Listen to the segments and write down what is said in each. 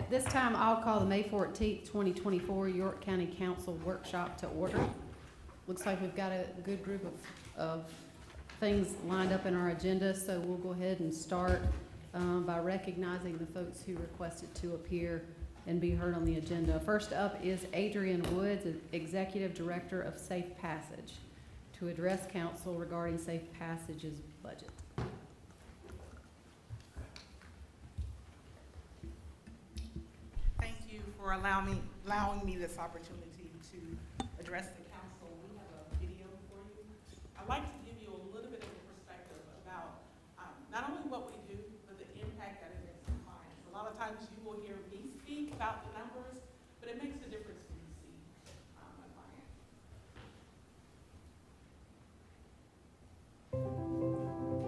At this time, I'll call the May 14th, 2024 York County Council Workshop to order. Looks like we've got a good group of things lined up in our agenda, so we'll go ahead and start by recognizing the folks who requested to appear and be heard on the agenda. First up is Adrian Woods, Executive Director of Safe Passage, to address council regarding Safe Passage's budget. Thank you for allowing me this opportunity to address the council. We have a video for you. I'd like to give you a little bit of a perspective about not only what we do, but the impact that it makes on clients. A lot of times you will hear me speak about the numbers, but it makes a difference when you see a client.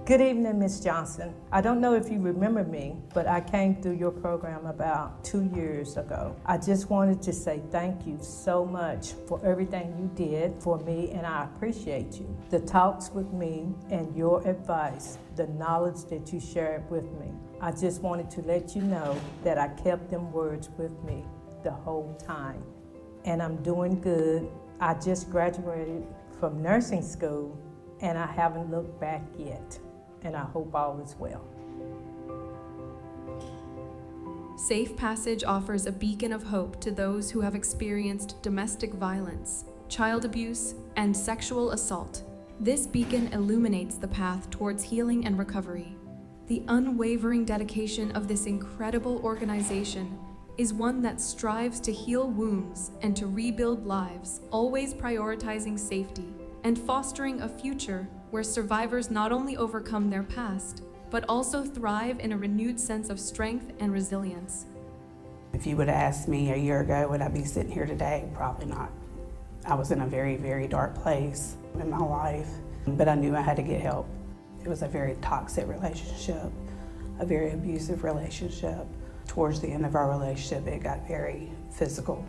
Good evening, Ms. Johnson. I don't know if you remember me, but I came through your program about 2 years ago. I just wanted to say thank you so much for everything you did for me, and I appreciate you. The talks with me and your advice, the knowledge that you shared with me. I just wanted to let you know that I kept them words with me the whole time. And I'm doing good. I just graduated from nursing school, and I haven't looked back yet. And I hope all is well. Safe Passage offers a beacon of hope to those who have experienced domestic violence, child abuse, and sexual assault. This beacon illuminates the path towards healing and recovery. The unwavering dedication of this incredible organization is one that strives to heal wounds and to rebuild lives, always prioritizing safety and fostering a future where survivors not only overcome their past, but also thrive in a renewed sense of strength and resilience. If you would have asked me a year ago, would I be sitting here today? Probably not. I was in a very, very dark place in my life, but I knew I had to get help. It was a very toxic relationship, a very abusive relationship. Towards the end of our relationship, it got very physical.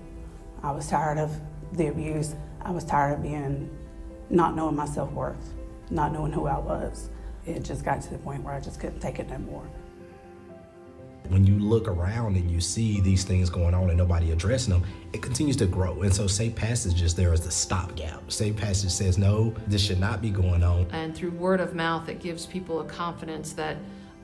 I was tired of the abuse. I was tired of not knowing my self-worth, not knowing who I was. It just got to the point where I just couldn't take it no more. When you look around and you see these things going on and nobody addressing them, it continues to grow. And so Safe Passage is there as the stopgap. Safe Passage says, no, this should not be going on. And through word of mouth, it gives people a confidence that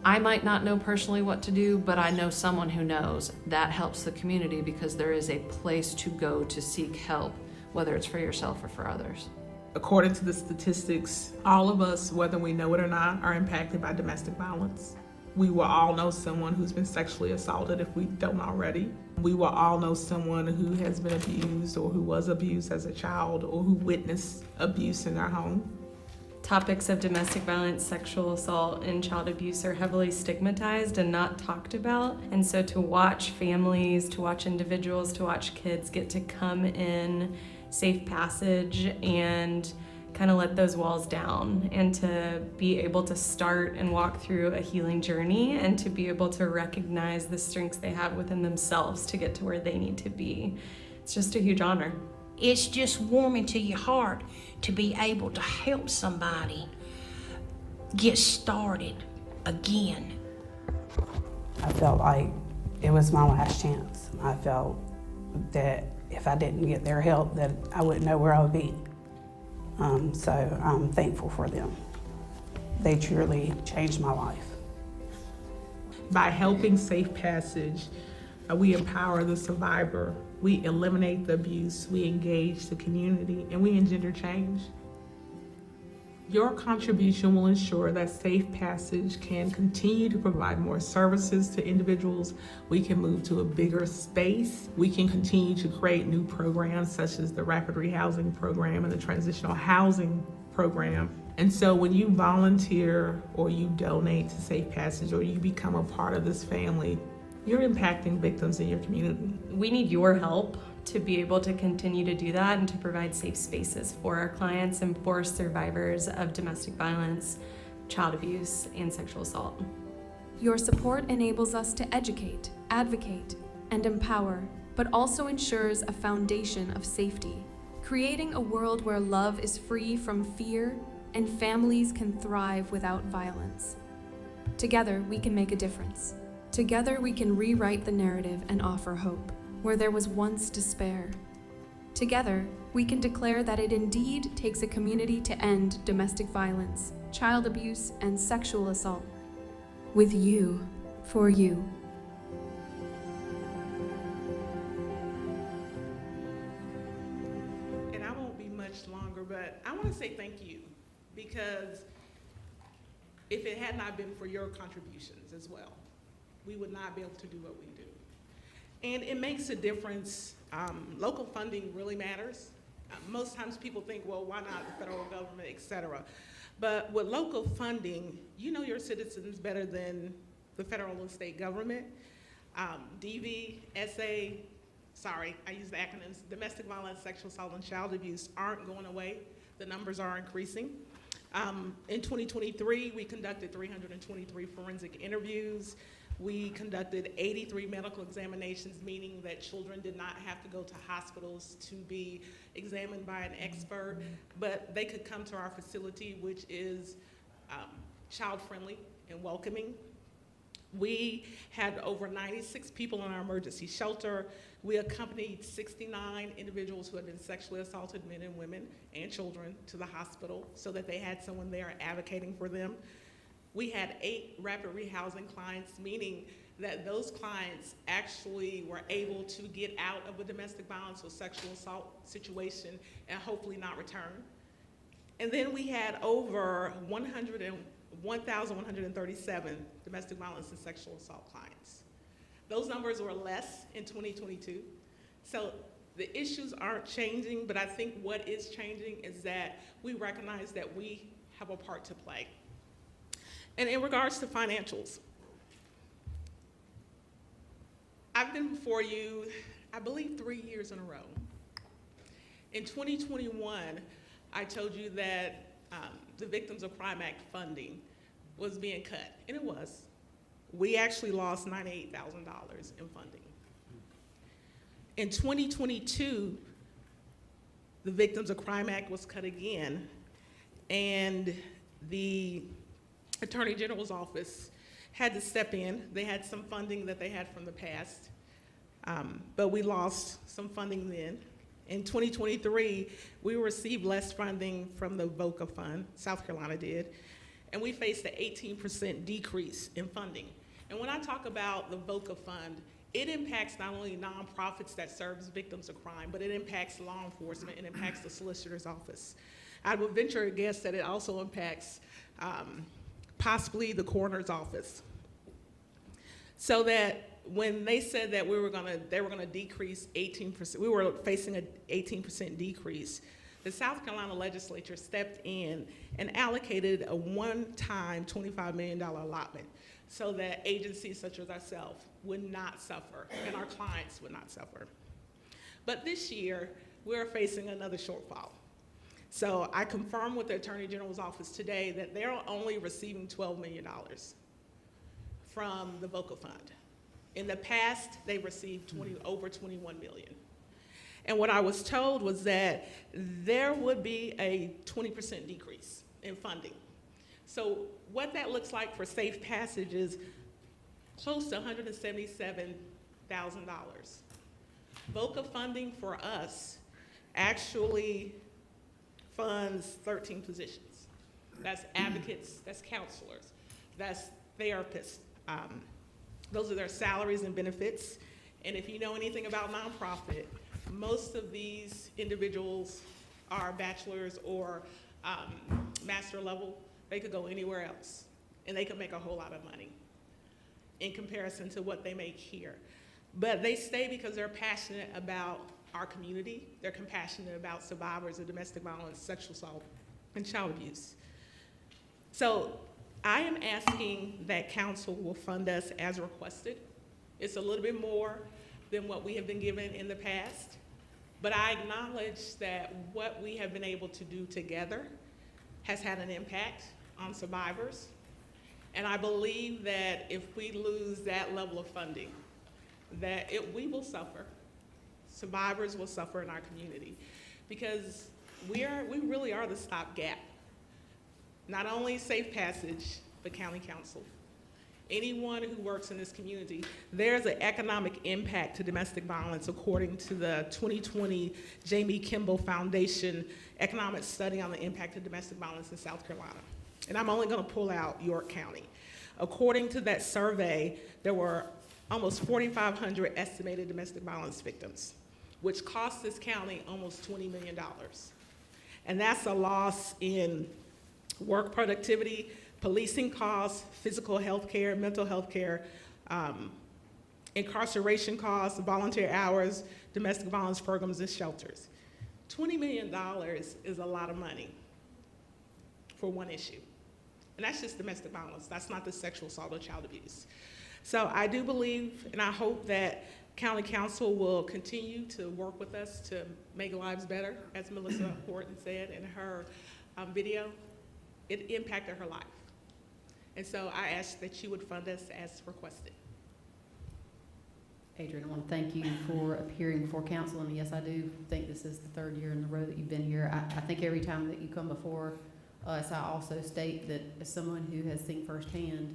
I might not know personally what to do, but I know someone who knows. That helps the community because there is a place to go to seek help, whether it's for yourself or for others. According to the statistics, all of us, whether we know it or not, are impacted by domestic violence. We will all know someone who's been sexually assaulted if we don't already. We will all know someone who has been abused or who was abused as a child or who witnessed abuse in their home. Topics of domestic violence, sexual assault, and child abuse are heavily stigmatized and not talked about. And so to watch families, to watch individuals, to watch kids get to come in Safe Passage and kind of let those walls down and to be able to start and walk through a healing journey and to be able to recognize the strengths they have within themselves to get to where they need to be. It's just a huge honor. It's just warming to your heart to be able to help somebody get started again. I felt like it was my last chance. I felt that if I didn't get their help, that I wouldn't know where I would be. So I'm thankful for them. They truly changed my life. By helping Safe Passage, we empower the survivor, we eliminate the abuse, we engage the community, and we engender change. Your contribution will ensure that Safe Passage can continue to provide more services to individuals. We can move to a bigger space. We can continue to create new programs such as the Rapid Rehousing Program and the Transitional Housing Program. And so when you volunteer or you donate to Safe Passage or you become a part of this family, you're impacting victims in your community. We need your help to be able to continue to do that and to provide safe spaces for our clients and for survivors of domestic violence, child abuse, and sexual assault. Your support enables us to educate, advocate, and empower, but also ensures a foundation of safety, creating a world where love is free from fear and families can thrive without violence. Together, we can make a difference. Together we can rewrite the narrative and offer hope where there was once despair. Together, we can declare that it indeed takes a community to end domestic violence, child abuse, and sexual assault. With you, for you. And I won't be much longer, but I want to say thank you, because if it had not been for your contributions as well, we would not be able to do what we do. And it makes a difference. Local funding really matters. Most times people think, well, why not the federal government, et cetera. But with local funding, you know your citizens better than the federal and state government. DV, SA, sorry, I use the acronyms, domestic violence, sexual assault, and child abuse aren't going away. The numbers are increasing. In 2023, we conducted 323 forensic interviews. We conducted 83 medical examinations, meaning that children did not have to go to hospitals to be examined by an expert, but they could come to our facility, which is child-friendly and welcoming. We had over 96 people in our emergency shelter. We accompanied 69 individuals who had been sexually assaulted, men and women and children, to the hospital so that they had someone there advocating for them. We had 8 rapid rehousing clients, meaning that those clients actually were able to get out of a domestic violence or sexual assault situation and hopefully not return. And then we had over 1,137 domestic violence and sexual assault clients. Those numbers were less in 2022. So the issues aren't changing, but I think what is changing is that we recognize that we have a part to play. And in regards to financials, I've been before you, I believe, 3 years in a row. In 2021, I told you that the Victims of Crime Act funding was being cut, and it was. We actually lost $98,000 in funding. In 2022, the Victims of Crime Act was cut again, and the Attorney General's office had to step in. They had some funding that they had from the past, but we lost some funding then. In 2023, we received less funding from the VOCA fund, South Carolina did, and we faced an 18% decrease in funding. And when I talk about the VOCA fund, it impacts not only nonprofits that serves victims of crime, but it impacts law enforcement, it impacts the solicitor's office. I would venture a guess that it also impacts possibly the coroner's office. So that when they said that they were gonna decrease 18%, we were facing an 18% decrease, the South Carolina legislature stepped in and allocated a one-time $25 million allotment so that agencies such as ourselves would not suffer and our clients would not suffer. But this year, we're facing another shortfall. So I confirmed with the Attorney General's office today that they're only receiving $12 million from the VOCA fund. In the past, they received over $21 million. And what I was told was that there would be a 20% decrease in funding. So what that looks like for Safe Passage is close to $177,000. VOCA funding for us actually funds 13 positions. That's advocates, that's counselors, that's therapists. Those are their salaries and benefits. And if you know anything about nonprofit, most of these individuals are bachelor's or master level. They could go anywhere else and they could make a whole lot of money in comparison to what they make here. But they stay because they're passionate about our community. They're compassionate about survivors of domestic violence, sexual assault, and child abuse. So I am asking that council will fund us as requested. It's a little bit more than what we have been given in the past, but I acknowledge that what we have been able to do together has had an impact on survivors. And I believe that if we lose that level of funding, that we will suffer. Survivors will suffer in our community because we really are the stopgap. Not only Safe Passage, but County Council. anyone who works in this community, there's an economic impact to domestic violence according to the 2020 Jamie Kimball Foundation economic study on the impact of domestic violence in South Carolina. And I'm only going to pull out York County. According to that survey, there were almost 4,500 estimated domestic violence victims, which cost this county almost $20 million. And that's a loss in work productivity, policing costs, physical health care, mental health care, incarceration costs, volunteer hours, domestic violence programs, and shelters. $20 million is a lot of money for one issue. And that's just domestic violence. That's not the sexual assault or child abuse. So I do believe, and I hope that County Council will continue to work with us to make lives better, as Melissa Horton said in her video. It impacted her life. And so I ask that you would fund us as requested. Adrian, I want to thank you for appearing before council, and yes, I do think this is the third year in a row that you've been here. I think every time that you come before us, I also state that as someone who has seen firsthand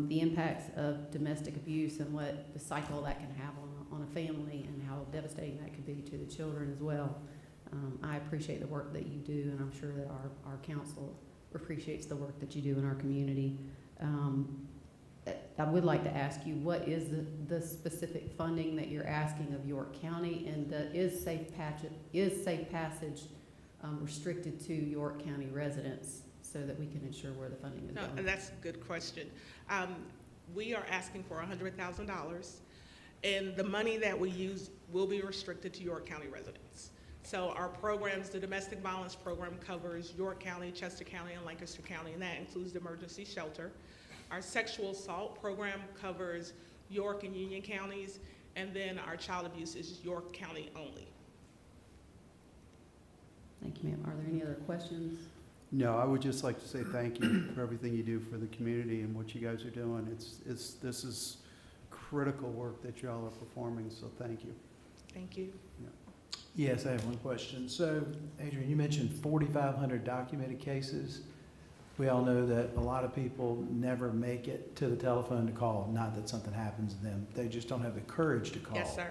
the impacts of domestic abuse and what the cycle that can have on a family and how devastating that can be to the children as well. I appreciate the work that you do, and I'm sure that our council appreciates the work that you do in our community. I would like to ask you, what is the specific funding that you're asking of York County, and is Safe Passage restricted to York County residents so that we can ensure where the funding is No, going? that's a good question. We are asking for $100,000, and the money that we use will be restricted to York County residents. So our programs, the domestic violence program covers York County, Chester County, and Lancaster County, and that includes the emergency shelter. Our sexual assault program covers York and Union counties, and then our child abuse is York County only. Thank you, ma'am. Are there any other questions? No, I would just like to say thank you for everything you do for the community and what you guys are doing. This is critical work that y'all are performing, so thank you. Thank you. Yes, I have one question. So, Adrian, you mentioned 4,500 documented cases. We all know that a lot of people never make it to the telephone to call, not that something happens to them. They just don't have the courage to call. Yes, sir.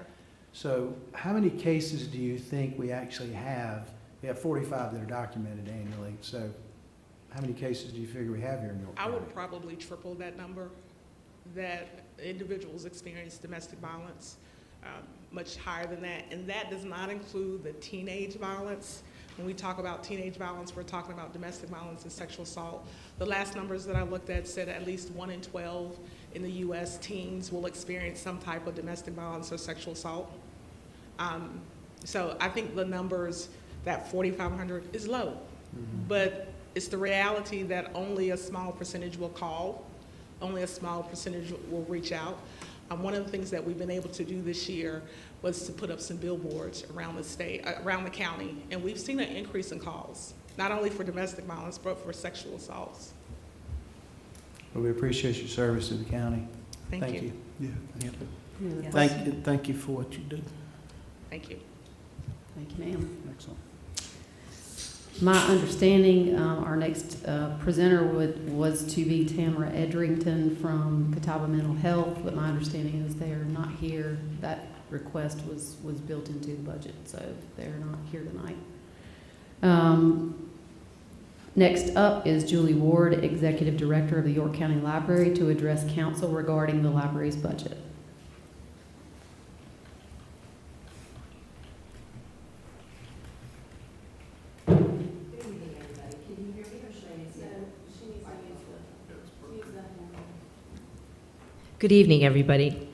So how many cases do you think we actually have? We have 45 that are documented annually. So how many cases do you figure we have here in York I County? would probably triple that number, that individuals experience domestic violence, much higher than that. And that does not include the teenage violence. When we talk about teenage violence, we're talking about domestic violence and sexual assault. The last numbers that I looked at said at least 1 in 12 in the U.S. teens will experience some type of domestic violence or sexual assault. So I think the numbers, that 4,500 is low, but it's the reality that only a small percentage will call, only a small percentage will reach out. One of the things that we've been able to do this year was to put up some billboards around the state, around the county, and we've seen an increase in calls, not only for domestic violence, but for sexual assaults. Well, we appreciate your service to the county. Thank you. Yeah. Any other questions? Thank you for what you do. Thank you. Thank you, ma'am. Excellent. My understanding, our next presenter was to be Tamara Edrington from Catawba Mental Health, but my understanding is they are not here. That request was built into the budget, so they're not here tonight. Next up is Julie Ward, Executive Director of the York County Library, to address council regarding the library's budget. Good evening, everybody.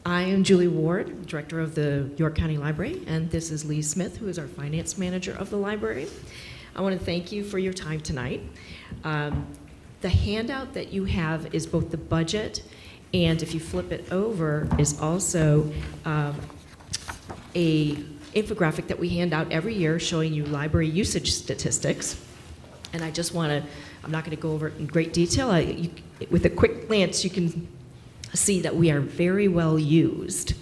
I am Julie Ward, Director of the York County Library, and this is Lee Smith, who is our Finance Manager of the library. I want to thank you for your time tonight. The handout that you have is both the budget, and if you flip it over, is also a infographic that we hand out every year showing you library usage statistics. And I just want to, I'm not going to go over it in great detail. With a quick glance, you can see that we are very well used,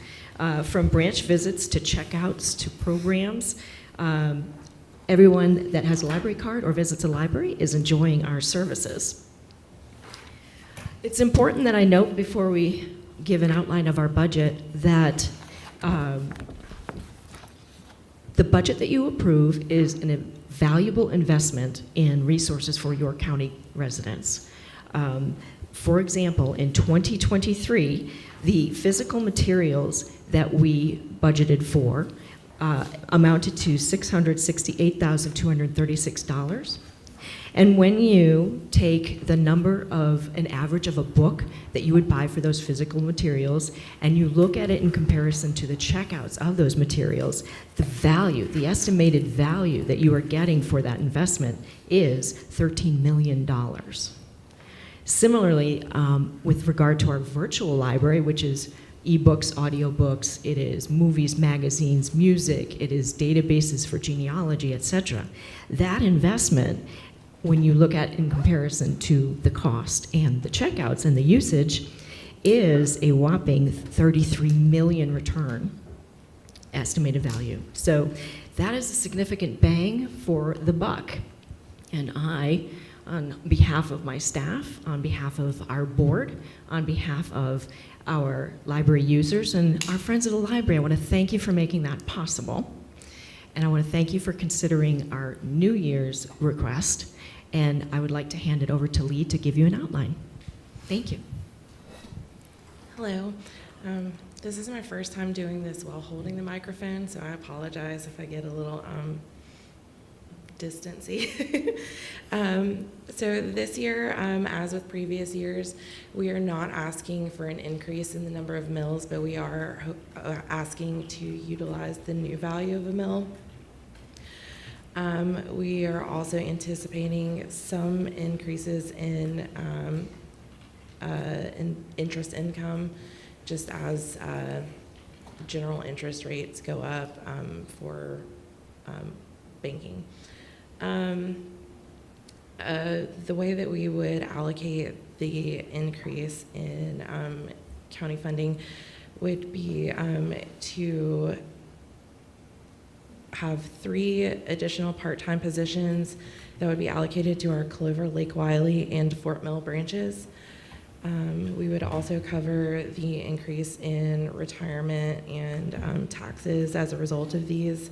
from branch visits to checkouts to programs. Everyone that has a library card or visits a library is enjoying our services. It's important that I note before we give an outline of our budget that the budget that you approve is a valuable investment in resources for York County residents. For example, in 2023, the physical materials that we budgeted for amounted to $668,236. And when you take the number of an average of a book that you would buy for those physical materials, and you look at it in comparison to the checkouts of those materials, the value, the estimated value that you are getting for that investment is $13 million. Similarly, with regard to our virtual library, which is ebooks, audiobooks, it is movies, magazines, music, it is databases for genealogy, etc. That investment, when you look at in comparison to the cost and the checkouts and the usage, is a whopping 33 million return estimated value. So that is a significant bang for the buck. And I, on behalf of my staff, on behalf of our board, on behalf of our library users and our friends at the library, I want to thank you for making that possible. And I want to thank you for considering our New Year's request. And I would like to hand it over to Lee to give you an outline. Thank you. Hello. This is my first time doing this while holding the microphone, so I apologize if I get a little distancy. So this year, as with previous years, we are not asking for an increase in the number of mills, but we are asking to utilize the new value of a mill. We are also anticipating some increases in interest income, just as general interest rates go up for banking. The way that we would allocate the increase in county funding would be to have 3 additional part-time positions that would be allocated to our Clover, Lake Wiley, and Fort Mill branches. We would also cover the increase in retirement and taxes as a result of these.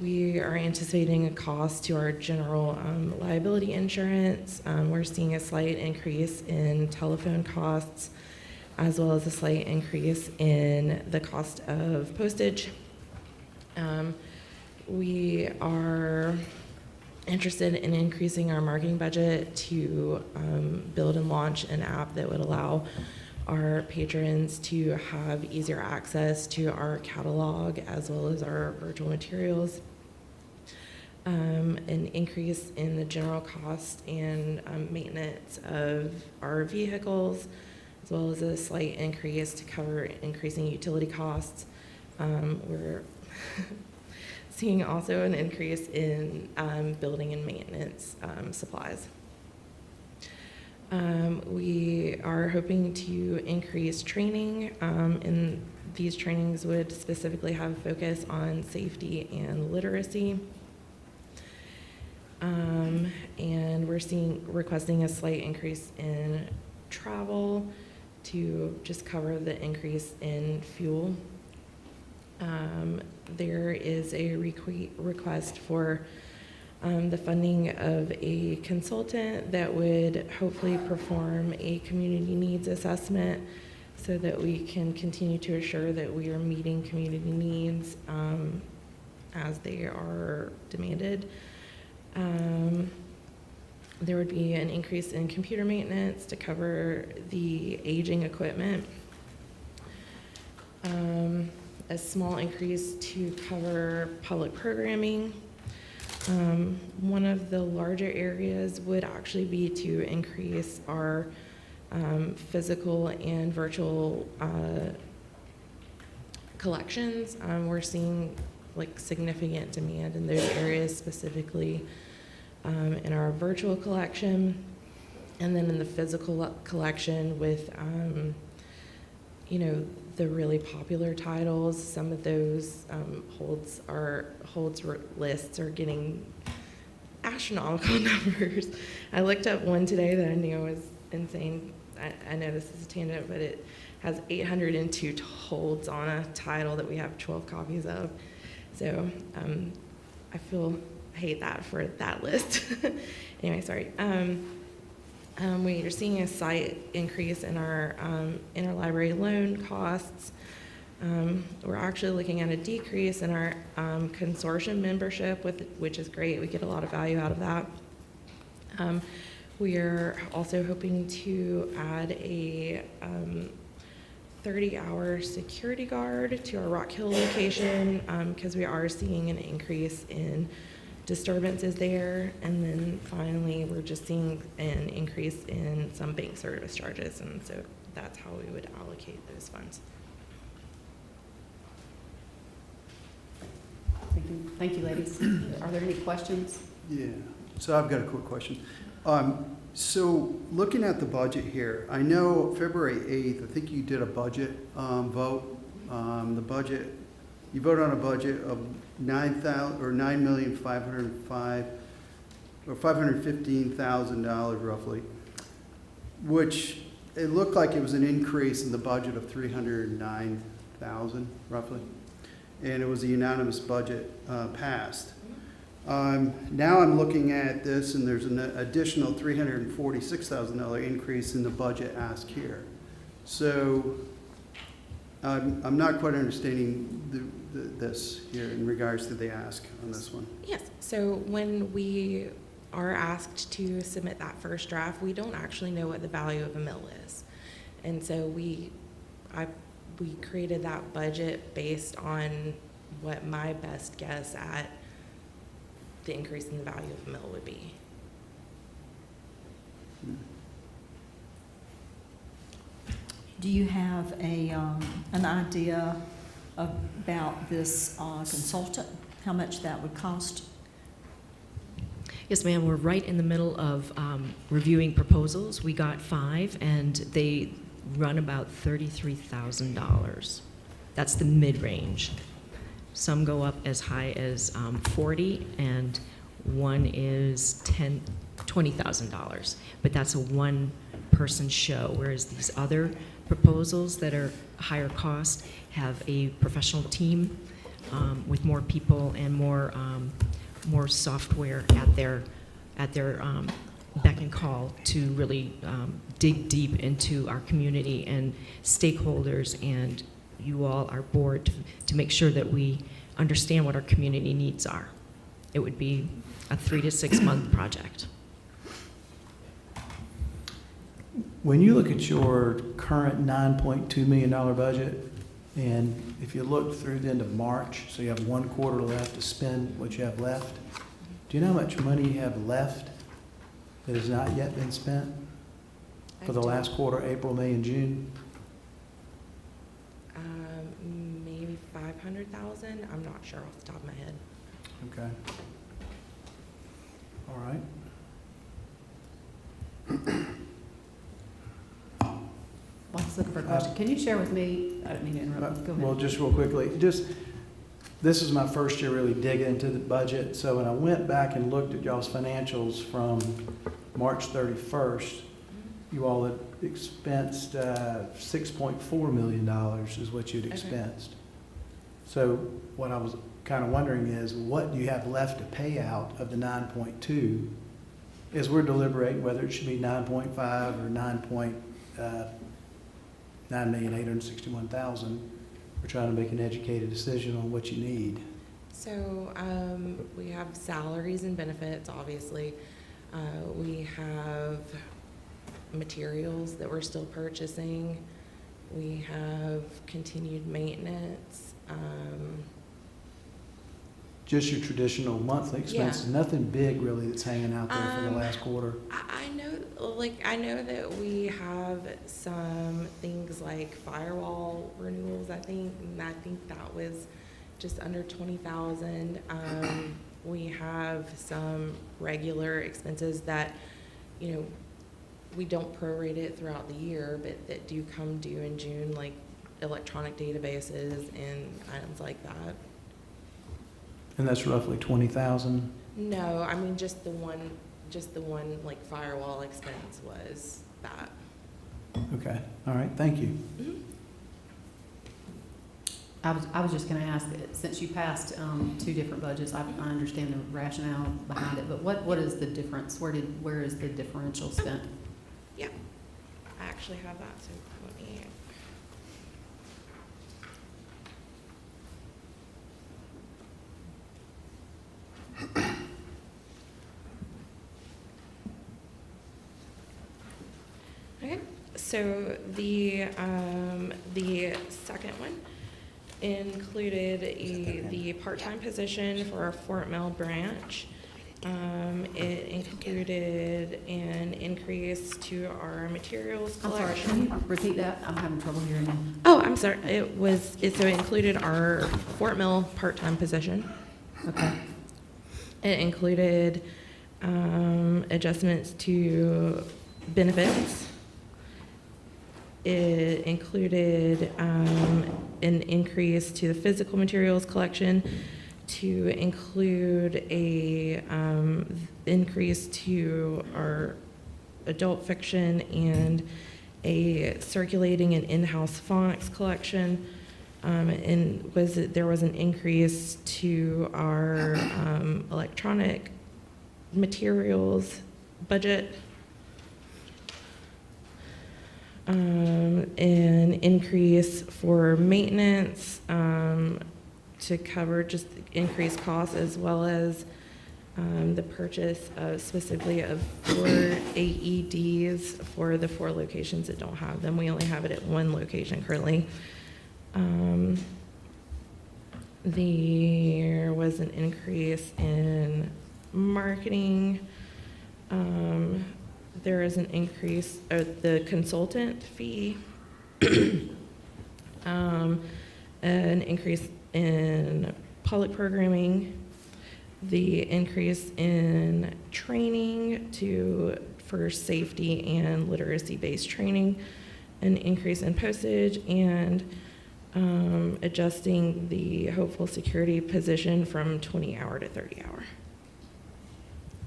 We are anticipating a cost to our general liability insurance. We're seeing a slight increase in telephone costs, as well as a slight increase in the cost of postage. We are interested in increasing our marketing budget to build and launch an app that would allow our patrons to have easier access to our catalog as well as our virtual materials. An increase in the general cost and maintenance of our vehicles, as well as a slight increase to cover increasing utility costs. We're seeing also an increase in building and maintenance supplies. We are hoping to increase training, and these trainings would specifically have a focus on safety and literacy. And we're requesting a slight increase in travel to just cover the increase in fuel. There is a request for the funding of a consultant that would hopefully perform a community needs assessment so that we can continue to assure that we are meeting community needs as they are demanded. There would be an increase in computer maintenance to cover the aging equipment. A small increase to cover public programming. One of the larger areas would actually be to increase our physical and virtual collections. We're seeing like significant demand in those areas, specifically in our virtual collection, and then in the physical collection with you know, the really popular titles. Some of those holds lists are getting astronomical numbers. I looked up one today that I knew was insane. I know this is a tangent, but it has 802 holds on a title that we have 12 copies of. So I hate that for that list. Anyway, sorry. We are seeing a slight increase in our interlibrary loan costs. We're actually looking at a decrease in our consortium membership, which is great. We get a lot of value out of that. We are also hoping to add a 30-hour security guard to our Rock Hill location because we are seeing an increase in disturbances there. And then finally, we're just seeing an increase in some bank service charges. And so that's how we would allocate those funds. Thank you, ladies. Are there any questions? Yeah, so I've got a quick question. So looking at the budget here, I know February 8th, I think you did a budget vote. The budget, you voted on a budget of $515,000 roughly, which it looked like it was an increase in the budget of $309,000 roughly, and it was a unanimous budget passed. Now I'm looking at this, and there's an additional $346,000 increase in the budget asked here. So I'm not quite understanding this here in regards to the ask on this one. Yes. So when we are asked to submit that first draft, we don't actually know what the value of a mill is, and so we created that budget based on what my best guess at the increase in the value of the mill would be. Do you have an idea about this consultant, how much that would cost? Yes, ma'am. We're right in the middle of reviewing proposals. We got 5, and they run about $33,000. That's the mid-range. Some go up as high as 40, and one is $20,000. But that's a one-person show, whereas these other proposals that are higher cost have a professional team with more people and more software at their beck and call to really dig deep into our community and stakeholders and you all, our board, to make sure that we understand what our community needs are. It would be a 3 to 6 month project. When you look at your current $9.2 million budget, and if you look through the end of March, so you have 1 quarter left to spend what you have left, do you know how much money you have left that has not yet been spent for the last quarter, April, May, and June? Maybe 500,000. I'm not sure off the top of my head. Okay. All right. Well, I was looking for a question. Can you share with me, I don't mean to interrupt, go ahead. Well, just real quickly, this is my first year really digging into the budget. So when I went back and looked at y'all's financials from March 31st, you all had expensed $6.4 million is what you'd expensed. So what I was kind of wondering is, what do you have left to pay out of the 9.2 as we're deliberating whether it should be 9.5 or 9,861,000. We're trying to make an educated decision on what you need. So we have salaries and benefits, obviously. We have materials that we're still purchasing. We have continued maintenance. Just your traditional monthly expenses, nothing big really that's hanging out there for the last quarter. I know that we have some things like firewall renewals, I think, and I think that was just under 20,000. We have some regular expenses that, we don't prorate it throughout the year, but that do come due in June, like electronic databases and items like that. And that's roughly 20,000? No, I mean just the one like firewall expense was that. Okay, all right, thank you. I was just gonna ask, since you passed, 2 different budgets, I understand the rationale behind it, but what is the difference? Where is the differential spent? Yeah, I actually have that, so let me. Okay, so the second one included the part-time position for our Fort Mill branch. It included an increase to our materials I'm sorry, collection. can you repeat that? I'm having trouble hearing you. Oh, I'm sorry. So it included our Fort Mill part-time position. Okay. It included adjustments to benefits. It included an increase to the physical materials collection, to include a increase to our adult fiction and a circulating and in-house phonics collection. And there was an increase to our electronic materials budget. An increase for maintenance to cover just increased costs, as well as the purchase of specifically of 4 AEDs for the 4 locations that don't have them. We only have it at 1 location currently. There was an increase in marketing. There is an increase of the consultant fee, an increase in public programming, the increase in training for safety and literacy-based training, an increase in postage, and adjusting the hopeful security position from 20-hour to 30-hour.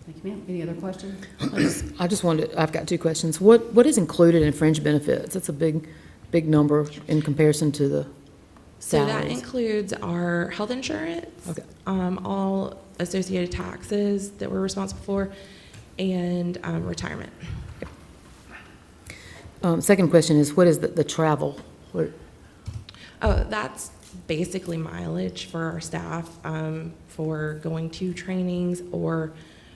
Thank you, ma'am. Any other questions? I just wanted, I've got 2 questions. What is included in fringe benefits? It's a big number in comparison to the So that salaries. includes our health insurance, Okay. all associated taxes that we're responsible for, and retirement. Second question is, what is the travel? Oh, that's basically mileage for our staff, for going to trainings or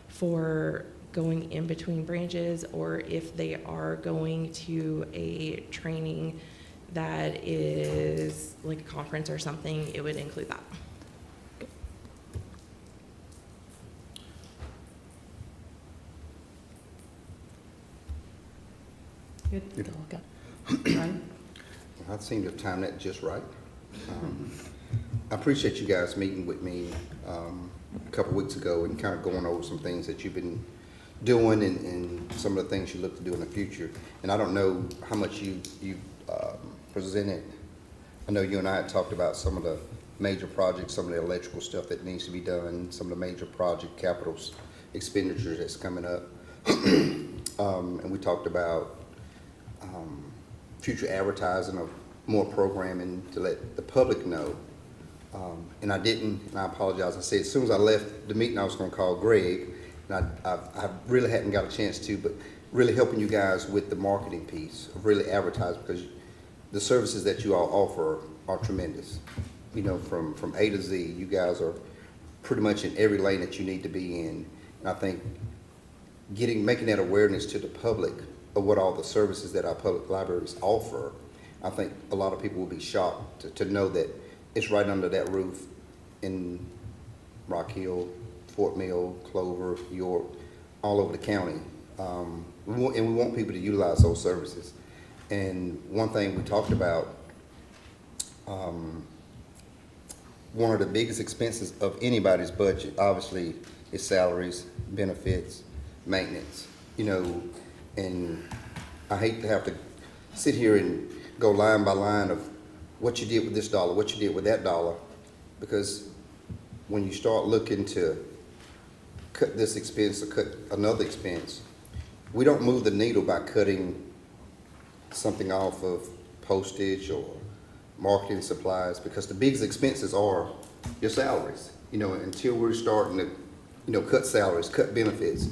for going in between branches, or if they are going to a training that is like a conference or something, it would include that. Good. Okay. Right? I seem to have timed that just right. I appreciate you guys meeting with me a couple weeks ago and kind of going over some things that you've been doing and some of the things you look to do in the future. And I don't know how much you presented. I know you and I had talked about some of the major projects, some of the electrical stuff that needs to be done, some of the major project capital expenditures that's coming up. And we talked about future advertising of more programming to let the public know. And I didn't, and I apologize. I said as soon as I left the meeting, I was going to call Greg, and I really hadn't got a chance to, but really helping you guys with the marketing piece, of really advertising, because the services that you all offer are tremendous. You know, from A to Z, you guys are pretty much in every lane that you need to be in. And I think making that awareness to the public of what all the services that our public libraries offer, I think a lot of people will be shocked to know that it's right under that roof in Rock Hill, Fort Mill, Clover, York, all over the county. And we want people to utilize those services. And one thing we talked about, one of the biggest expenses of anybody's budget, obviously, is salaries, benefits, maintenance, you know, and I hate to have to sit here and go line by line of what you did with this dollar, what you did with that dollar, because when you start looking to cut this expense or cut another expense, we don't move the needle by cutting something off of postage or marketing supplies, because the biggest expenses are your salaries. You know, until we're starting to, you know, cut salaries, cut benefits,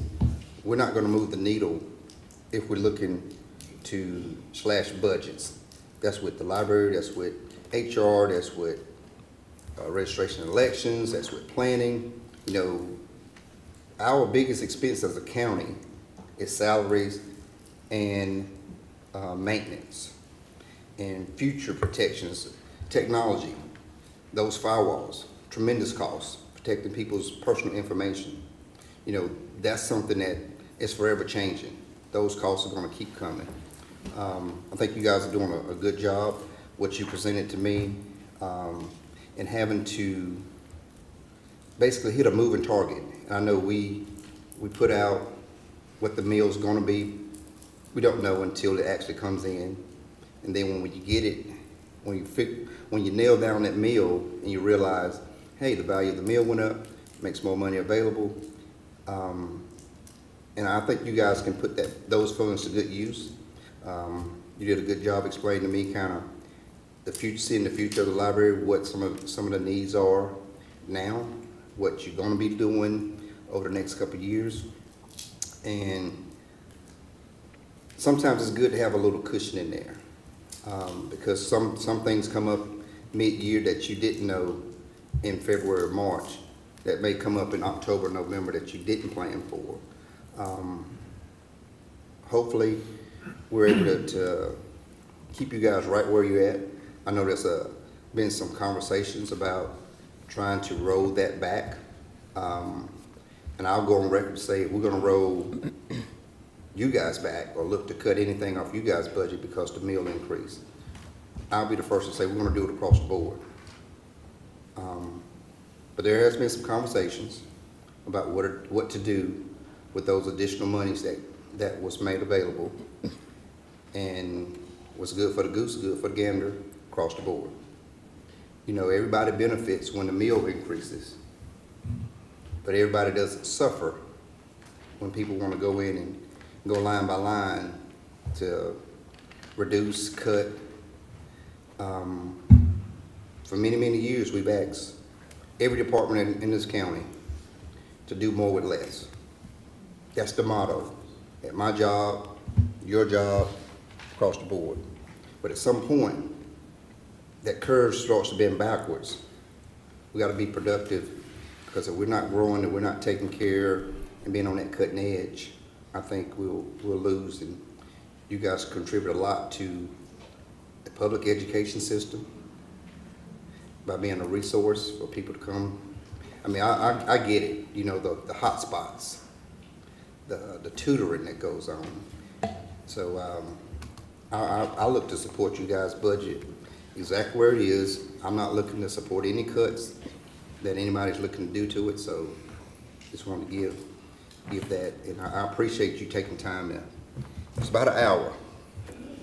we're not gonna move the needle if we're looking to slash budgets. That's with the library, that's with HR, that's with registration and elections, that's with planning. You know, our biggest expense as a county is salaries and maintenance and future protections, technology, those firewalls, tremendous costs, protecting people's personal information. You know, that's something that is forever changing. Those costs are gonna keep coming. I think you guys are doing a good job, what you presented to me, and having to basically hit a moving target. And I know we put out what the meal's gonna be. We don't know until it actually comes in. And then when you get it, when you nail down that meal and you realize, hey, the value of the meal went up, makes more money available. And I think you guys can put those funds to good use. You did a good job explaining to me kind of the future, seeing the future of the library, what some of the needs are now, what you're gonna be doing over the next couple of years. And sometimes it's good to have a little cushion in there, because some things come up mid-year that you didn't know in February or March, that may come up in October, November that you didn't plan for. Hopefully, we're able to keep you guys right where you're at. I know there's been some conversations about trying to roll that back. And I'll go on record to say we're gonna roll you guys back or look to cut anything off you guys' budget because the meal increase. I'll be the first to say we're gonna do it across the board. But there has been some conversations about what to do with those additional monies that was made available. And what's good for the goose is good for the gander across the board. You know, everybody benefits when the meal increases, but everybody doesn't suffer when people want to go in and go line by line to reduce, cut. For many, many years, we've asked every department in this county to do more with less. That's the motto. At my job, your job, across the board. But at some point, that curve starts to bend backwards. We gotta be productive, because if we're not growing and we're not taking care and being on that cutting edge, I think we'll lose. And you guys contribute a lot to the public education system by being a resource for people to come. I mean, I get it, you know, the hot spots, the tutoring that goes on. So I look to support you guys' budget exactly where it is. I'm not looking to support any cuts that anybody's looking to do to it, so just wanted to give that. And I appreciate you taking time now. It's about an hour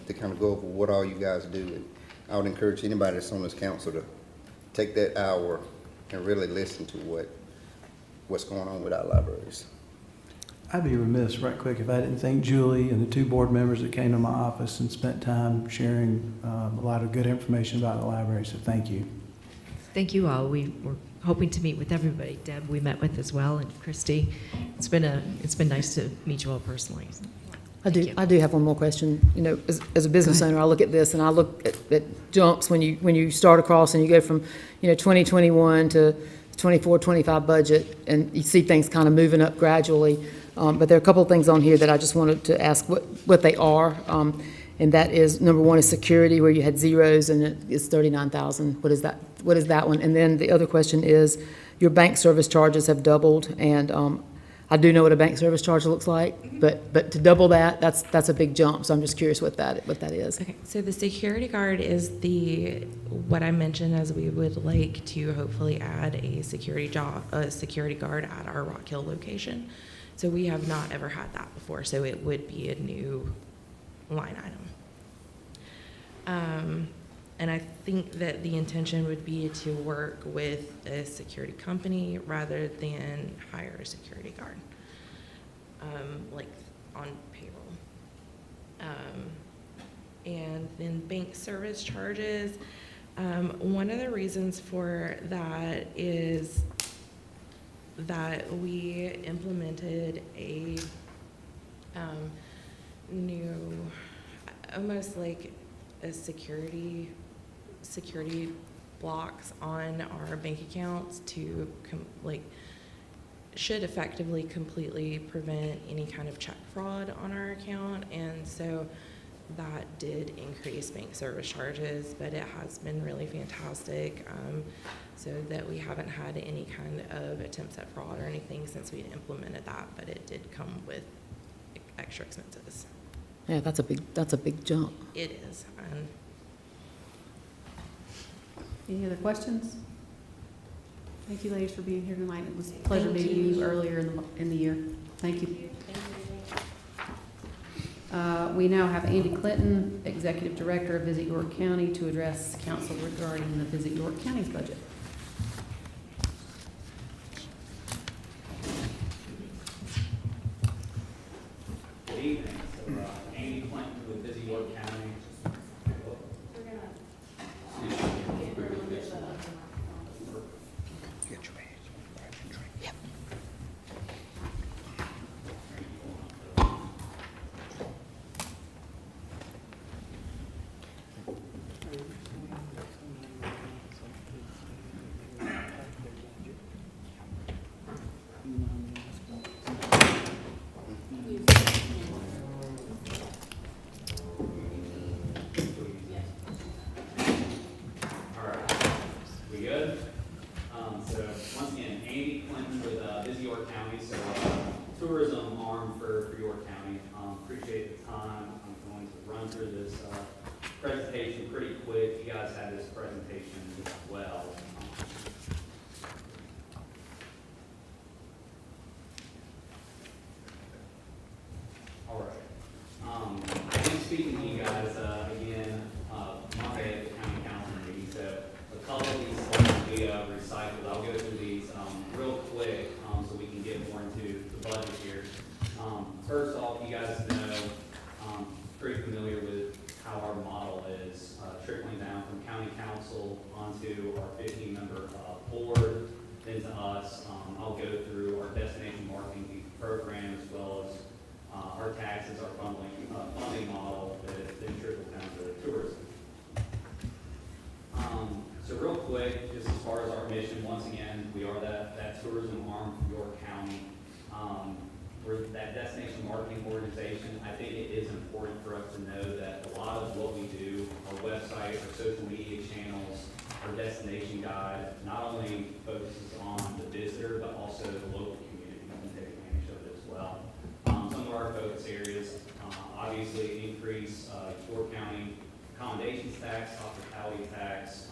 to kind of go over what all you guys do. And I would encourage anybody that's on this council to take that hour and really listen to what's going on with our libraries. I'd be remiss right quick if I didn't thank Julie and the two board members that came to my office and spent time sharing a lot of good information about the library, so thank you. Thank you all. We were hoping to meet with everybody. Deb, we met with as well, and Christy. It's been nice to meet you all personally. I do have one more question. You know, as a business owner, I look at this and I look at jumps when you start across and you go from, 2021 to 24, 25 budget, and you see things kind of moving up gradually. But there are a couple of things on here that I just wanted to ask what they are. And that is, number one is security, where you had zeros and it's 39,000. What is that? What is that one? And then the other question is, your bank service charges have doubled, and I do know what a bank service charge looks like, but to double that's a big jump. So I'm just curious what that is. Okay, so the security guard is what I mentioned, as we would like to hopefully add a security guard at our Rock Hill location. So we have not ever had that before, so it would be a new line item. And I think that the intention would be to work with a security company rather than hire a security guard, like on payroll. and then bank service charges. One of the reasons for that is that we implemented a new, almost like a security blocks on our bank accounts to should effectively completely prevent any kind of check fraud on our account. And so that did increase bank service charges, but it has been really fantastic, so that we haven't had any kind of attempts at fraud or anything since we implemented that, but it did come with extra expenses. Yeah, that's a big jump. It is. Any other questions? Thank you, ladies, for being here tonight. It was a pleasure meeting you earlier in the year. Thank you. We now have Andy Clinton, Executive Director of Visit York County, to address council regarding the Visit York County's budget. Good evening. So, Andy Clinton with Visit York County. Tourism arm for York County. Appreciate the time. I'm going to run through this presentation pretty quick. You guys have this presentation as well. All right. I've been speaking to you guys again Monday at the county council meeting. So a couple of these slides will be recycled. I'll go through these real quick so we can get more into the budget here. First off, you guys know, pretty familiar with how our model is trickling down from county council onto our 15-member board, then to us. I'll go through our destination marketing program as well as our taxes, our funding model that then trickles down to tourism. So real quick, just as far as our mission, once again, we are that tourism arm for York County. We're that destination marketing organization. I think it is important for us to know that a lot of what we do, our website, our social media channels, our destination guide, not only focuses on the visitor, but also the local community and take advantage of it as well. Some of our focus areas, obviously increase York County accommodations tax, hospitality tax,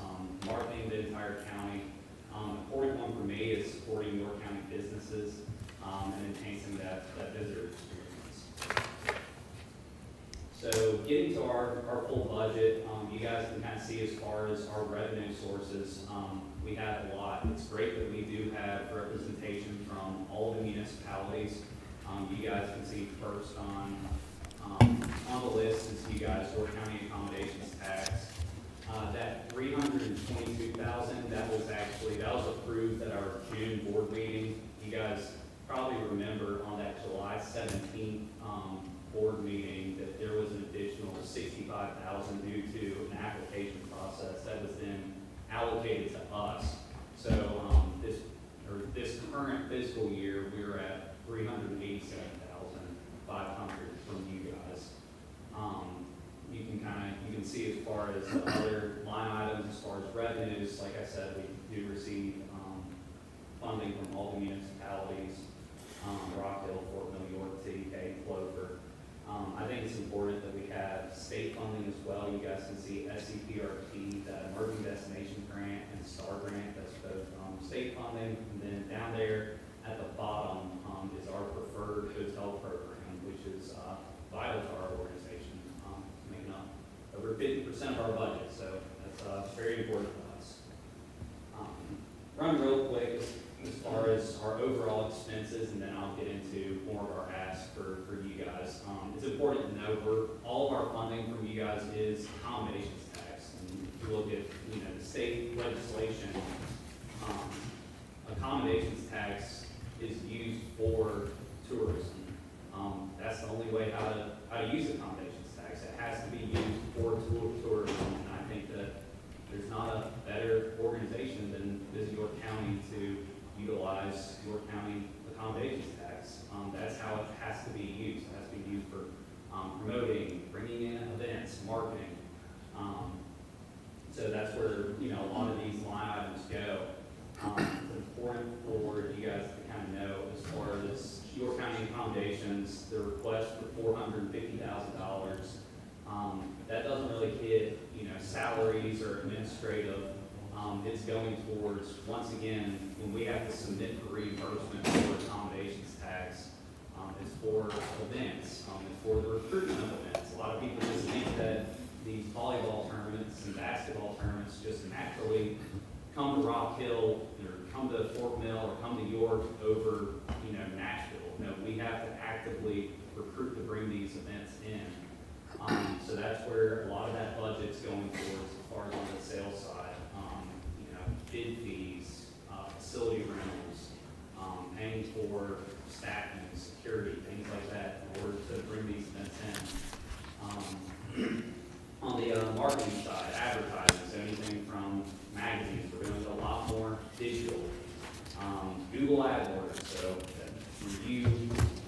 marketing the entire county. Important one for me is supporting York County businesses and enhancing that visitor experience. So getting to our full budget, you guys can kind of see as far as our revenue sources, we have a lot. It's great that we do have representation from all the municipalities. You guys can see first on the list is you guys, York County accommodations tax. That $322,000, that was approved at our June board meeting. You guys probably remember on that July 17th board meeting that there was an additional $65,000 due to an application process that was then allocated to us. So this current fiscal year, we're at $387,500 from you guys. You can see as far as the other line items, as far as revenues, like I said, we do receive funding from all the municipalities, Rockville, Fort Mill, York City, Dayton, Clover. I think it's important that we have state funding as well. You guys can see SCPRT, that Emerging Destination Grant, and STAR Grant, that's both state funding. And then down there at the bottom is our preferred hotel program, which is vital to our organization, making up over 50% of our budget. So that's very important to us. Run real quick as far as our overall expenses, and then I'll get into more of our asks for you guys. It's important to know all of our funding from you guys is accommodations tax. And if you look at, the state legislation, accommodations tax is used for tourism. That's the only way how to use accommodations tax. It has to be used for tourism, and I think that there's not a better organization than Visit York County to utilize York County accommodations tax. That's how it has to be used. It has to be used for promoting, bringing in events, marketing. So that's where, a lot of these line items go. It's important for you guys to kind of know as far as York County accommodations, the request for $450,000, that doesn't really hit, salaries or administrative. It's going towards, once again, when we have to submit for reimbursement for accommodations tax, it's for events, it's for the recruitment of events. A lot of people just think that these volleyball tournaments and basketball tournaments just naturally come to Rock Hill or come to Fort Mill or come to York over, Nashville. No, we have to actively recruit to bring these events in. So that's where a lot of that budget's going towards as far as on the sales side. Bid fees, facility rentals, paying for staffing, security, things like that in order to bring these events in. On the marketing side, advertising, so anything from magazines, we're going to do a lot more digital. Google AdWords, so when you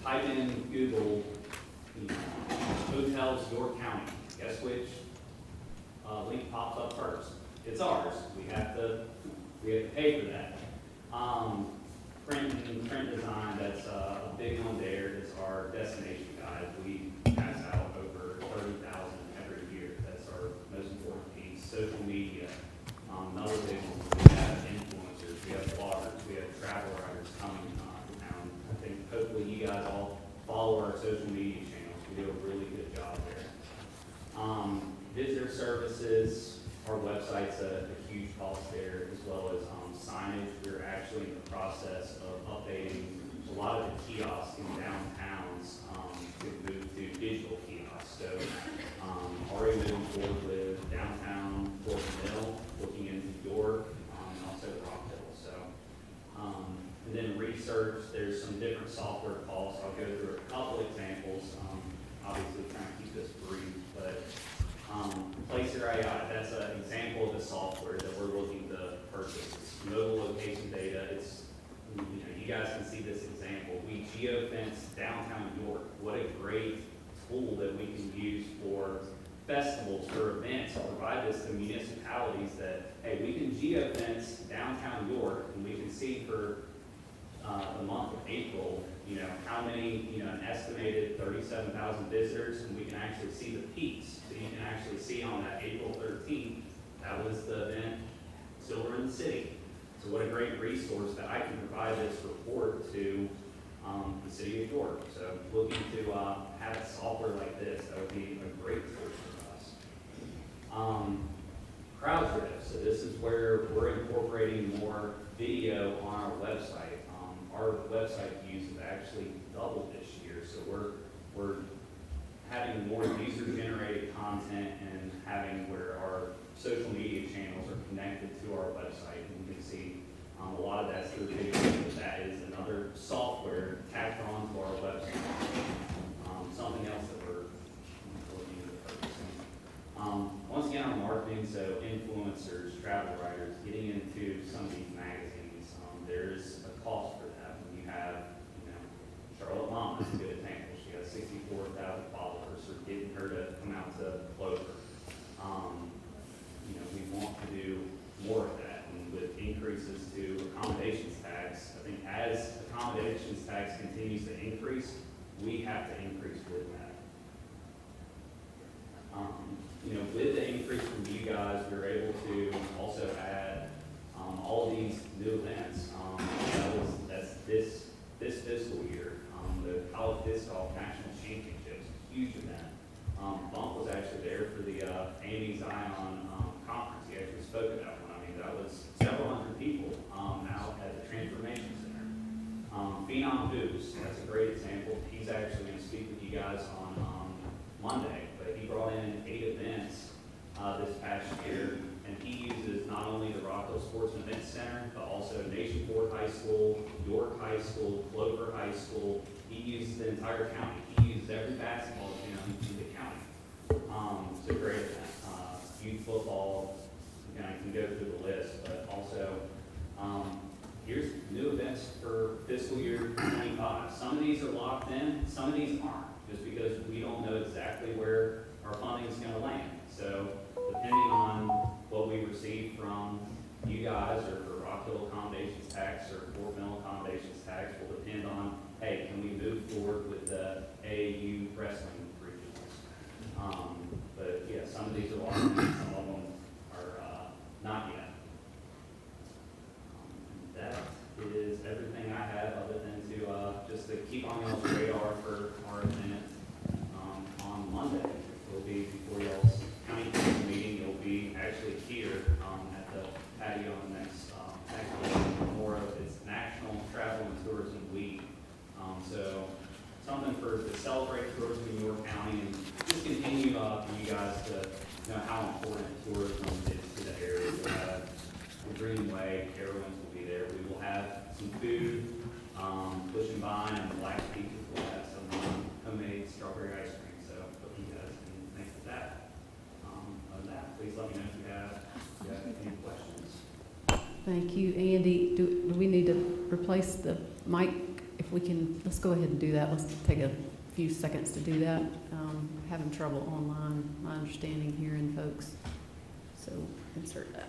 type in Google, hotels York County, guess which link pops up first? It's ours. We have to pay for that. Print design, that's a big one there, is our destination guide. We pass out over 30,000 every year. That's our most important piece. Social media, another big one. We have influencers, we have bloggers, we have travel writers coming to town. I think hopefully you guys all follow our social media channels. We do a really good job there. Visitor services, our website's a huge cost there, as well as signage. We're actually in the process of updating a lot of the kiosks in downtowns to move to digital kiosks. So already moving forward with downtown Fort Mill, looking into York, and also Rock Hill. So, and then research, there's some different software costs. I'll go through a couple examples, obviously trying to keep this brief, but Placer AI, that's an example of the software that we're looking to purchase. It's mobile location data. It's, you guys can see this example. We geofence downtown York. What a great tool that we can use for festivals, for events, and provide this to municipalities that, hey, we can geofence downtown York, and we can see for the month of April, how many, an estimated 37,000 visitors, and we can actually see the peaks. So you can actually see on that April 13th, that was the event, Silver in the City. So what a great resource that I can provide this report to the city of York. So looking to have a software like this, that would be a great tool for us. CrowdDrift, so this is where we're incorporating more video on our website. Our website views have actually doubled this year, so we're having more user-generated content and having where our social media channels are connected to our website. And you can see a lot of that's through video, but that is another software tacked on to our website. Something else that we're looking into purchasing. Once again, our marketing, so influencers, travel writers, getting into some of these magazines, there's a cost for that. When you have, Charlotte Mom is a good example. She has 64,000 followers, or getting her to come out to Clover. We want to do more of that, and with increases to accommodations tax, I think as accommodations tax continues to increase, we have to increase with that. With the increase from you guys, we were able to also add all of these new events. That's this fiscal year. The College Disc Golf National Championships, huge event. Bump was actually there for the Amy Zion conference. He actually spoke at that one. I mean, that was several hundred people out at the Transformation Center. Phenom Hoops, that's a great example. He's actually in Sports and Event Center, but also Nation Ford High School, York High School, Clover High School. He uses the entire county. He uses every basketball gym in the county. It's a great event. Youth football, you know, I can go through the list, but also, here's new events for fiscal year 25. Some of these are locked in, some of these aren't, just because we don't know exactly where our funding is gonna land. So depending on what we receive from you guys, or for Rock Hill Accommodations Tax or Fort Mill Accommodations Tax, will depend on, hey, can we move forward with the AAU wrestling regionals? But yeah, some of these are locked in, some of them are not yet. That is everything I have, other than to just to keep on y'all's radar for our event on Monday. It'll be before y'all's county council meeting. It'll be actually here at the patio next tomorrow. It's National Travel and Tourism Week. So something to celebrate tourism in York County, and just continue for you guys to know how important tourism is to the area. We'll have the Greenway, Carowinds will be there. We will have some food, Bush and Vine and Black Peaches will have some homemade strawberry ice cream. So hope you guys can think of that. Other than that, please let me know if you have any questions. Thank you, Andy. Do we need to replace the mic? If we can, let's go ahead and do that. Let's take a few seconds to do that. Having trouble online, my understanding, hearing folks. So insert that.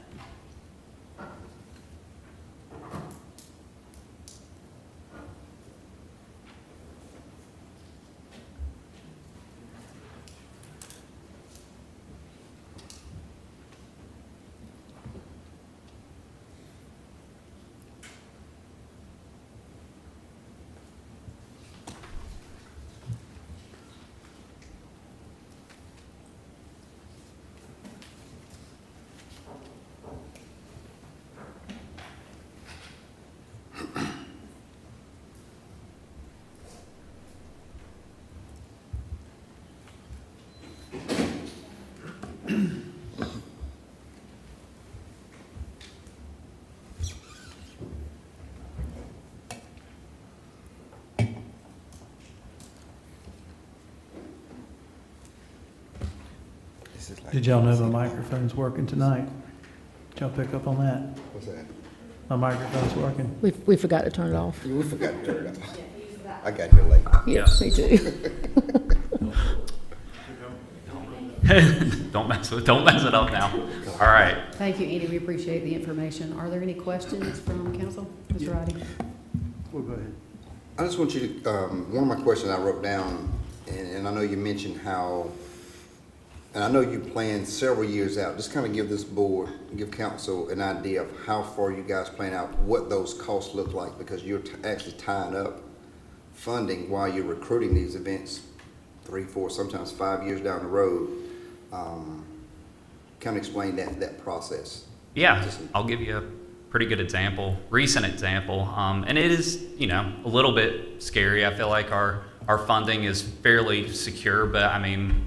Did y'all know my microphone's working tonight? Did y'all pick up on that? What's that? My microphone's working. We forgot to turn it off. We forgot to turn it off. I got here late. Yeah, me too. Don't mess it up now. All right. Thank you, Andy. We appreciate the information. Are there any questions from council? Mr. Roddy? Well, go ahead. I just want you to, one of my questions I wrote down, and I know you mentioned how, and I know you planned several years out, just kind of give this board, give council an idea of how far you guys plan out, what those costs look like, because you're actually tying up funding while you're recruiting these events 3, 4, sometimes 5 years down the road. Kind of explain that process. Yeah, I'll give you a pretty good example, recent example, and it is, a little bit scary. I feel like our funding is fairly secure, but I mean,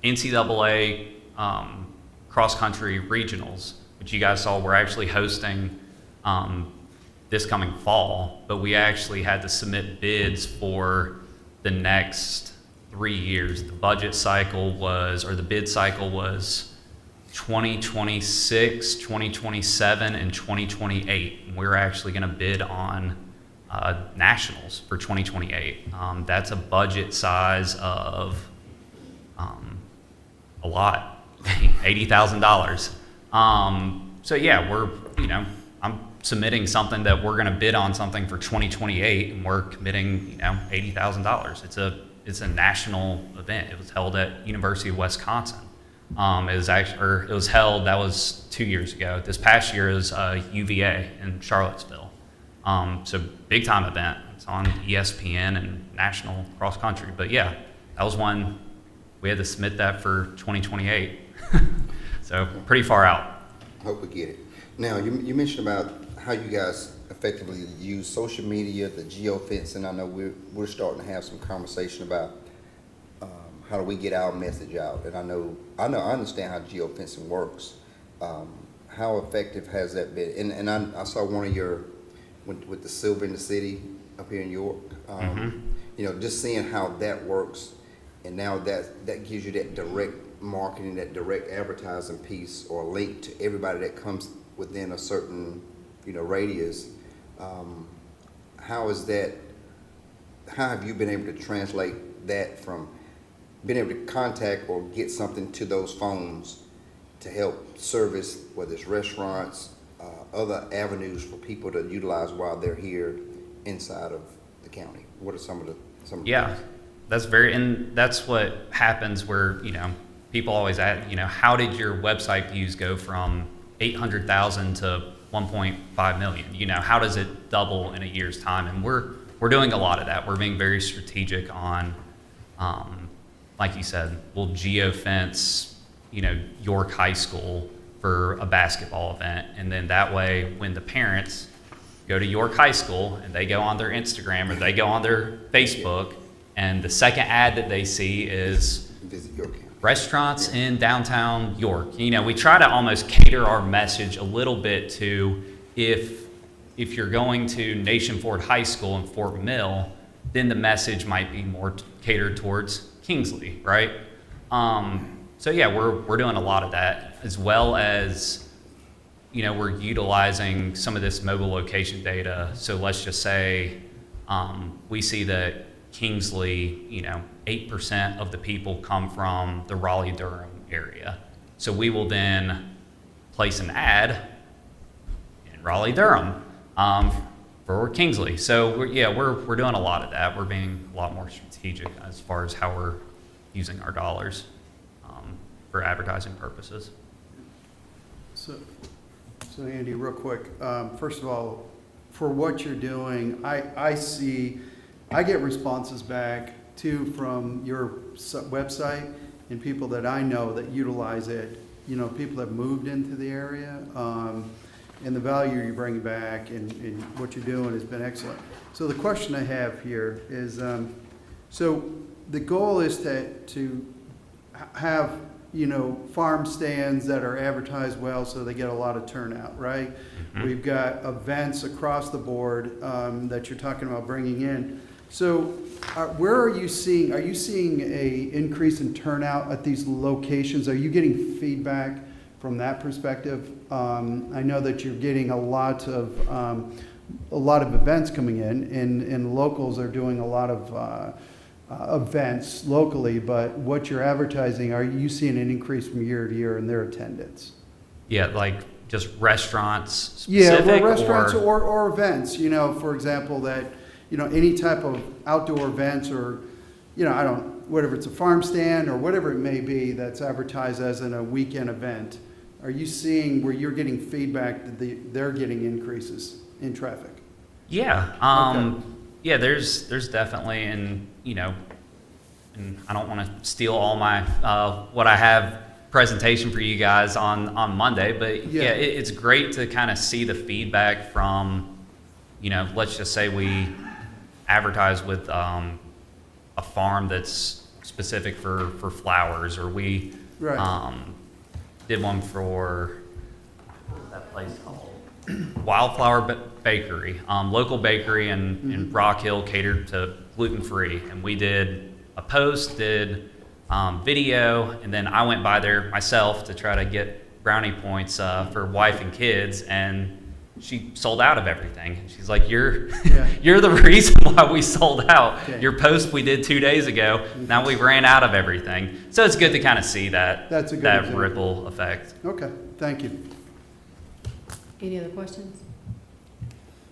NCAA cross-country regionals, which you guys saw, we're actually hosting this coming fall, but we actually had to submit bids for the next 3 years. The budget cycle was, or the bid cycle was 2026, 2027, and 2028. And we're actually going to bid on nationals for 2028. That's a budget size of a lot, $80,000. So yeah, we're, I'm submitting something that we're going to bid on something for 2028, and we're committing, $80,000. It's a national event. It was held at University of Wisconsin. It was held, that was 2 years ago. This past year is UVA in Charlottesville. So big time event. It's on ESPN and national cross country. But yeah, that was one, we had to submit that for 2028. So pretty far out. I hope we get it. Now, you mentioned about how you guys effectively use social media, the geofencing. I know we're starting to have some conversation about how do we get our message out, and I understand how geofencing works. how effective has that been? And I saw one of your, with the Silver in the City up here in York. You know, just seeing how that works, and now that gives you that direct marketing, that direct advertising piece or link to everybody that comes within a certain, you know, radius. How have you been able to translate that from being able to contact or get something to those phones to help service, whether it's restaurants, other avenues for people to utilize while they're here inside of the county? What are some of the Yeah, that's what happens where, you know, people always ask, you know, how did your website views go from 800,000 to 1.5 million? You know, how does it double in a year's time? And we're doing a lot of that. We're being very strategic on, like you said, we'll geofence, you know, York High School for a basketball event. And then that way, when the parents go to York High School and they go on their Instagram or they go on their Facebook, and the second ad that they see is visit York County restaurants in downtown York. You know, we try to almost cater our message a little bit to if you're going to Nation Ford High School in Fort Mill, then the message might be more catered towards Kingsley, right? So yeah, we're doing a lot of that, as well as, you know, we're utilizing some of this mobile location data. So let's just say we see that Kingsley, you know, 8% of the people come from the Raleigh-Durham area. So we will then place an ad in Raleigh-Durham for Kingsley. So we're doing a lot of that. We're being a lot more strategic as far as how we're using our dollars for advertising purposes. So Andy, real quick, first of all, for what you're doing, I get responses back too from your website and people that I know that utilize it, you know, people that moved into the area, and the value you're bringing back and what you're doing has been excellent. So the question I have here is, so the goal is to have, you know, farm stands that are advertised well so they get a lot of turnout, right? Mm-hmm. We've got events across the board that you're talking about bringing in. So where are you seeing a increase in turnout at these locations? Are you getting feedback from that perspective? I know that you're getting a lot of events coming in, and locals are doing a lot of events locally, but what you're advertising, are you seeing an increase from year to year in their attendance? Yeah, like just restaurants specific? Yeah, well, restaurants or events, you know, for example, that, you know, any type of outdoor events or, you know, whatever, it's a farm stand or whatever it may be that's advertised as in a weekend event. Are you seeing where you're getting feedback that they're getting increases in traffic? Yeah. Okay. Yeah, there's definitely, and, you know, and I don't want to steal all my, what I have presentation for you guys on Monday, but yeah, it's great to kind of see the feedback from, you know, let's just say we advertise with a farm that's specific for flowers, or we did one for, what was that place called? Wildflower Bakery, local bakery in Rock Hill, catered to gluten-free, and we did a post, did video, and then I went by there myself to try to get brownie points for wife and kids, and she sold out of everything. She's like, you're the reason why we sold out. Okay. Your post we did 2 days ago, now we ran out of everything. So it's good to kind of see that ripple effect. Okay, thank you. Any other questions?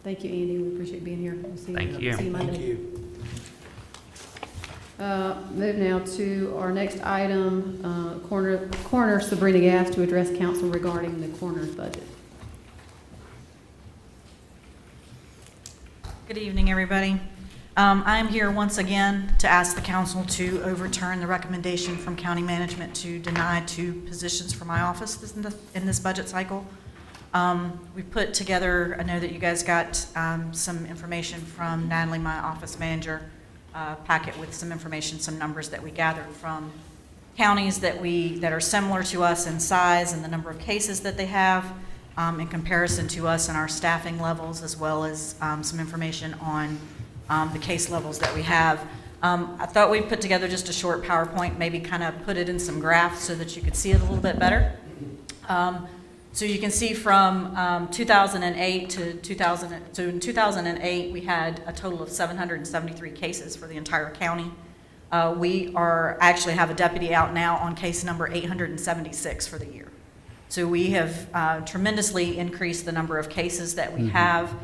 Thank you, Andy. We appreciate being here. We'll see Thank you. See you Monday. Thank you. Move now to our next item, Coroner Sabrina Gass to address council regarding the coroner's budget. Good evening, everybody. I'm here once again to ask the council to overturn the recommendation from county management to deny 2 positions for my office in this budget cycle. We put together, I know that you guys got some information from Natalie, my office manager, packet with some information, some numbers that we gathered from counties that are similar to us in size and the number of cases that they have. in comparison to us and our staffing levels, as well as some information on the case levels that we have. I thought we'd put together just a short PowerPoint, maybe kind of put it in some graphs so that you could see it a little bit better. So you can see from 2008 to 2000, so in 2008, we had a total of 773 cases for the entire county. We actually have a deputy out now on case number 876 for the year. So we have tremendously increased the number of cases that we have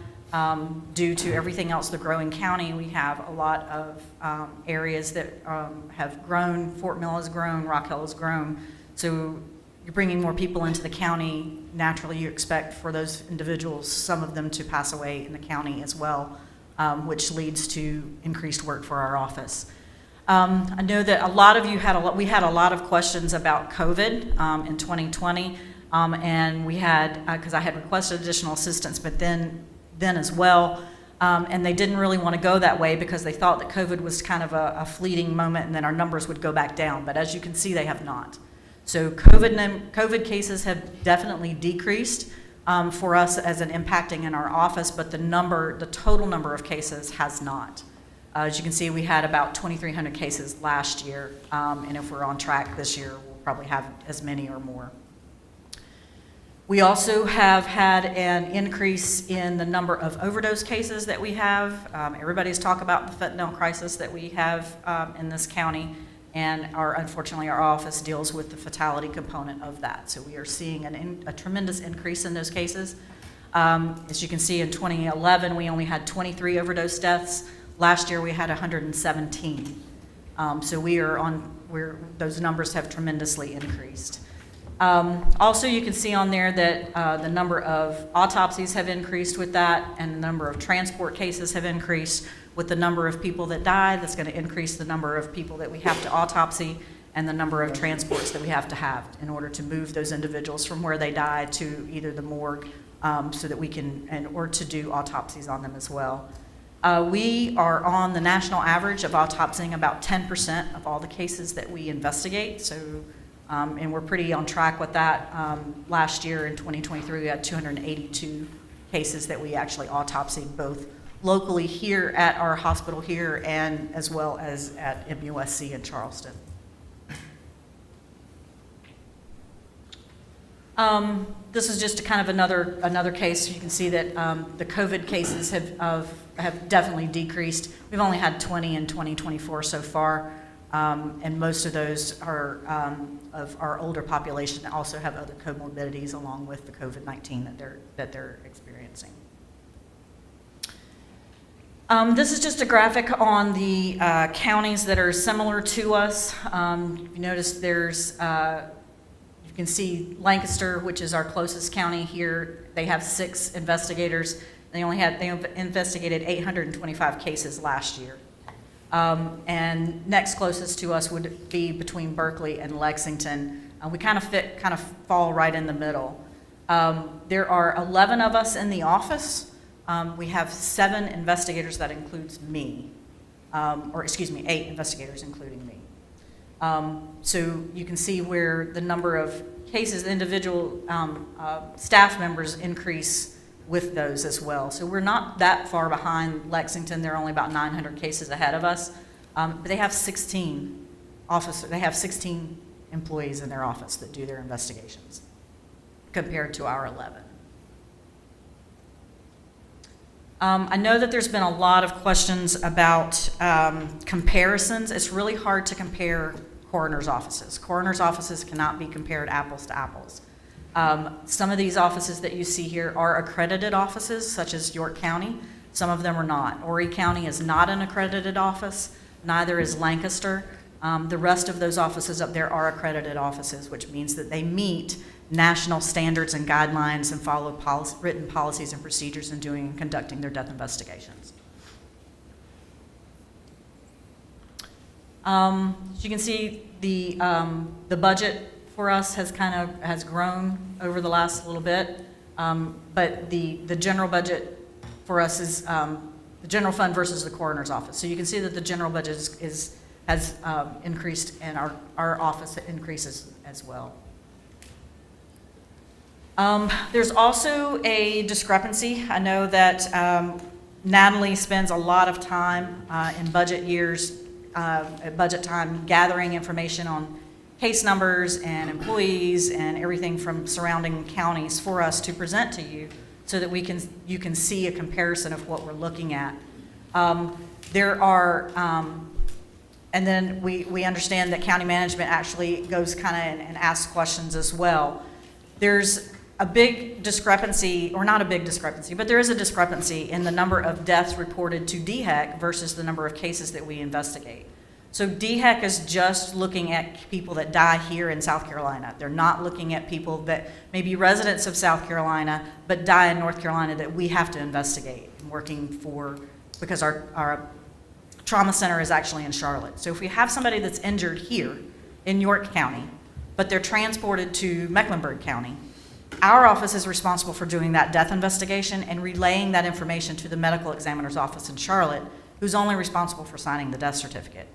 due to everything else, the growing county. We have a lot of areas that have grown. Fort Mill has grown, Rock Hill has grown. So you're bringing more people into the county. Naturally, you expect for those individuals, some of them to pass away in the county as well, which leads to increased work for our office. I know that a lot of you we had a lot of questions about COVID in 2020, and we had, because I had requested additional assistance, but then as well, and they didn't really want to go that way because they thought that COVID was kind of a fleeting moment and then our numbers would go back down, but as you can see, they have not. So COVID cases have definitely decreased for us as an impacting in our office, but the total number of cases has not. As you can see, we had about 2,300 cases last year, and if we're on track this year, we'll probably have as many or more. We also have had an increase in the number of overdose cases that we have. Everybody's talked about the fentanyl crisis that we have in this county, and unfortunately our office deals with the fatality component of that. So we are seeing a tremendous increase in those cases. As you can see, in 2011, we only had 23 overdose deaths. Last year we had 117. So those numbers have tremendously increased. Also, you can see on there that the number of autopsies have increased with that, and the number of transport cases have increased. With the number of people that die, that's going to increase the number of people that we have to autopsy and the number of transports that we have to have in order to move those individuals from where they died to either the morgue so that we can, or to do autopsies on them as well. We are on the national average of autopsying about 10% of all the cases that we investigate. So, and we're pretty on track with that. Last year in 2023, we had 282 cases that we actually autopsied, both locally here at our hospital here and as well as at MUSC in Charleston. This is just kind of another case. You can see that the COVID cases have definitely decreased. We've only had 20 in 2024 so far, and most of those are of our older population that also have other comorbidities along with the COVID-19 that they're experiencing. This is just a graphic on the counties that are similar to us. You notice there's you can see Lancaster, which is our closest county here. They have 6 investigators. They investigated 825 cases last year. And next closest to us would be between Berkeley and Lexington. We kind of fall right in the middle. There are 11 of us in the office. We have 7 investigators, that includes me, 8 investigators including me. So you can see where the number of cases, the individual staff members increase with those as well. So we're not that far behind Lexington. They're only about 900 cases ahead of us, but they have 16 officers. They have 16 employees in their office that do their investigations compared to our 11. I know that there's been a lot of questions about comparisons. It's really hard to compare coroner's offices. Coroner's offices cannot be compared apples to apples. Some of these offices that you see here are accredited offices, such as York County. Some of them are not. Horry County is not an accredited office, neither is Lancaster. The rest of those offices up there are accredited offices, which means that they meet national standards and guidelines and follow written policies and procedures in doing and conducting their death investigations. As you can see, the budget for us has grown over the last little bit, but the general budget for us is the general fund versus the coroner's office. So you can see that the general budget has increased, and our office increases as well. There's also a discrepancy. I know that Natalie spends a lot of time in budget years, at budget time, gathering information on case numbers and employees and everything from surrounding counties for us to present to you so that you can see a comparison of what we're looking at. There are, and then we understand that county management actually goes kind of and asks questions as well. There's a big discrepancy, or not a big discrepancy, but there is a discrepancy in the number of deaths reported to DHEC versus the number of cases that we investigate. So DHEC is just looking at people that die here in South Carolina. They're not looking at people that may be residents of South Carolina but die in North Carolina that we have to investigate and working for, because our trauma center is actually in Charlotte. So if we have somebody that's injured here in York County, but they're transported to Mecklenburg County, our office is responsible for doing that death investigation and relaying that information to the medical examiner's office in Charlotte, who's only responsible for signing the death certificate.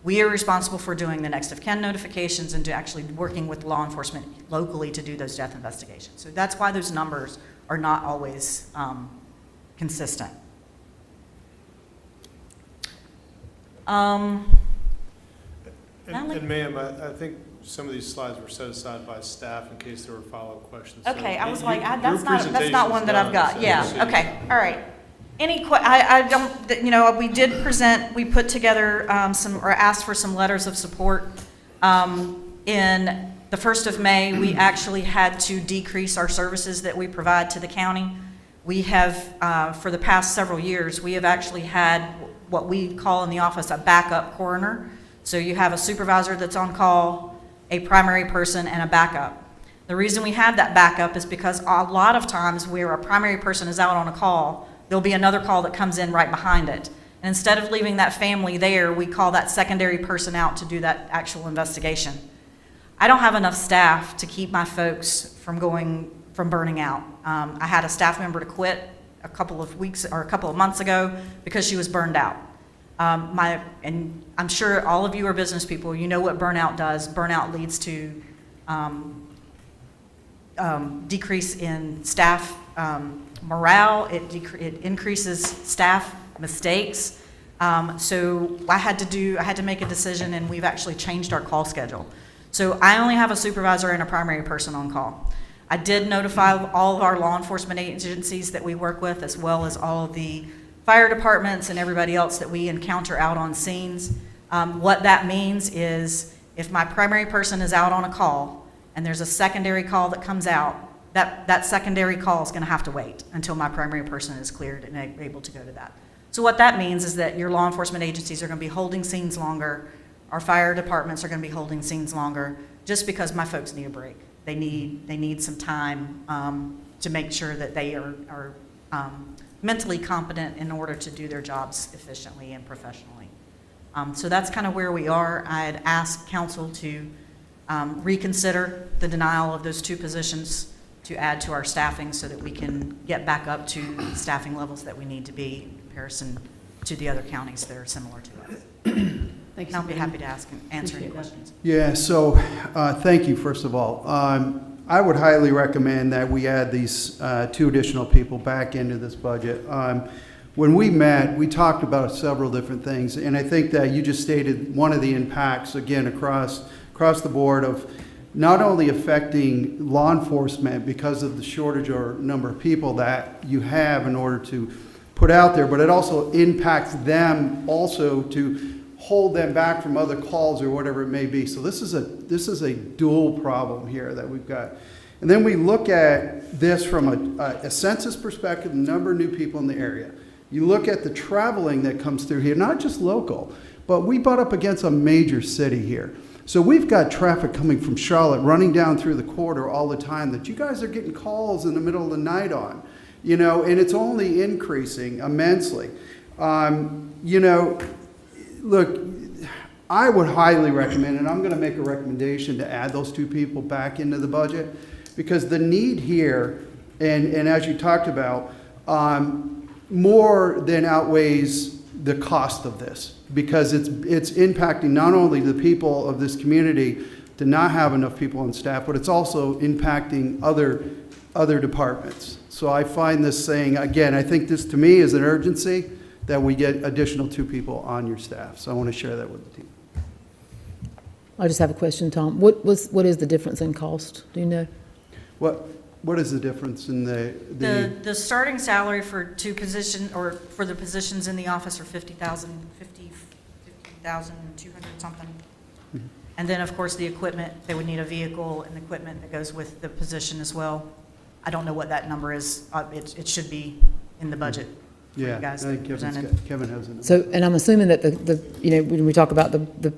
We are responsible for doing the next of kin notifications and to actually working with law enforcement locally to do those death investigations. So that's why those numbers are not always consistent. And ma'am, I think some of these slides were set aside by staff in case there were follow-up questions. Okay, So I was you- like, your that's not one that I've got. presentation's Yeah, done, so- okay, all right. I don't, you know, we did present, we put together or asked for some letters of support. In the 1st of May, we actually had to decrease our services that we provide to the county. We have, for the past several years, we have actually had what we call in the office a backup coroner. So you have a supervisor that's on call, a primary person, and a backup. The reason we have that backup is because a lot of times where a primary person is out on a call, there'll be another call that comes in right behind it. And instead of leaving that family there, we call that secondary person out to do that actual investigation. I don't have enough staff to keep my folks from burning out. I had a staff member to quit a couple of months ago because she was burned out. And I'm sure all of you are business people, you know what burnout does. Burnout leads to decrease in staff morale, it increases staff mistakes. So I had to make a decision, and we've actually changed our call schedule. So I only have a supervisor and a primary person on call. I did notify all of our law enforcement agencies that we work with, as well as all of the fire departments and everybody else that we encounter out on scenes. What that means is if my primary person is out on a call and there's a secondary call that comes out, that secondary call is going to have to wait until my primary person is cleared and able to go to that. So what that means is that your law enforcement agencies are going to be holding scenes longer, our fire departments are going to be holding scenes longer, just because my folks need a break. They need some time to make sure that they are mentally competent in order to do their jobs efficiently and professionally. So that's kind of where we are. I had asked council to reconsider the denial of those 2 positions to add to our staffing so that we can get back up to the staffing levels that we need to be in comparison to the other counties that are similar to us. Thank you. And I'll be happy to answer any Appreciate that. questions. Yeah, so thank you, first of all. I would highly recommend that we add these 2 additional people back into this budget. When we met, we talked about several different things, and I think that you just stated one of the impacts, again, across the board of not only affecting law enforcement because of the shortage or number of people that you have in order to put out there, but it also impacts them also to hold them back from other calls or whatever it may be. So this is a dual problem here that we've got. And then we look at this from a census perspective, the number of new people in the area. You look at the traveling that comes through here, not just local, but we butt up against a major city here. So we've got traffic coming from Charlotte running down through the corridor all the time that you guys are getting calls in the middle of the night on, you know, and it's only increasing immensely. You know, look, I would highly recommend, and I'm going to make a recommendation to add those 2 people back into the budget because the need here, and as you talked about, more than outweighs the cost of this because it's impacting not only the people of this community to not have enough people on staff, but it's also impacting other other departments. So I find this saying, again, I think this to me is an urgency that we get additional 2 people on your staff. So I want to share that with the team. I just have a question, Tom. What is the difference in cost? Do you know? What is the difference in The starting salary for 2 positions, or for the positions in the office are $50,200 something. Mhm. And then, of course, the equipment, they would need a vehicle and equipment that goes with the position as well. I don't know what that number is. It should be in the budget for you Yeah, guys I think presented. Kevin has it. So, and I'm assuming that when we talk about the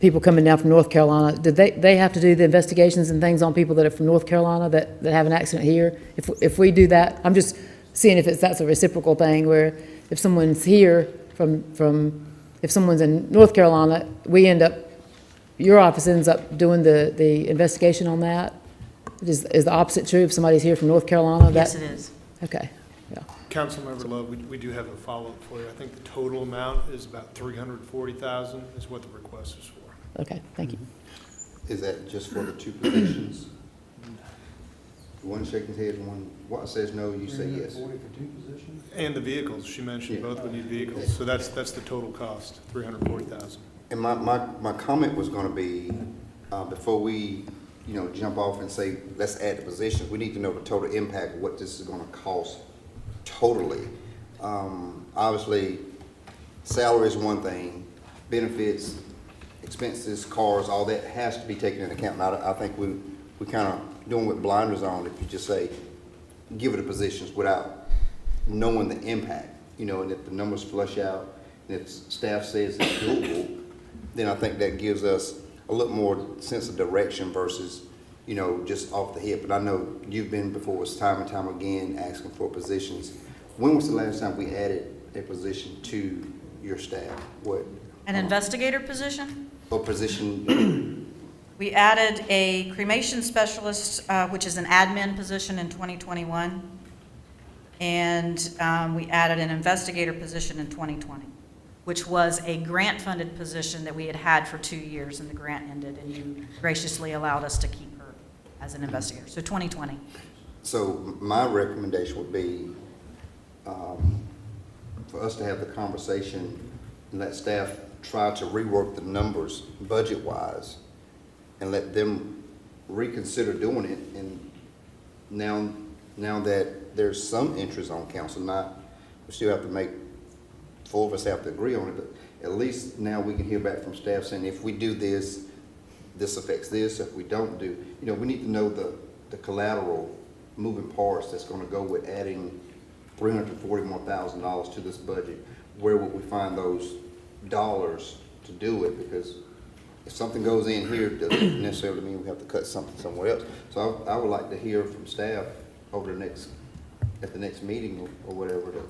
people coming down from North Carolina, did they have to do the investigations and things on people that are from North Carolina that have an accident here? If we do that, I'm just seeing if that's a reciprocal thing, where if someone's here if someone's in North Carolina, your office ends up doing the investigation on that? Is the opposite true if somebody's here from North Carolina? Yes, it is. Okay, yeah. Councilmember Love, we do have a follow-up for you. I think the total amount is about $340,000 is what the request is for. Okay, thank you. Is that just for the 2 positions? One shaking his head, one says no, you say yes. 340 for 2 positions? And the vehicles, she mentioned both would need vehicles, so that's the total cost, $340,000. And my comment was gonna be, before we, jump off and say, let's add the positions, we need to know the total impact of what this is gonna cost totally. Obviously, salary is one thing, benefits, expenses, cars, all that has to be taken into account. And I think we kind of doing with blinders on if you just say, give it the positions without knowing the impact, and if the numbers flush out, and if staff says it's doable, then I think that gives us a little more sense of direction versus, just off the hip. But I know you've been before us time and time again asking for positions. When was the last time we added a position to your staff? An investigator position? Or position? We added a cremation specialist, which is an admin position in 2021. And we added an investigator position in 2020, which was a grant-funded position that we had for 2 years, and the grant ended, and you graciously allowed us to keep her as an investigator. So 2020. So my recommendation would be for us to have the conversation and let staff try to rework the numbers budget-wise and let them reconsider doing it. And now that there's some interest on council, we still have to make, 4 of us have to agree on it, but at least now we can hear back from staff saying, if we do this, this affects this. If we don't do, we need to know the collateral moving parts that's gonna go with adding $340,000 more to this budget. Where would we find those dollars to do it? Because if something goes in here, doesn't necessarily mean we have to cut something somewhere else. So I would like to hear from staff at the next meeting or whatever, to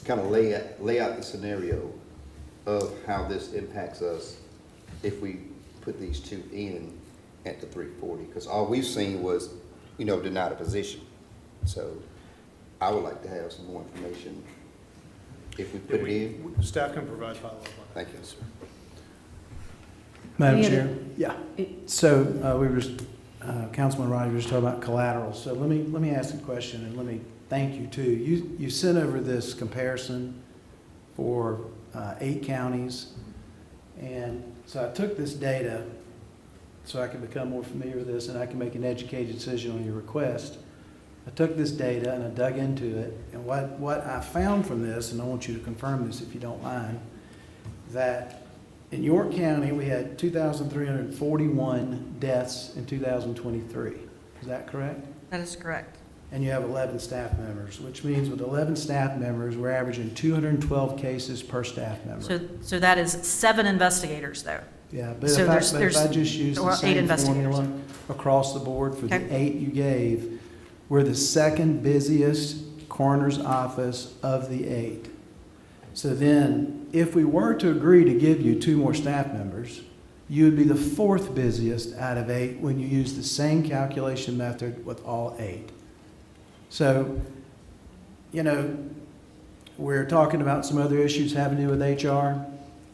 kind of lay out the scenario of how this impacts us if we put these 2 in at the 340. Because all we've seen was, deny the position. So I would like to have some more information if we put it in. Staff can provide follow-up on that. Thank you. Yes, sir. Madam Any Chair? other- Yeah. So we were just, Councilman Roddy was talking about collateral. So let me ask a question, and let me thank you too. You sent over this comparison for 8 counties. And so I took this data so I could become more familiar with this and I can make an educated decision on your request. I took this data and I dug into it, and what I found from this, and I want you to confirm this if you don't mind, that in York County, we had 2,341 deaths in 2023. Is that correct? That is correct. And you have 11 staff members, which means with 11 staff members, we're averaging 212 cases per staff member. So that is 7 investigators there. Yeah, but So if I just use the 8 same investigators. formula across the board for the Okay. 8 you gave, we're the 2nd busiest coroner's office of the 8. So then, if we were to agree to give you 2 more staff members, you would be the 4th busiest out of 8 when you use the same calculation method with all 8. So, we're talking about some other issues having to do with HR,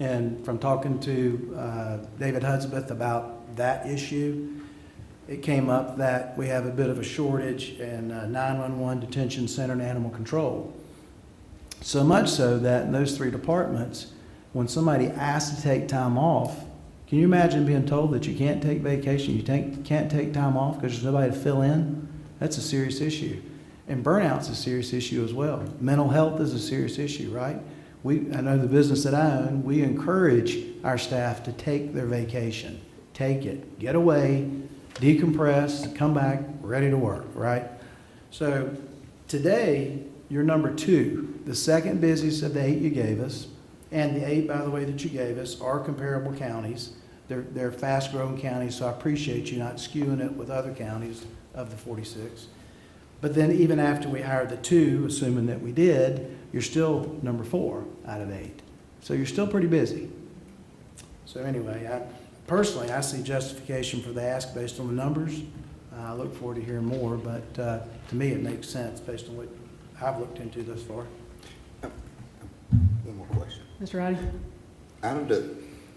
and from talking to David Hudspeth about that issue, it came up that we have a bit of a shortage in 911 detention center and animal control. So much so that in those three departments, when somebody asks to take time off, can you imagine being told that you can't take vacation, you can't take time off because there's nobody to fill in? That's a serious issue. And burnout's a serious issue as well. Mental health is a serious issue, right? I know the business that I own, we encourage our staff to take their vacation. Take it, get away, decompress, come back, ready to work, right? So today, you're number 2, the second busiest of the 8 you gave us, and the 8, by the way, that you gave us are comparable counties. They're fast-growing counties, so I appreciate you not skewing it with other counties of the 46. But then even after we hired the 2, assuming that we did, you're still number 4 out of 8. So you're still pretty busy. So anyway, personally, I see justification for the ask based on the numbers. I look forward to hearing more, but to me, it makes sense based on what I've looked into thus far. One more question. Mr. Roddy?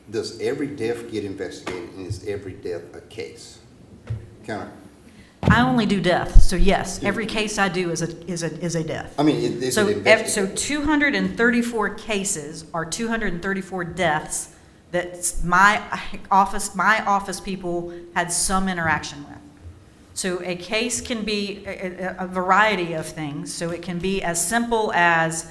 Does every death get investigated, and is every death a case? I only do death, so yes, every case I do is a death. I mean, is So, it investigated? so 234 cases are 234 deaths that my office people had some interaction with. So a case can be a variety of things. So it can be as simple as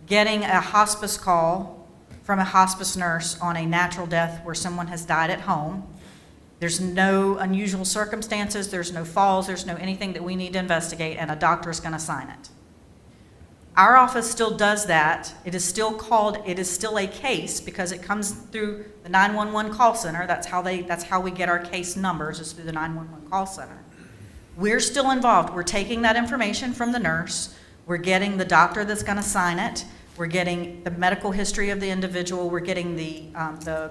getting a hospice call from a hospice nurse on a natural death where someone has died at home. There's no unusual circumstances, there's no falls, there's no anything that we need to investigate, and a doctor is going to sign it. Our office still does that. It is still a case because it comes through the 911 call center. That's how we get our case numbers, is through the 911 call center. We're still involved. We're taking that information from the nurse. We're getting the doctor that's going to sign it. We're getting the medical history of the individual. We're getting the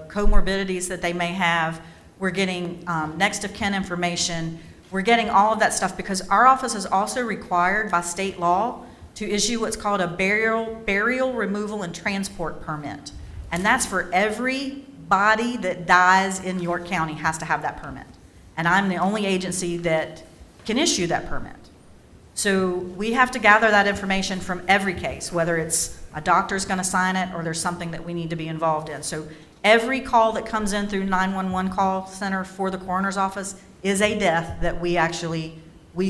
comorbidities that they may have. We're getting next of kin information. We're getting all of that stuff because our office is also required by state law to issue what's called a burial, removal, and transport permit. And that's for every body that dies in York County has to have that permit. And I'm the only agency that can issue that permit. So we have to gather that information from every case, whether it's a doctor's going to sign it or there's something that we need to be involved in. So every call that comes in through 911 call center for the coroner's office is a death that we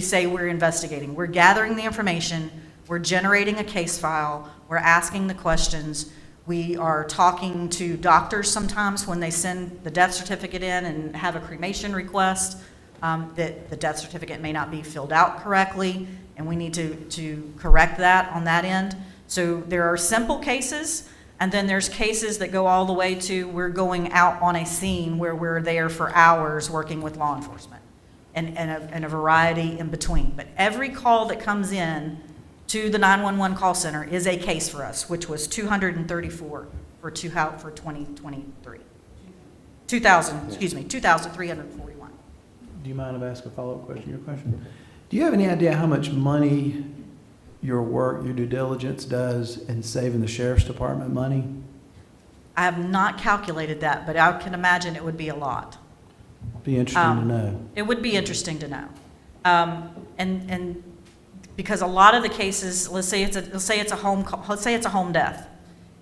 say we're investigating. We're gathering the information, we're generating a case file, we're asking the questions, we are talking to doctors sometimes when they send the death certificate in and have a cremation request, that the death certificate may not be filled out correctly, and we need to correct that on that end. So there are simple cases, and then there's cases that go all the way to we're going out on a scene where we're there for hours working with law enforcement, and a variety in between. But every call that comes in to the 911 call center is a case for us, which was 234 for 2023. 2,341. Do you mind if I ask a follow-up question? Your question? Do you have any idea how much money your work, your due diligence does in saving the sheriff's department money? I have not calculated that, but I can imagine it would be a lot. Be interesting to know. It would be interesting to know. And because a lot of the cases, let's say it's a home death,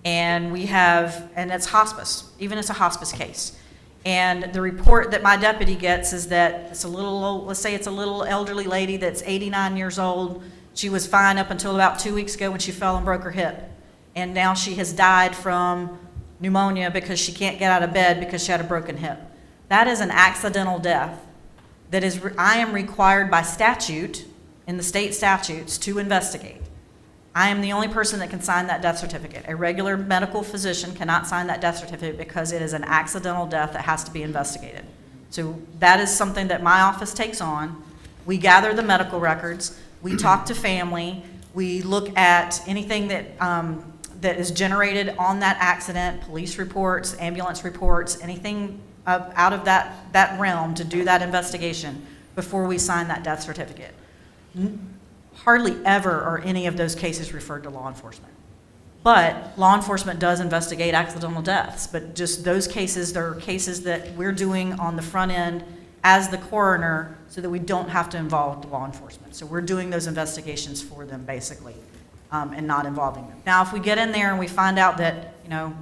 and it's hospice, even it's a hospice case. And the report that my deputy gets is that let's say it's a little elderly lady that's 89 years old. She was fine up until about 2 weeks ago when she fell and broke her hip. And now she has died from pneumonia because she can't get out of bed because she had a broken hip. That is an accidental death that I am required by statute, in the state statutes, to investigate. I am the only person that can sign that death certificate. A regular medical physician cannot sign that death certificate because it is an accidental death that has to be investigated. So that is something that my office takes on. We gather the medical records. We talk to family. We look at anything that is generated on that accident, police reports, ambulance reports, anything out of that realm to do that investigation before we sign that death certificate. Hardly ever are any of those cases referred to law enforcement. But law enforcement does investigate accidental deaths, but just those cases, there are cases that we're doing on the front end as the coroner so that we don't have to involve law enforcement. So we're doing those investigations for them, basically, and not involving them. Now, if we get in there and we find out that, you know,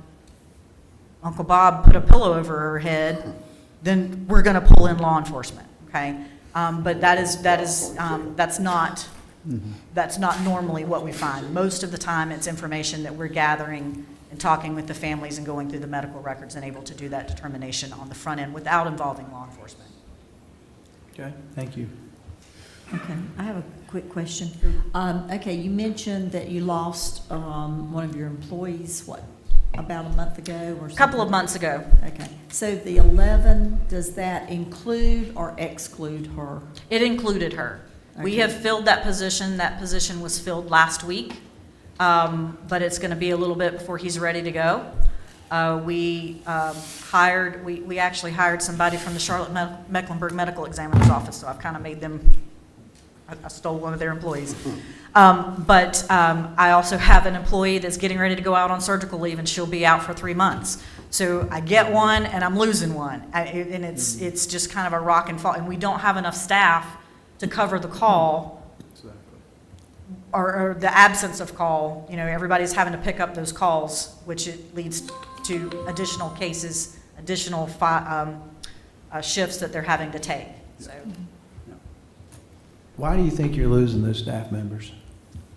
Uncle Bob put a pillow over her head, then we're going to pull in law enforcement, okay? But that's not normally what we find. Most of the time, it's information that we're gathering and talking with the families and going through the medical records and able to do that determination on the front end without involving law enforcement. Okay, thank you. Okay, I have a quick question. Okay, you mentioned that you lost one of your employees, what, about a month ago or something? A couple of months ago. Okay, so the 11, does that include or exclude her? It included her. We Okay. have filled that position. That position was filled last week, but it's going to be a little bit before he's ready to go. We actually hired somebody from the Charlotte Mecklenburg Medical Examiner's Office, so I've kind of made them, I stole one of their employees. But I also have an employee that's getting ready to go out on surgical leave, and she'll be out for 3 months. So I get one, and I'm losing one. And it's just kind of a rock and fall, and we don't have enough staff to cover the call or the absence of call. You know, everybody's having to pick up those calls, which it leads to additional cases, additional shifts that they're having to take. So Why do you think you're losing those staff members?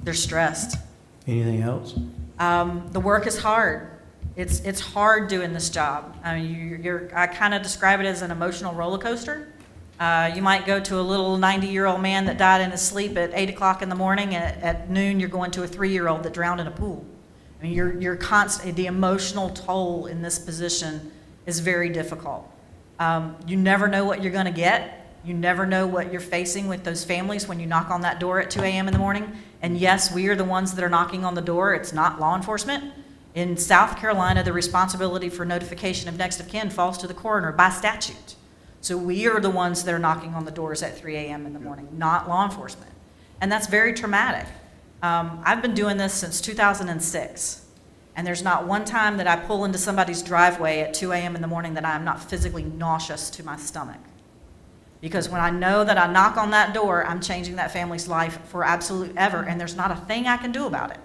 they're stressed. Anything else? The work is hard. It's hard doing this job. I mean, I kind of describe it as an emotional roller coaster. You might go to a little 90-year-old man that died in his sleep at 8 o'clock in the morning, and at noon you're going to a 3-year-old that drowned in a pool. I mean, you're constant. The emotional toll in this position is very difficult. You never know what you're going to get. You never know what you're facing with those families when you knock on that door at 2 a.m. in the morning. And yes, we are the ones that are knocking on the door. It's not law enforcement. In South Carolina, the responsibility for notification of next of kin falls to the coroner by statute. So we are the ones that are knocking on the doors at 3 a.m. in the morning, not law enforcement. And that's very traumatic. I've been doing this since 2006. And there's not one time that I pull into somebody's driveway at 2 a.m. in the morning that I am not physically nauseous to my stomach. Because when I know that I knock on that door, I'm changing that family's life for absolute ever, and there's not a thing I can do about it.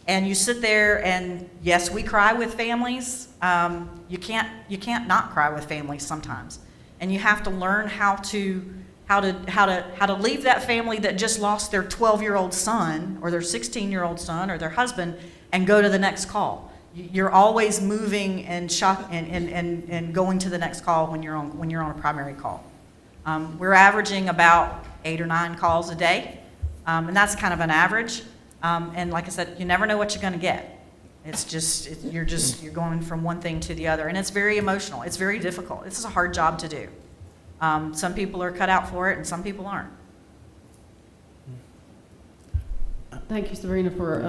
And you sit there and, yes, we cry with families. You can't not cry with families sometimes. And you have to learn how to leave that family that just lost their 12-year-old son or their 16-year-old son or their husband and go to the next call. You're always moving and going to the next call when you're on a primary call. We're averaging about 8 or 9 calls a day, and that's kind of an average. And like I said, you never know what you're going to get. It's just you're going from one thing to the other, and it's very emotional. It's very difficult. This is a hard job to do. Some people are cut out for it, and some people aren't. Thank you, Sabrina, for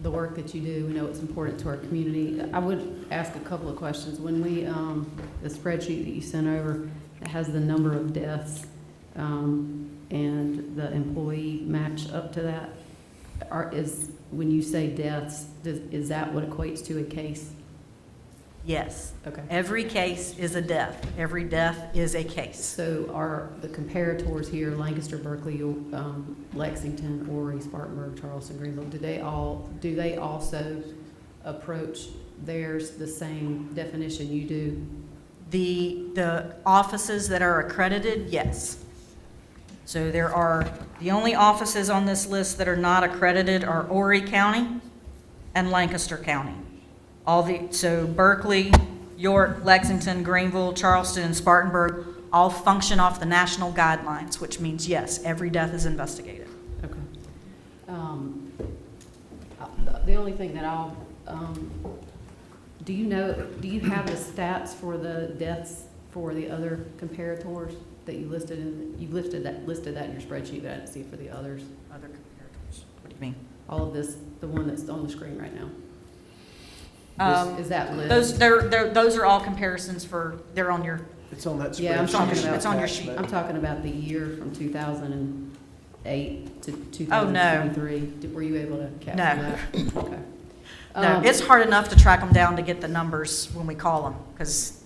the work that you do. We know it's important to our community. I would ask a couple of questions. When the spreadsheet that you sent over, it has the number of deaths and the employee match up to that. When you say deaths, is that what equates to a case? Yes. Okay. Every case is a death. Every death is a case. So are the comparators here, Lancaster, Berkeley, Lexington, Horry, Spartanburg, Charleston, Greenville, do they also approach theirs the same definition you do? The offices that are accredited, yes. So the only offices on this list that are not accredited are Horry County and Lancaster County. So Berkeley, York, Lexington, Greenville, Charleston, and Spartanburg all function off the national guidelines, which means, yes, every death is investigated. Okay. The only thing that do you have the stats for the deaths for the other comparators that you listed listed that in your spreadsheet, but I didn't see it for the others? Other comparators, what do you mean? All of this, the one that's on the screen right now. Is that list? Those are all comparisons they're on your. It's on that spreadsheet. Yeah, it's on your sheet. I'm talking about the year from 2008 to 2023. Oh, no. Were you able to capture that? Okay. No, it's hard enough to track them down to get the numbers when we call them, because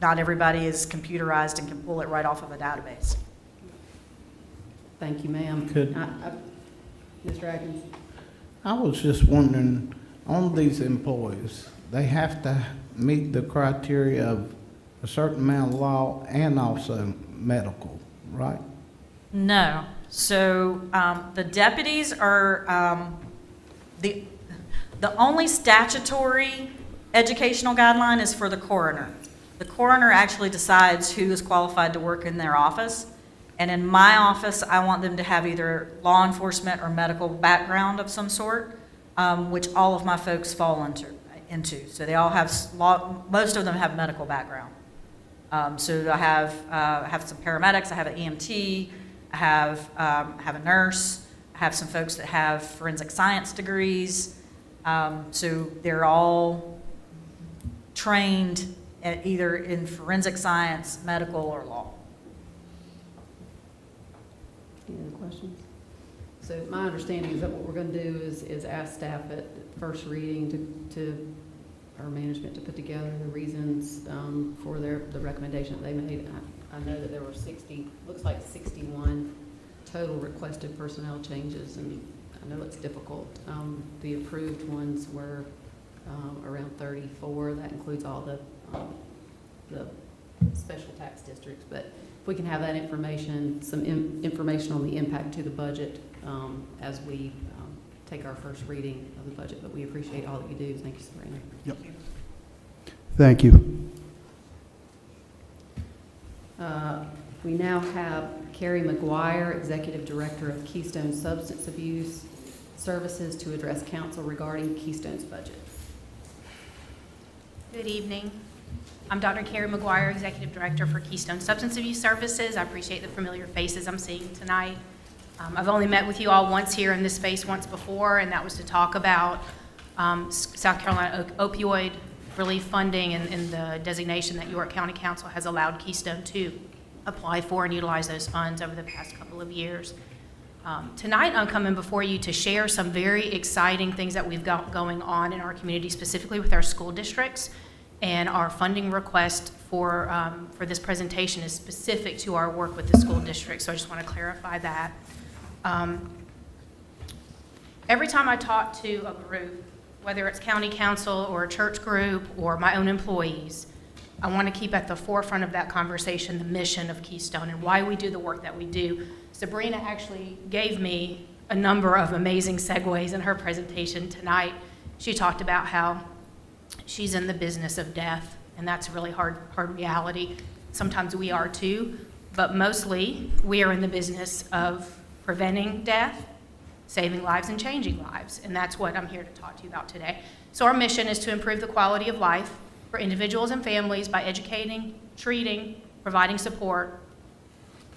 not everybody is computerized and can pull it right off of a database. Thank you, ma'am. Could- Mr. Atkins? I was just wondering, on these employees, they have to meet the criteria of a certain amount of law and also medical, right? No. So the deputies are, the only statutory educational guideline is for the coroner. The coroner actually decides who is qualified to work in their office. And in my office, I want them to have either law enforcement or medical background of some sort, which all of my folks fall into. So they all have, most of them have medical background. So I have some paramedics, I have an EMT, I have a nurse, I have some folks that have forensic science degrees. So they're all trained either in forensic science, medical, or law. Any other questions? So my understanding is that what we're going to do is ask staff at first reading to our management to put together the reasons for the recommendation that they made. I know that there were 61 total requested personnel changes, and I know it's difficult. The approved ones were around 34. That includes all the special tax districts. But if we can have that information, some information on the impact to the budget as we take our first reading of the budget. But we appreciate all that you do. Thank you, Sabrina. Yep. Thank you. We now have Carrie McGuire, Executive Director of Keystone Substance Abuse Services, to address council regarding Keystone's budget. Good evening. I'm Dr. Carrie McGuire, Executive Director for Keystone Substance Abuse Services. I appreciate the familiar faces I'm seeing tonight. I've only met with you all once here in this space once before, and that was to talk about South Carolina opioid relief funding and the designation that York County Council has allowed Keystone to apply for and utilize those funds over the past couple of years. Tonight, I'm coming before you to share some very exciting things that we've got going on in our community, specifically with our school districts. And our funding request for this presentation is specific to our work with the school district, so I just want to clarify that. Every time I talk to a group, whether it's county council or a church group or my own employees, I want to keep at the forefront of that conversation the mission of Keystone and why we do the work that we do. Sabrina actually gave me a number of amazing segues in her presentation tonight. She talked about how she's in the business of death, and that's a really hard reality. Sometimes we are too, but mostly we are in the business of preventing death, saving lives, and changing lives, and that's what I'm here to talk to you about today. So our mission is to improve the quality of life for individuals and families by educating, treating, providing support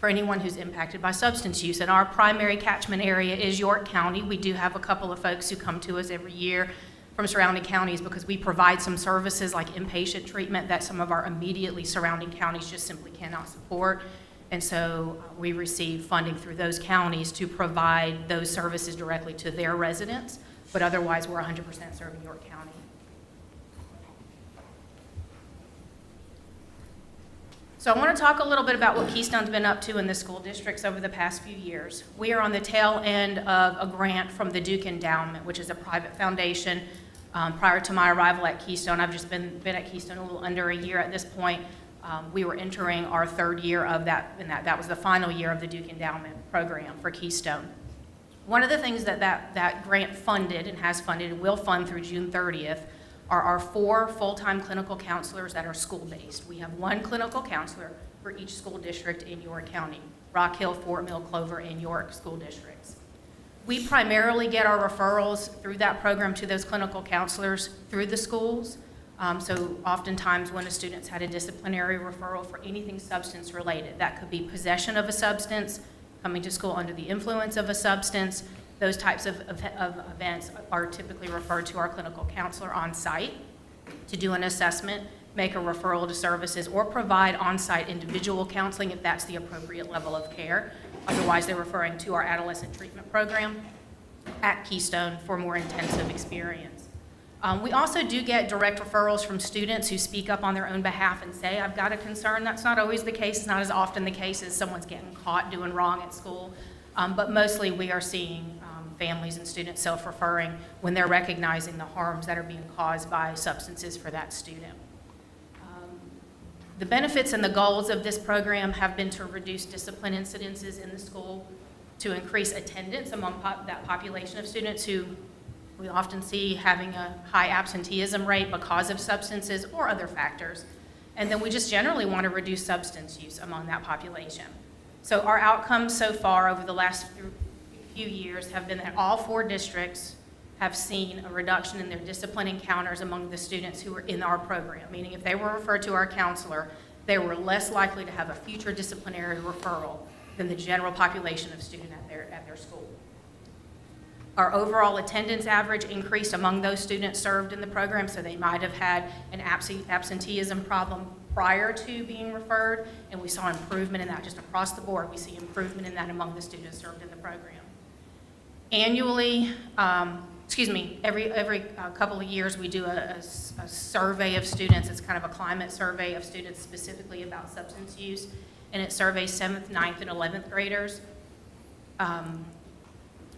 for anyone who's impacted by substance use. And our primary catchment area is York County. We do have a couple of folks who come to us every year from surrounding counties because we provide some services like inpatient treatment that some of our immediately surrounding counties just simply cannot support. And so we receive funding through those counties to provide those services directly to their residents, but otherwise we're 100% serving York County. So I want to talk a little bit about what Keystone's been up to in the school districts over the past few years. We are on the tail end of a grant from the Duke Endowment, which is a private foundation. Prior to my arrival at Keystone, I've just been at Keystone a little under a year at this point. We were entering our third year of that, and that was the final year of the Duke Endowment program for Keystone. One of the things that grant funded and has funded and will fund through June 30th are our 4 full-time clinical counselors that are school-based. We have 1 clinical counselor for each school district in York County, Rock Hill, Fort Mill, Clover, and York school districts. We primarily get our referrals through that program to those clinical counselors through the schools. So oftentimes when a student's had a disciplinary referral for anything substance related, that could be possession of a substance, coming to school under the influence of a substance, those types of events are typically referred to our clinical counselor on site to do an assessment, make a referral to services, or provide on-site individual counseling if that's the appropriate level of care. Otherwise, they're referring to our adolescent treatment program at Keystone for more intensive experience. We also do get direct referrals from students who speak up on their own behalf and say, I've got a concern. That's not always the case. It's not as often the case as someone's getting caught doing wrong at school. But mostly we are seeing families and students self-referring when they're recognizing the harms that are being caused by substances for that student. The benefits and the goals of this program have been to reduce discipline incidences in the school, to increase attendance among that population of students who we often see having a high absenteeism rate because of substances or other factors. And then we just generally want to reduce substance use among that population. So our outcomes so far over the last few years have been that all 4 districts have seen a reduction in their discipline encounters among the students who were in our program, meaning if they were referred to our counselor, they were less likely to have a future disciplinary referral than the general population of students at their school. Our overall attendance average increased among those students served in the program, so they might have had an absenteeism problem prior to being referred, and we saw improvement in that just across the board. We see improvement in that among the students served in the program. Annually, every couple of years we do a survey of students. It's kind of a climate survey of students specifically about substance use, and it surveys 7th, 9th, and 11th graders.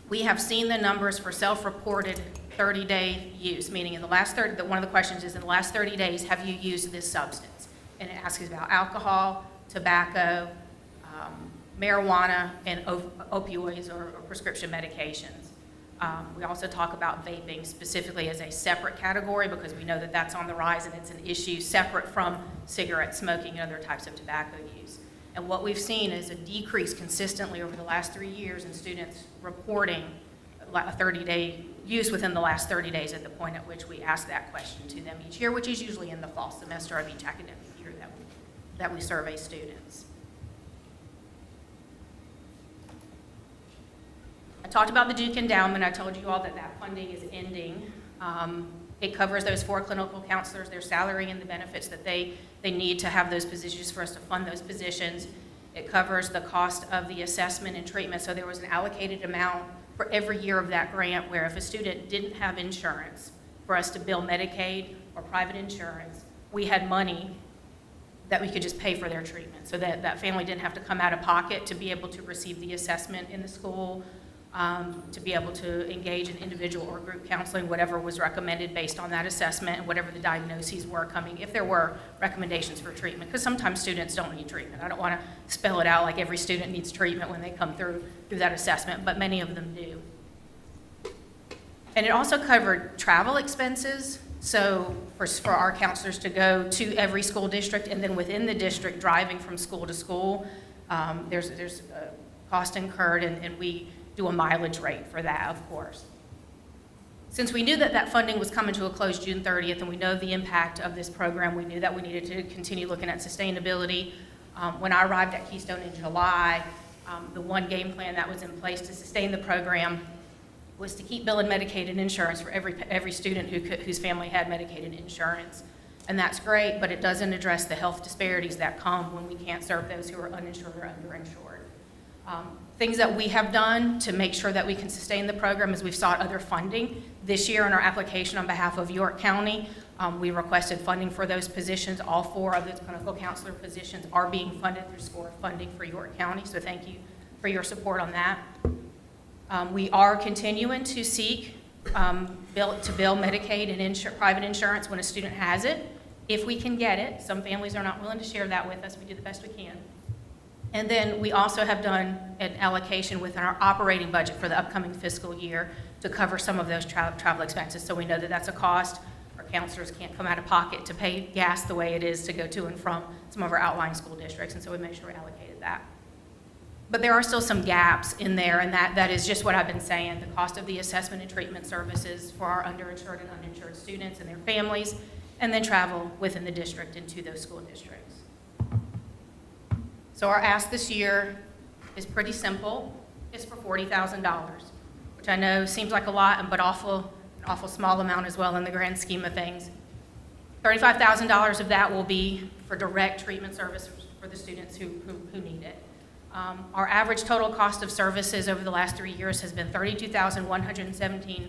We have seen the numbers for self-reported 30-day use, meaning in the last 30, one of the questions is, in the last 30 days, have you used this substance? And it asks about alcohol, tobacco, marijuana, and opioids or prescription medications. We also talk about vaping specifically as a separate category because we know that that's on the rise and it's an issue separate from cigarette smoking and other types of tobacco use. And what we've seen is a decrease consistently over the last 3 years in students reporting a 30-day use within the last 30 days at the point at which we ask that question to them each year, which is usually in the fall semester of each academic year that we survey students. I talked about the Duke Endowment. I told you all that that funding is ending. It covers those 4 clinical counselors, their salary and the benefits that they need to have those positions for us to fund those positions. It covers the cost of the assessment and treatment. So there was an allocated amount for every year of that grant where if a student didn't have insurance for us to bill Medicaid or private insurance, we had money that we could just pay for their treatment so that that family didn't have to come out of pocket to be able to receive the assessment in the school, to be able to engage in individual or group counseling, whatever was recommended based on that assessment and whatever the diagnoses were coming, if there were recommendations for treatment, because sometimes students don't need treatment. I don't want to spell it out like every student needs treatment when they come through that assessment, but many of them do. And it also covered travel expenses, so for our counselors to go to every school district and then within the district driving from school to school, there's a cost incurred and we do a mileage rate for that, of course. Since we knew that that funding was coming to a close June 30th and we know the impact of this program, we knew that we needed to continue looking at sustainability. When I arrived at Keystone in July, the one game plan that was in place to sustain the program was to keep billing Medicaid and insurance for every student whose family had Medicaid and insurance. And that's great, but it doesn't address the health disparities that come when we can't serve those who are uninsured or underinsured. Things that we have done to make sure that we can sustain the program is we've sought other funding. This year in our application on behalf of York County, we requested funding for those positions. All 4 of the clinical counselor positions are being funded through SCORE funding for York County, so thank you for your support on that. We are continuing to seek to bill Medicaid and private insurance when a student has it, if we can get it. Some families are not willing to share that with us. We do the best we can. And then we also have done an allocation within our operating budget for the upcoming fiscal year to cover some of those travel expenses. So we know that that's a cost. Our counselors can't come out of pocket to pay gas the way it is to go to and from some of our outlying school districts, and so we made sure we allocated that. But there are still some gaps in there, and that is just what I've been saying, the cost of the assessment and treatment services for our underinsured and uninsured students and their families, and then travel within the district into those school districts. So our ask this year is pretty simple. It's for $40,000, which I know seems like a lot, but an awful small amount as well in the grand scheme of things. $35,000 of that will be for direct treatment services for the students who need it. Our average total cost of services over the last 3 years has been $32,117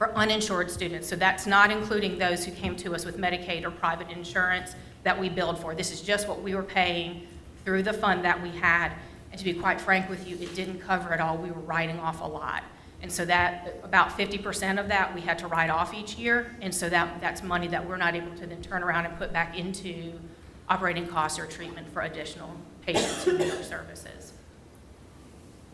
for uninsured students. So that's not including those who came to us with Medicaid or private insurance that we billed for. This is just what we were paying through the fund that we had. And to be quite frank with you, it didn't cover it all. We were writing off a lot. And so that, about 50% of that we had to write off each year. And so that's money that we're not able to then turn around and put back into operating costs or treatment for additional patients who need our services.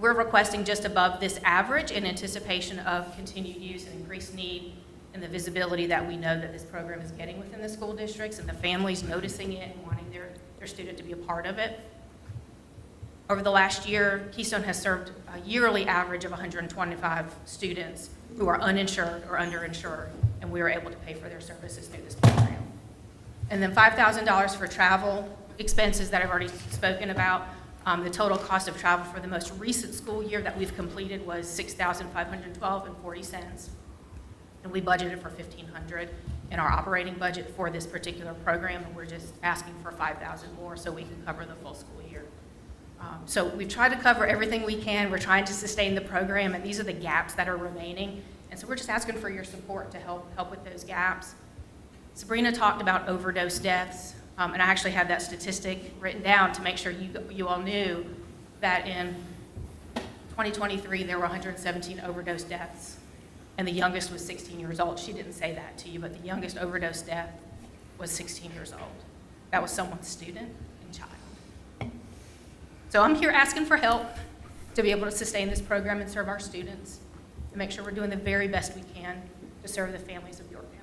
We're requesting just above this average in anticipation of continued use and increased need and the visibility that we know that this program is getting within the school districts and the families noticing it and wanting their student to be a part of it. Over the last year, Keystone has served a yearly average of 125 students who are uninsured or underinsured, and we were able to pay for their services through this program. And then $5,000 for travel expenses that I've already spoken about. The total cost of travel for the most recent school year that we've completed was $6,512.40, and we budgeted for $1,500 in our operating budget for this particular program, and we're just asking for $5,000 more so we can cover the full school year. So we've tried to cover everything we can. We're trying to sustain the program, and these are the gaps that are remaining. And so we're just asking for your support to help with those gaps. Sabrina talked about overdose deaths, and I actually had that statistic written down to make sure you all knew that in 2023 there were 117 overdose deaths, and the youngest was 16 years old. She didn't say that to you, but the youngest overdose death was 16 years old. That was someone's student and child. So I'm here asking for help to be able to sustain this program and serve our students and make sure we're doing the very best we can to serve the families of York County.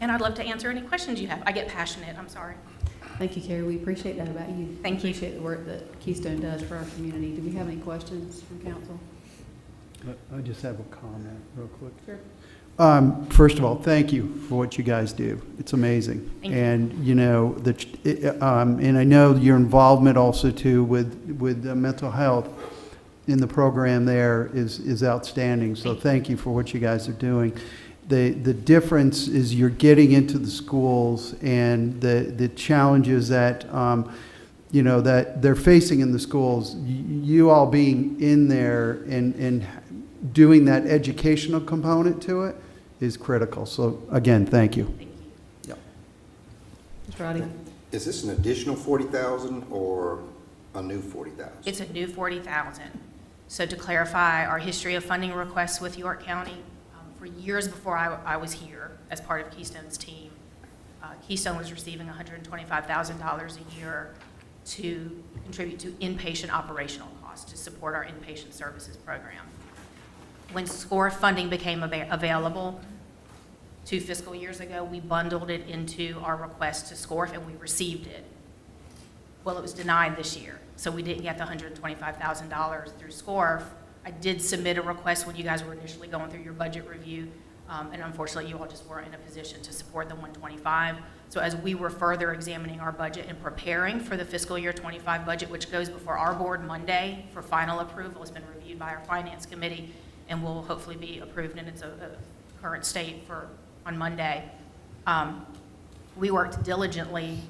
And I'd love to answer any questions you have. I get passionate, I'm sorry. Thank you, Carrie. We appreciate that about you. Thank you. Appreciate the work that Keystone does for our community. Do we have any questions from council? I just have a comment real quick. Sure. First of all, thank you for what you guys do. It's amazing. Thank you. And, you know, and I know your involvement also too with the mental health in the program there is outstanding. So thank you for what you guys are doing. The difference is you're getting into the schools and the challenges that, you know, that they're facing in the schools. You all being in there and doing that educational component to it is critical. So again, thank you. Thank you. Yep. Mr. Roddy? Is this an additional 40,000 or a new 40,000? It's a new 40,000. So to clarify, our history of funding requests with York County, for years before I was here as part of Keystone's team, Keystone was receiving $125,000 a year to contribute to inpatient operational costs to support our inpatient services program. When SCORE funding became available 2 fiscal years ago, we bundled it into our request to SCORE and we received it. Well, it was denied this year, so we didn't get the $125,000 through SCORE. I did submit a request when you guys were initially going through your budget review, and unfortunately you all just weren't in a position to support the 125. So as we were further examining our budget and preparing for the fiscal year 25 budget, which goes before our board Monday for final approval, it's been reviewed by our finance committee and will hopefully be approved in its current state on Monday. We worked diligently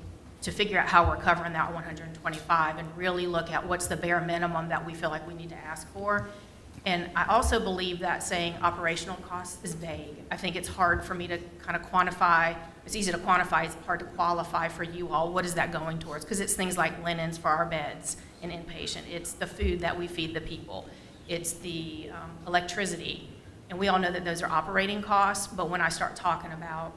to figure out how we're covering that 125 and really look at what's the bare minimum that we feel like we need to ask for. And I also believe that saying operational costs is vague. I think it's hard for me to kind of quantify. It's easy to quantify, it's hard to qualify for you all. What is that going towards? Because it's things like linens for our beds and inpatient. It's the food that we feed the people. It's the electricity. And we all know that those are operating costs, but when I start talking about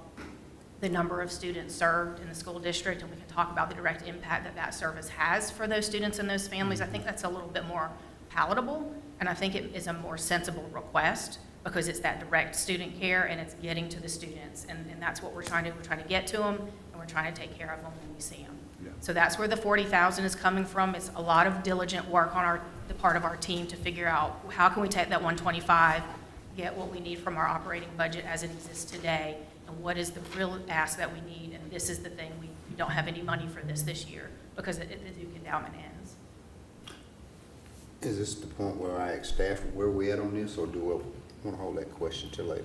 the number of students served in the school district, and we can talk about the direct impact that that service has for those students and those families, I think that's a little bit more palatable, and I think it is a more sensible request because it's that direct student care and it's getting to the students, and that's what we're trying to do. We're trying to get to them, and we're trying to take care of them when we see them. Yeah. So that's where the 40,000 is coming from. It's a lot of diligent work on the part of our team to figure out how can we take that 125, get what we need from our operating budget as it exists today, and what is the real ask that we need, and this is the thing, we don't have any money for this year because the Duke endowment ends. Is this the point where I ask staff where we at on this, or do I want to hold that question till later?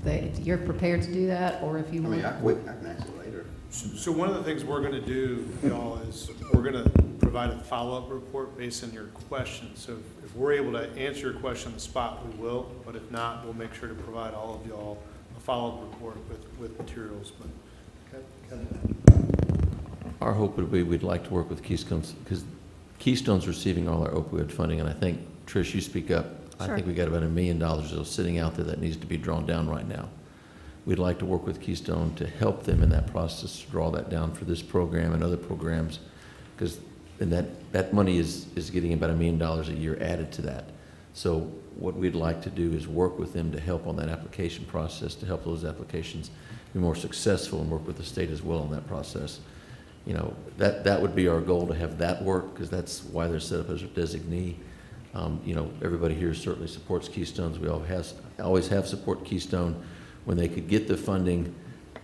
If you're prepared to do that, or if you want. I can answer later. So one of the things we're going to do, y'all, is we're going to provide a follow-up report based on your questions. So if we're able to answer your question on the spot, we will, but if not, we'll make sure to provide all of y'all a follow-up report with materials. But, okay, Kevin? Our hope would be, we'd like to work with Keystone, because Keystone's receiving all our opioid funding, and I think, Trish, you speak up. I Sure. think we got about $1 million or so sitting out there that needs to be drawn down right now. We'd like to work with Keystone to help them in that process, to draw that down for this program and other programs, because that money is getting about $1 million a year added to that. So what we'd like to do is work with them to help on that application process, to help those applications be more successful, and work with the state as well in that process. You know, that would be our goal, to have that work, because that's why they're set up as a designee. You know, everybody here certainly supports Keystones. We always have supported Keystone when they could get the funding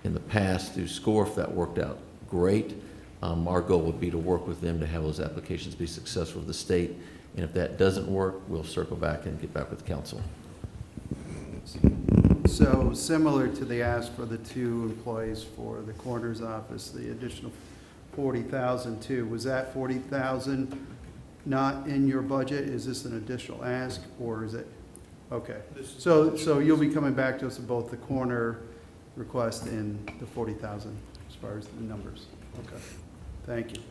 in the past through SCORE. If that worked out, great. Our goal would be to work with them to have those applications be successful with the state. And if that doesn't work, we'll circle back and get back with council. So similar to the ask for the 2 employees for the coroner's office, the additional 40,000 too, was that 40,000 not in your budget? Is this an additional ask, or is it? Okay. So you'll be coming back to us with both the coroner request and the 40,000 as far as the numbers. Okay. Thank you.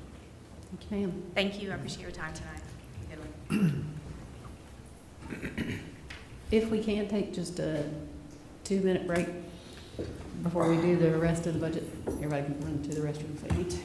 Okay. Thank you, I appreciate your time tonight. Good one. If we can take just a 2-minute break before we do the rest of the budget, everybody can run to the restroom if they need to.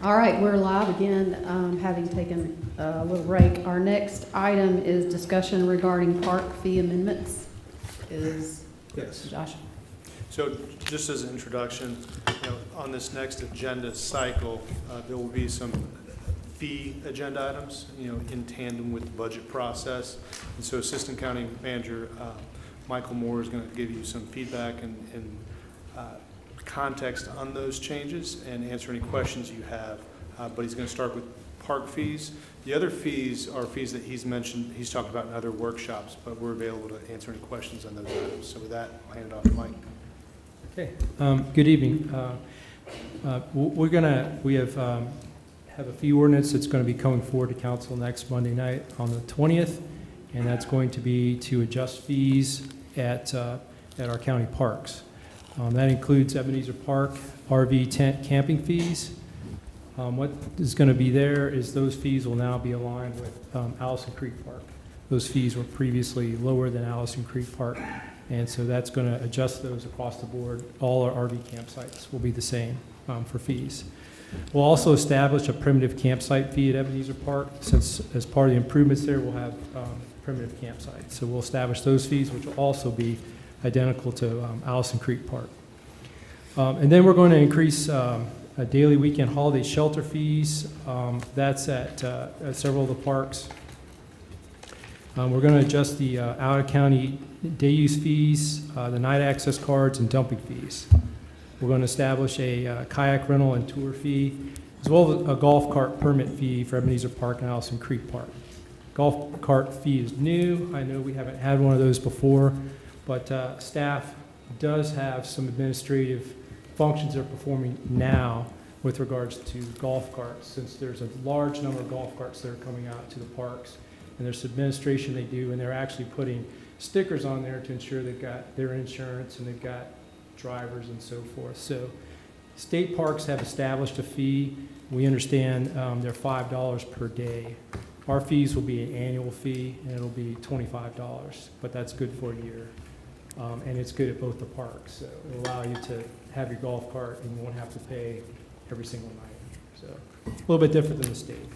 All right, we're live again, having taken a little break. Our next item is discussion regarding park fee amendments. Is Yes. Josh? So just as an introduction, on this next agenda cycle, there will be some fee agenda items, in tandem with the budget process. And so Assistant County Manager Michael Moore is going to give you some feedback and context on those changes and answer any questions you have. But he's going to start with park fees. The other fees are fees that he's mentioned, he's talked about in other workshops, but we're available to answer any questions on those items. So with that, I'll hand it off to Mike. Okay. Good evening. We have a fee ordinance that's going to be coming forward to council next Monday night on the 20th, and that's going to be to adjust fees at our county parks. That includes Ebenezer Park, RV tent camping fees. What is going to be there is those fees will now be aligned with Allison Creek Park. Those fees were previously lower than Allison Creek Park, and so that's going to adjust those across the board. All our RV campsites will be the same for fees. We'll also establish a primitive campsite fee at Ebenezer Park, since as part of the improvements there, we'll have primitive campsites. So we'll establish those fees, which will also be identical to Allison Creek Park. And then we're going to increase daily weekend holiday shelter fees. That's at several of the parks. We're going to adjust the out-of-county day use fees, the night access cards, and dumping fees. We're going to establish a kayak rental and tour fee, as well as a golf cart permit fee for Ebenezer Park and Allison Creek Park. Golf cart fee is new. I know we haven't had one of those before, but staff does have some administrative functions they're performing now with regards to golf carts, since there's a large number of golf carts that are coming out to the parks, and there's administration they do, and they're actually putting stickers on there to ensure they've got their insurance and they've got drivers and so forth. So state parks have established a fee. We understand they're $5 per day. Our fees will be an annual fee, and it'll be $25, but that's good for a year. And it's good at both the parks. So it'll allow you to have your golf cart and you won't have to pay every single night. So a little bit different than the state.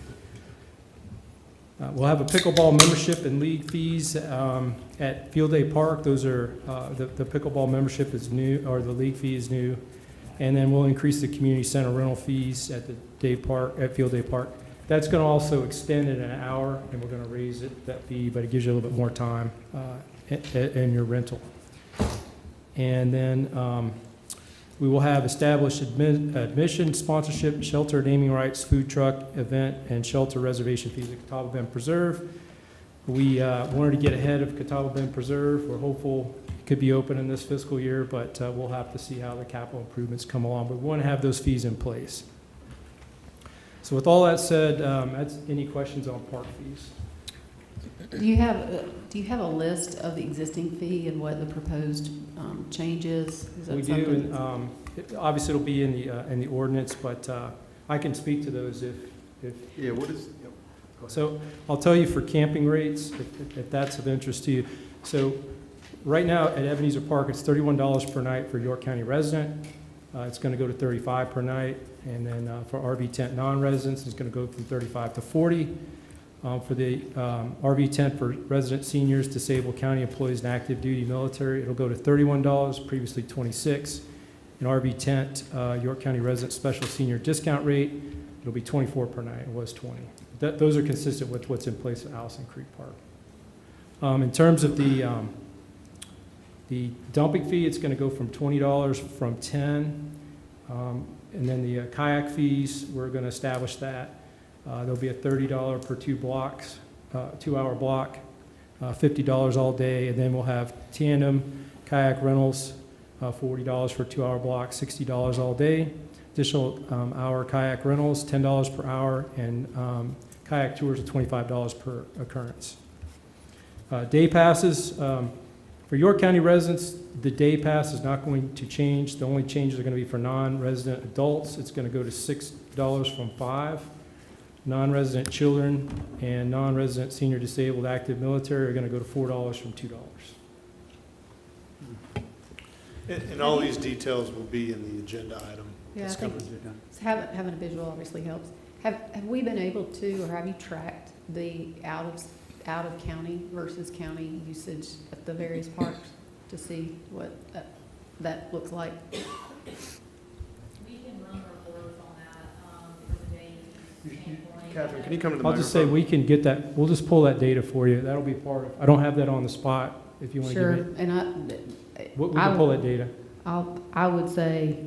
We'll have a pickleball membership and league fees at Field Day Park. Those are, the pickleball membership is new, or the league fee is new. And then we'll increase the community center rental fees at the Field Day Park. That's going to also extend it an hour, and we're going to raise that fee, but it gives you a little bit more time in your rental. And then we will have established admission, sponsorship, shelter, naming rights, food truck, event, and shelter reservation fees at Catawba Bend Preserve. We wanted to get ahead of Catawba Bend Preserve. We're hopeful it could be open in this fiscal year, but we'll have to see how the capital improvements come along. But we want to have those fees in place. So with all that said, any questions on park fees? Do you have a list of the existing fee and what the proposed change is? We do, and obviously it'll be in the ordinance, but I can speak to those if. Yeah, what is? Yep. So I'll tell you for camping rates, if that's of interest to you. So right now at Ebenezer Park, it's $31 per night for York County resident. It's going to go to $35 per night, and then for RV tent non-residents, it's going to go from $35 to $40. For the RV tent for resident seniors, disabled county employees, and active duty military, it'll go to $31, previously $26. An RV tent, York County resident special senior discount rate, it'll be $24 per night. It was $20. Those are consistent with what's in place at Allison Creek Park. In terms of the dumping fee, it's going to go from $20 from $10. And then the kayak fees, we're going to establish that. There'll be a $30 per 2 blocks, 2-hour block, $50 all day, and then we'll have tandem kayak rentals, $40 for a 2-hour block, $60 all day. Additional hour kayak rentals, $10 per hour, and kayak tours at $25 per occurrence. Day passes, for York County residents, the day pass is not going to change. The only changes are going to be for non-resident adults. It's going to go to $6 from $5. Non-resident children and non-resident senior disabled active military are going to go to $4 from $2. And all these details will be in the agenda item Yeah, I This think covers it, huh? having a visual obviously helps. Have we been able to, or have you tracked the out of county versus county usage at the various parks to see what that looks like? We can run reports on that, from a data standpoint. Catherine, can you come to the I'll just say microphone? we can get that, we'll just pull that data for you. That'll be part of, I don't have that on the spot, if you want to Sure, give it. and We can pull that data. I would say,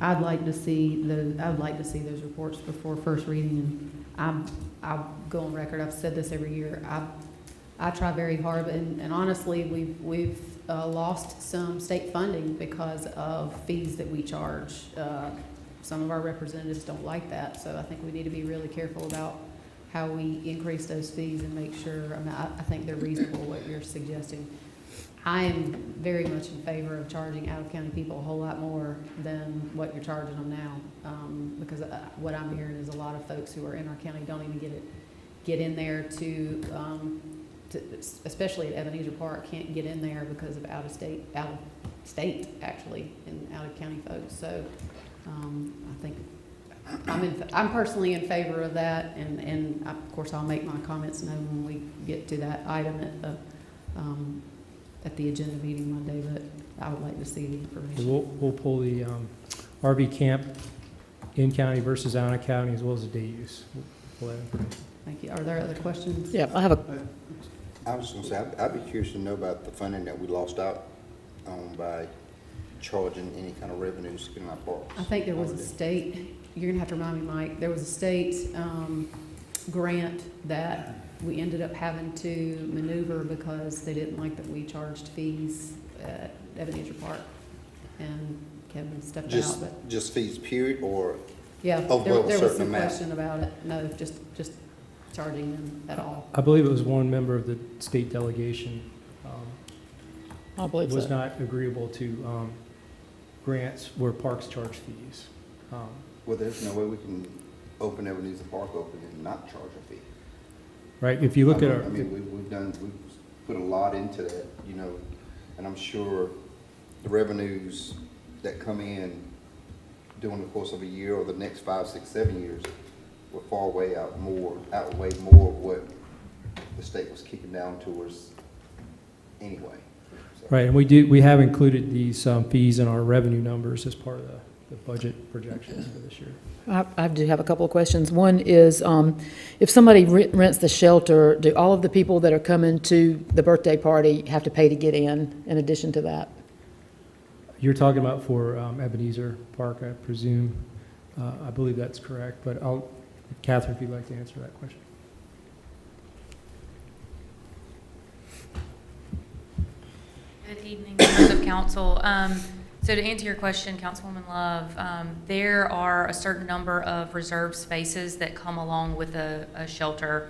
I'd like to see those reports before first reading, and I'll go on record, I've said this every year, I try very hard, and honestly, we've lost some state funding because of fees that we charge. Some of our representatives don't like that, so I think we need to be really careful about how we increase those fees and make sure, I think they're reasonable, what you're suggesting. I am very much in favor of charging out-of-county people a whole lot more than what you're charging them now, because what I'm hearing is a lot of folks who are in our county don't even get in there to, especially at Ebenezer Park, can't get in there because of out of state actually, and out-of-county folks. So I think I'm personally in favor of that, and of course I'll make my comments known when we get to that item at the agenda meeting Monday, but I would like to see the information. We'll pull the RV camp in county versus out of county, as well as the day use. We'll pull that information. Thank you. Are there other questions? Yeah, I have a, I was gonna say, I'd be curious to know about the funding that we lost out on by charging any kind of revenues in our parks. I think there was a state, you're gonna have to remind me, Mike, there was a state grant that we ended up having to maneuver because they didn't like that we charged fees at Ebenezer Park. And Kevin stepped out, but, Just fees, period, or yeah, above there a was certain some amount? question about it. No, just charging them at all. I believe it was one member of the state delegation I believe was so. not agreeable to grants where parks charge fees. Well, there's no way we can open Ebenezer Park open and not charge a fee. Right, if you look at our, I mean, we've put a lot into that, you know, and I'm sure the revenues that come in during the course of a year or the next 5, 6, 7 years will far outweigh more of what the state was kicking down to us anyway. So. right, and we have included these fees in our revenue numbers as part of the budget projections for this year. I do have a couple of questions. One is, if somebody rents the shelter, do all of the people that are coming to the birthday party have to pay to get in addition to that? You're talking about for Ebenezer Park, I presume. I believe that's correct, but Catherine, if you'd like to answer that question. Good evening, members of council. So to answer your question, Councilwoman Love, there are a certain number of reserved spaces that come along with a shelter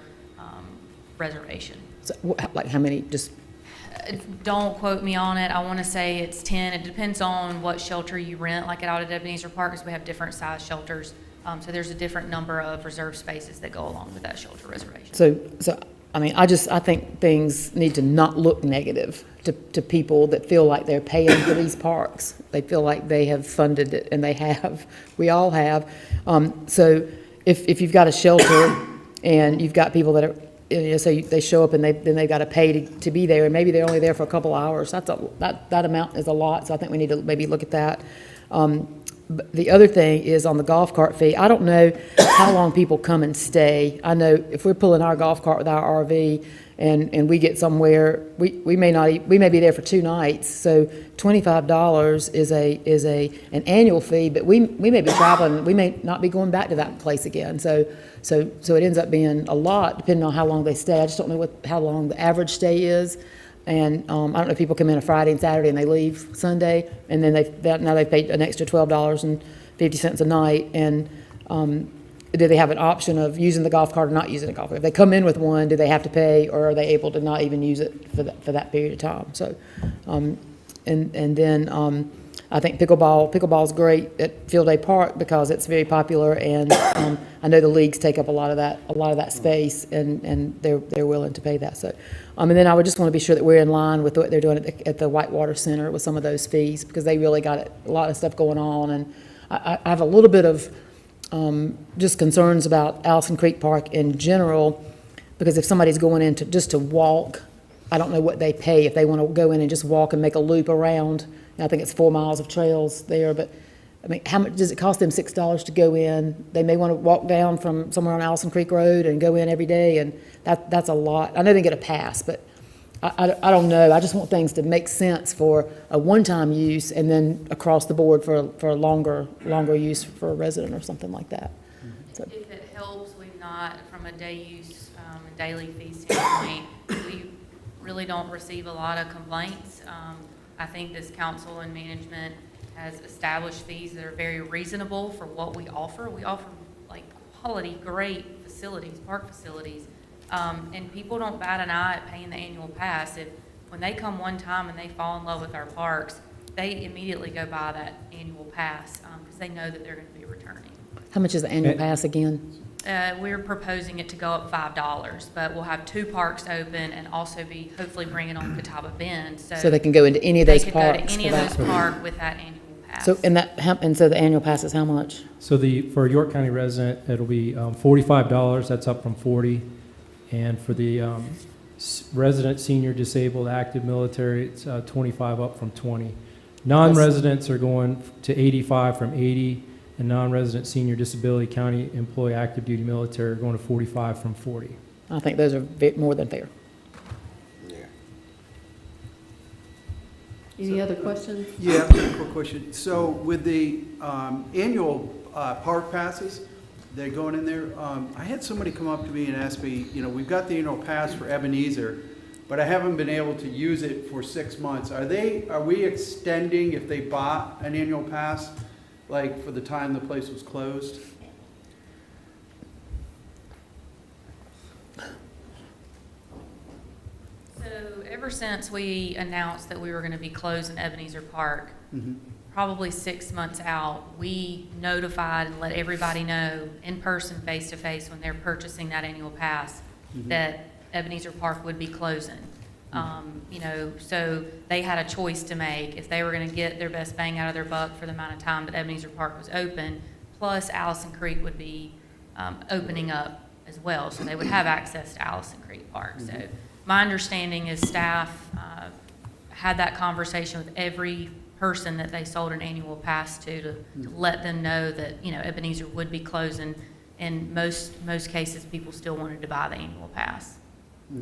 reservation. So, like how many, just, Don't quote me on it. I want to say it's 10. It depends on what shelter you rent, like out at Ebenezer Park, because we have different size shelters. So there's a different number of reserved spaces that go along with that shelter reservation. so, I mean, I think things need to not look negative to people that feel like they're paying for these parks. They feel like they have funded it, and they have. We all have. So if you've got a shelter and you've got people that are, you know, so they show up and then they've got to pay to be there, and maybe they're only there for a couple hours. That amount is a lot, so I think we need to maybe look at that. But the other thing is on the golf cart fee. I don't know how long people come and stay. I know if we're pulling our golf cart with our RV and we get somewhere, we may be there for 2 nights. So $25 is an annual fee, but we may be traveling. We may not be going back to that place again. So it ends up being a lot depending on how long they stay. I just don't know how long the average stay is. And I don't know if people come in a Friday and Saturday and they leave Sunday, and then now they've paid an extra $12.50 a night. And do they have an option of using the golf cart or not using the golf cart? If they come in with one, do they have to pay, or are they able to not even use it for that period of time? So, and then I think pickleball is great at Field Day Park because it's very popular, and I know the leagues take up a lot of that space, and they're willing to pay that. So, and then I would just want to be sure that we're in line with what they're doing at the Whitewater Center with some of those fees, because they really got a lot of stuff going on, and I have a little bit of just concerns about Allison Creek Park in general, because if somebody's going in to, just to walk, I don't know what they pay if they want to go in and just walk and make a loop around. And I think it's 4 miles of trails there, but I mean, how much does it cost them $6 to go in? They may want to walk down from somewhere on Allison Creek Road and go in every day, and that's a lot. I know they get a pass, but I don't know. I just want things to make sense for a one-time use and then across the board for a longer use for a resident or something like that. So, If it helps, we've not, from a day use, and daily fee standpoint, we really don't receive a lot of complaints. I think this council and management has established fees that are very reasonable for what we offer. We offer like quality, great facilities, park facilities. And people don't bat an eye at paying the annual pass. When they come one time and they fall in love with our parks, they immediately go buy that annual pass because they know that they're going to be returning. how much is the annual pass again? We're proposing it to go up $5, but we'll have 2 parks open and also be hopefully bringing on Catawba Bend. So they can go into any of those They could go parks to any for of that. those parks with that annual pass. So, and so the annual pass is how much? So for a York County resident, it'll be $45, that's up from $40. And for the resident, senior, disabled, active, military, it's $25 up from $20. Non-residents are going to $85 from $80, and non-resident, senior, disability, county employee, active duty, military are going to $45 from $40. I think those are more than fair. Any other questions? Yeah, I've got a quick question. So with the annual park passes, they're going in there, I had somebody come up to me and ask me, you know, we've got the annual pass for Ebenezer, but I haven't been able to use it for 6 months. Are we extending if they bought an annual pass, like for the time the place was closed? So ever since we announced that we were going to be closing Ebenezer Park, probably 6 months out, we notified and let everybody know in person, face to face, when they're purchasing that annual pass, that Ebenezer Park would be closing. You know, so they had a choice to make if they were going to get their best bang out of their buck for the amount of time that Ebenezer Park was open, plus Allison Creek would be opening up as well, so they would have access to Allison Creek Park. So my understanding is staff had that conversation with every person that they sold an annual pass to let them know that, you know, Ebenezer would be closing. In most cases, people still wanted to buy the annual pass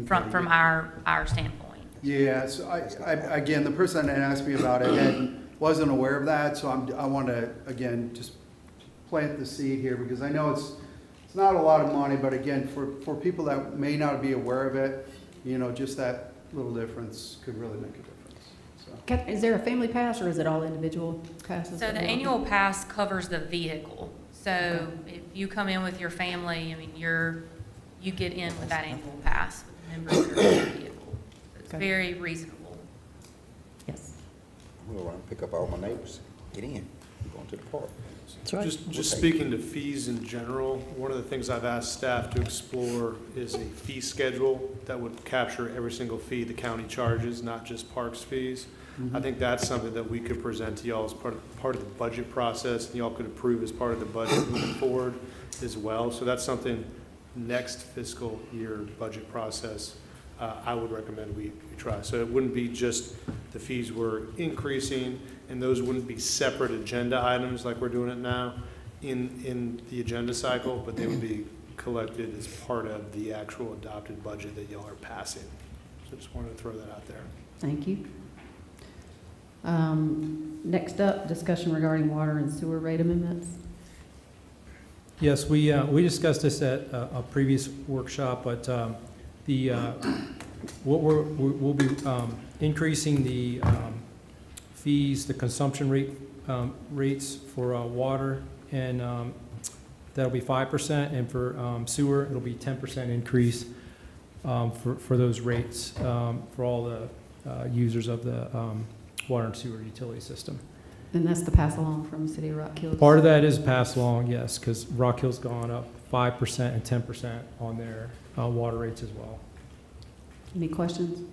from our standpoint. Yeah, so I again, the person that asked me about it wasn't aware of that, so I want to, again, just plant the seed here, because I know it's not a lot of money, but again, for people that may not be aware of it, you know, just that little difference could really make a difference. So. Is there a family pass, or is it all individual passes? So the annual pass covers the vehicle. So if you come in with your family, I mean, you get in with that annual pass with members of your vehicle. It's very reasonable. Yes. I'm gonna go around and pick up all my neighbors. Get in. We're going to the park. Just speaking to fees in general, one of the things I've asked staff to explore is a fee schedule that would capture every single fee the county charges, not just parks fees. I think that's something that we could present to y'all as part of the budget process, and y'all could approve as part of the budget moving forward as well. So that's something next fiscal year budget process I would recommend we try. So it wouldn't be just the fees were increasing, and those wouldn't be separate agenda items like we're doing it now in the agenda cycle, but they would be collected as part of the actual adopted budget that y'all are passing. So just wanted to throw that out there. Thank you. Next up, discussion regarding water and sewer rate amendments. Yes, we discussed this at a previous workshop, but we'll be increasing the fees, the consumption rates for water, and that'll be 5%, and for sewer, it'll be 10% increase for those rates for all the users of the water and sewer utility system. And that's the pass along from City of Rock Hills? Part of that is passed along, yes, because Rock Hill's gone up 5% and 10% on their water rates as well. Any questions?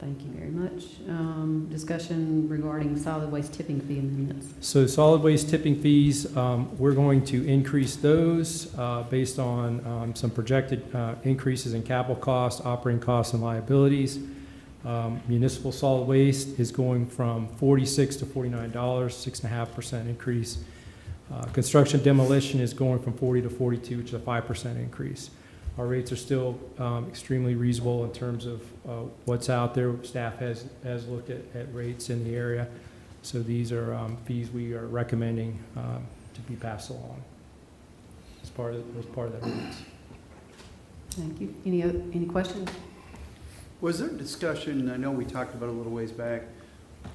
Thank you very much. Discussion regarding solid waste tipping fee amendments. So solid waste tipping fees, we're going to increase those based on some projected increases in capital costs, operating costs, and liabilities. Municipal solid waste is going from $46 to $49, 6.5% increase. Construction demolition is going from 40 to 42, which is a 5% increase. Our rates are still extremely reasonable in terms of what's out there. Staff has looked at rates in the area. So these are fees we are recommending to be passed along as part of that rates. Thank you. Any questions? Was there discussion, I know we talked about it a little ways back,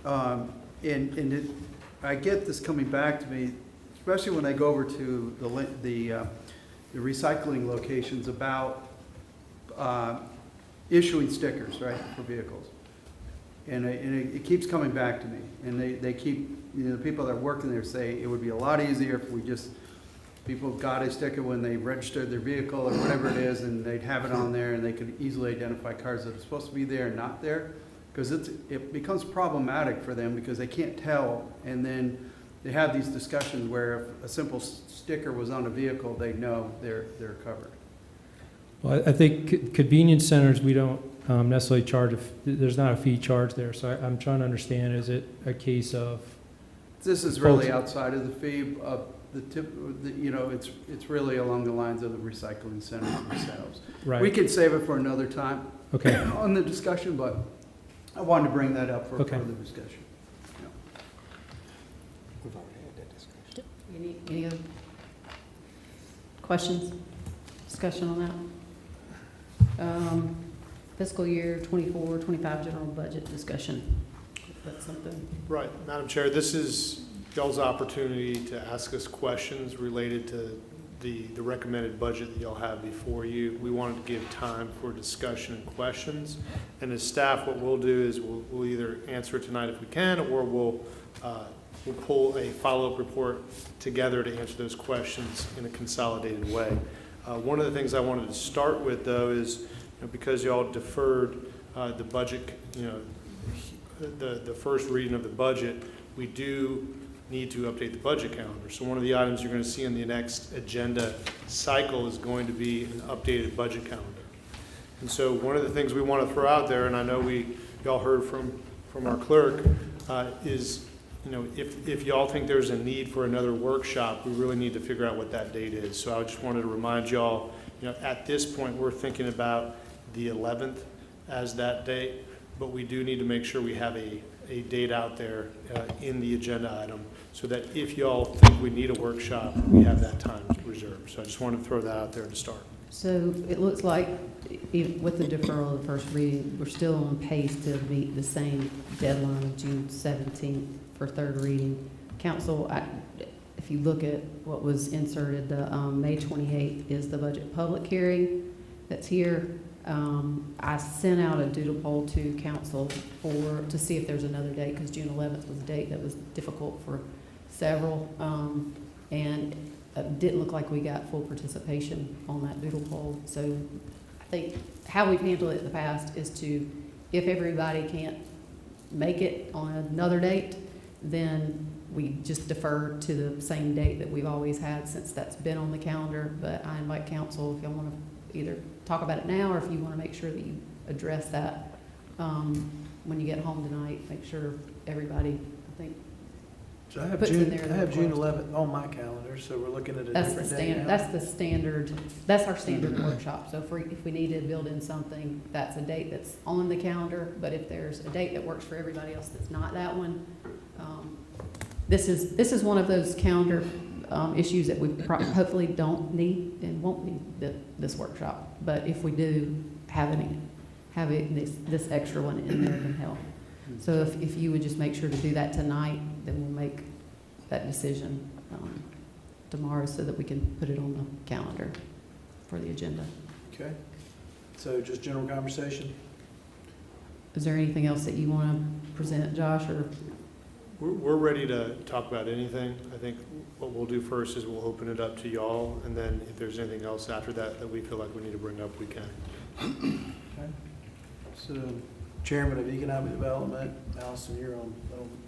I get this coming back to me, especially when I go over to the recycling locations about issuing stickers, right, for vehicles. And it keeps coming back to me. And they keep, the people that are working there say it would be a lot easier if we just, people got a sticker when they registered their vehicle or whatever it is, and they'd have it on there and they could easily identify cars that are supposed to be there and not there. Because it becomes problematic for them because they can't tell, and then they have these discussions where if a simple sticker was on a vehicle, they know they're covered. Well, I think convenience centers, we don't necessarily charge, there's not a fee charge there. So I'm trying to understand, is it a case of? This is really outside of the fee of the tip, it's really along the lines of the recycling centers themselves. Right. We can save it for another time. Okay. On the discussion, but I wanted to bring that up for Okay. further discussion. We've already had that discussion. Any other questions, discussion on that? Fiscal year 24-25 general budget discussion. That's something. Right, Madam Chair, this is y'all's opportunity to ask us questions related to the recommended budget that y'all have before you. We wanted to give time for discussion and questions. And as staff, what we'll do is we'll either answer it tonight if we can, or we'll pull a follow-up report together to answer those questions in a consolidated way. One of the things I wanted to start with, though, is because y'all deferred the budget, the first reading of the budget, we do need to update the budget calendar. So one of the items you're going to see in the next agenda cycle is going to be an updated budget calendar. And so one of the things we want to throw out there, and I know y'all heard from our clerk, is if y'all think there's a need for another workshop, we really need to figure out what that date is. So I just wanted to remind y'all, at this point, we're thinking about the 11th as that date, but we do need to make sure we have a date out there in the agenda item so that if y'all think we need a workshop, we have that time reserved. So I just wanted to throw that out there to start. So it looks like even with the deferral of the first reading, we're still on pace to meet the same deadline of June 17th for third reading. Council, if you look at what was inserted, the May 28th is the budget public hearing that's here. I sent out a doodle poll to council to see if there's another date, because June 11th was a date that was difficult for several, and it didn't look like we got full participation on that doodle poll. So I think how we've handled it in the past is to, if everybody can't make it on another date, then we just defer to the same date that we've always had since that's been on the calendar. But I invite council, if y'all want to either talk about it now, or if you want to make sure that you address that when you get home tonight, make sure everybody, I think, So I have puts in there June, their I have June request. 11th on my calendar, so we're looking at a That's the different date standard, now. that's the standard, that's our standard workshop. So if we need to build in something, that's a date that's on the calendar. But if there's a date that works for everybody else that's not that one, this is one of those calendar issues that we hopefully don't need and won't need this workshop. But if we do have this extra one in there, can help. So if you would just make sure to do that tonight, then we'll make that decision tomorrow so that we can put it on the calendar for the agenda. Okay. So just general conversation? Is there anything else that you want to present, Josh, or? We're ready to talk about anything. I think what we'll do first is we'll open it up to y'all, and then if there's anything else after that that we feel like we need to bring up, we can. So Chairman of Economic Development. Allison, you're on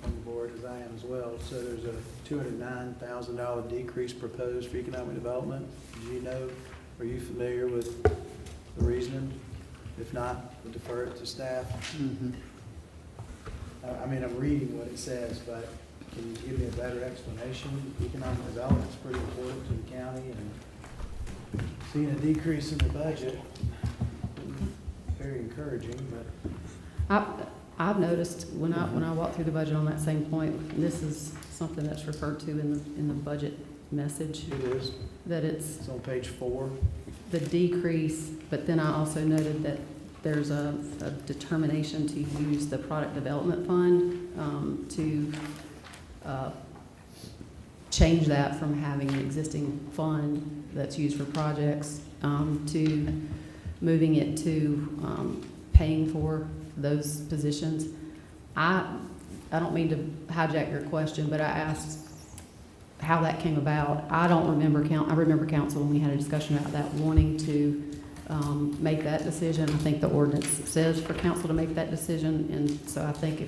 the board, as I am as well. So there's a $209,000 decrease proposed for economic development. Do you know, are you familiar with the reasoning? If not, we'll defer it to staff. I mean, I'm reading what it says, but can you give me a better explanation? Economic development is pretty important to the county, and seeing a decrease in the budget, very encouraging, but. I've noticed when I walk through the budget on that same point, and this is something that's referred to in the budget message. It is. That it's on page 4. The decrease, but then I also noted that there's a determination to use the product development fund to change that from having an existing fund that's used for projects to moving it to paying for those positions. I don't mean to hijack your question, but I asked how that came about. I don't remember I remember council when we had a discussion about that, wanting to make that decision. I think the ordinance says for council to make that decision, and so I think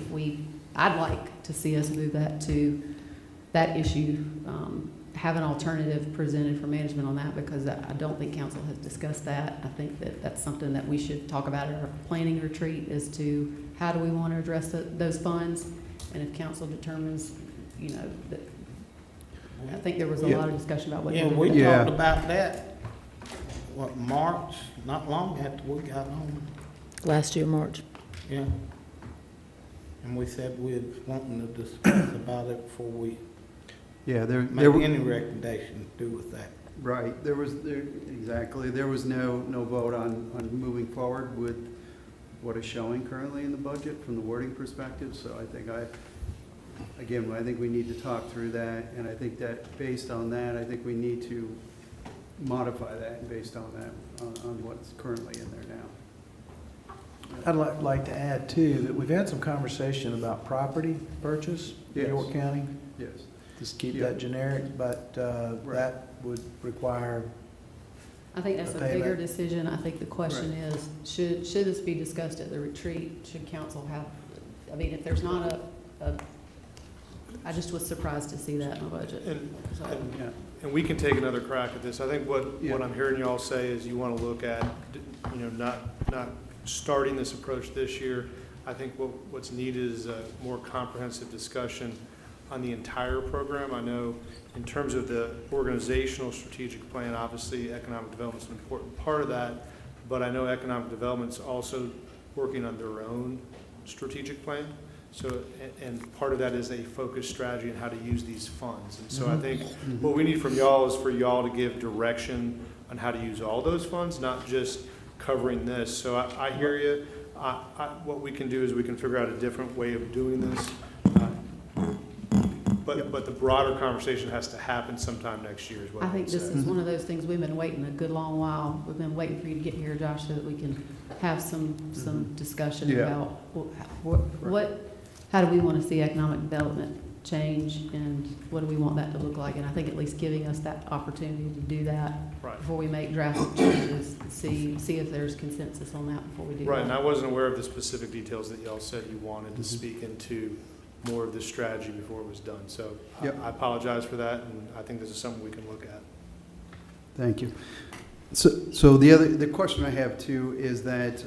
I'd like to see us move that to that issue, have an alternative presented for management on that, because I don't think council has discussed that. I think that's something that we should talk about at our planning retreat, as to how do we want to address those funds, and if council determines, that, I think there was a lot of discussion about what. Yeah, we talked about that, March, not long after we got on. Last year, March. Yeah. And we said we're wanting to discuss about it before we make any recommendation to do with that. Right, exactly. There was no vote on moving forward with what is showing currently in the budget from the wording perspective. So I think I think we need to talk through that, and I think that based on that, I think we need to modify that based on that, on what's currently in there now. I'd like to add too, that we've had some conversation about property purchase in York County. Yes. Just keep that generic, but that would require. I think that's a bigger decision. I think the question is, should this be discussed at the retreat? Should council have, I mean, if there's not I just was surprised to see that in the budget. And we can take another crack at this. I think what I'm hearing y'all say is you want to look at, not starting this approach this year. I think what's needed is a more comprehensive discussion on the entire program. I know in terms of the organizational strategic plan, obviously economic development is an important part of that, but I know economic development's also working on their own strategic plan. So, and part of that is a focused strategy on how to use these funds. And so I think what we need from y'all is for y'all to give direction on how to use all those funds, not just covering this. So I hear you. What we can do is we can figure out a different way of doing this. But the broader conversation has to happen sometime next year is what I think this is one of those things we've been waiting a good long while. We've been waiting for you to get here, Josh, so that we can have some discussion about how do we want to see economic development change, and what do we want that to look like? And I think at least giving us that opportunity to do that before we make drastic changes, see if there's consensus on that before we do that. Right, and I wasn't aware of the specific details that y'all said you wanted to speak into more of this strategy before it was done. So I apologize for that, and I think this is something we can look at. Thank you. So the question I have too is that,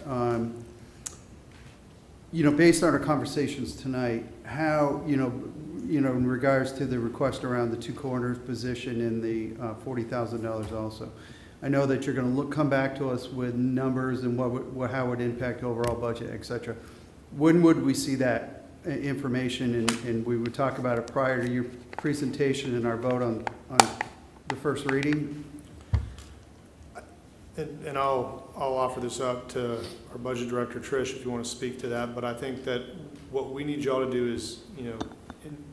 based on our conversations tonight, how, in regards to the request around the two coroners position and the $40,000 also, I know that you're going to come back to us with numbers and how it would impact overall budget, et cetera. When would we see that information, and we would talk about it prior to your presentation and our vote on the first reading? And I'll offer this up to our budget director, Trish, if you want to speak to that. But I think that what we need y'all to do is,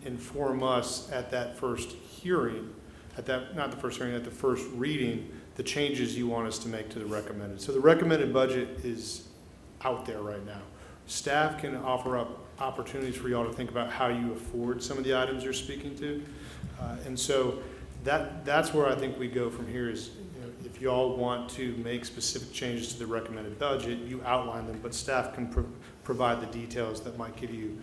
inform us at that first hearing, at the first reading, the changes you want us to make to the recommended. So the recommended budget is out there right now. Staff can offer up opportunities for y'all to think about how you afford some of the items you're speaking to. And so that's where I think we go from here is, if y'all want to make specific changes to the recommended budget, you outline them, but staff can provide the details that might give you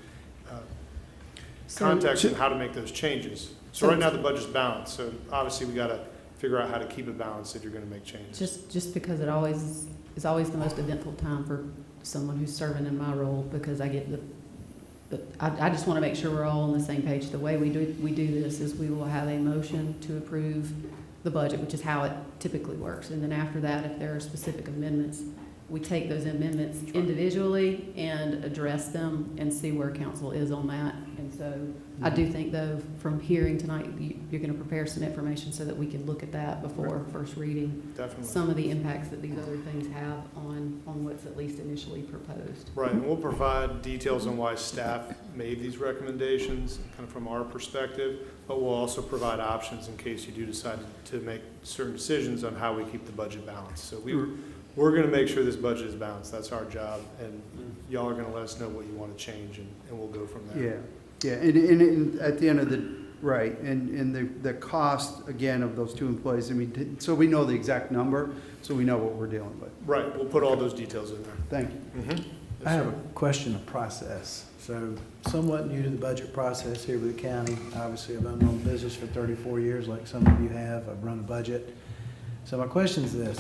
So- context on how to make those changes. So right now, the budget's balanced, so obviously we gotta figure out how to keep it balanced if you're gonna make changes. Just because it always is always the most eventful time for someone who's serving in my role, because I get I just want to make sure we're all on the same page. The way we do this is we will have a motion to approve the budget, which is how it typically works. And then after that, if there are specific amendments, we take those amendments individually and address them and see where council is on that. And so I do think, though, from hearing tonight, you're going to prepare some information so that we can look at that before first reading. Definitely. Some of the impacts that these other things have on what's at least initially proposed. Right, and we'll provide details on why staff made these recommendations, kind of from our perspective, but we'll also provide options in case you do decide to make certain decisions on how we keep the budget balanced. So we're gonna make sure this budget is balanced, that's our job, and y'all are gonna let us know what you wanna change, and we'll go from there. Yeah, and at the end of the, right, and the cost, again, of those two employees, I mean, so we know the exact number, so we know what we're dealing with. Right, we'll put all those details in there. Thank you. Mhm. I have a question of process. So somewhat new to the budget process here with the county. Obviously, I've owned my own business for 34 years, like some of you have. I've run a budget. So my question is this,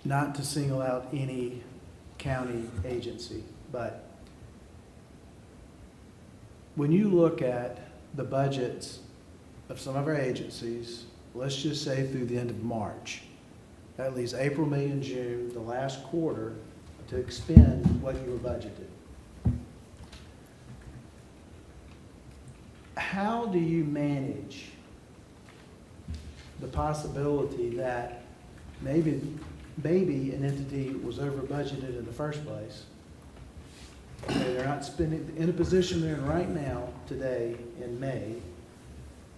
not to single out any county agency, but when you look at the budgets of some of our agencies, let's just say through the end of March, that leaves April, May, and June, the last quarter, to expend what you were budgeted. How do you manage the possibility that maybe an entity was over budgeted in the first place? Okay, they're not spending, in a position they're in right now, today, in May,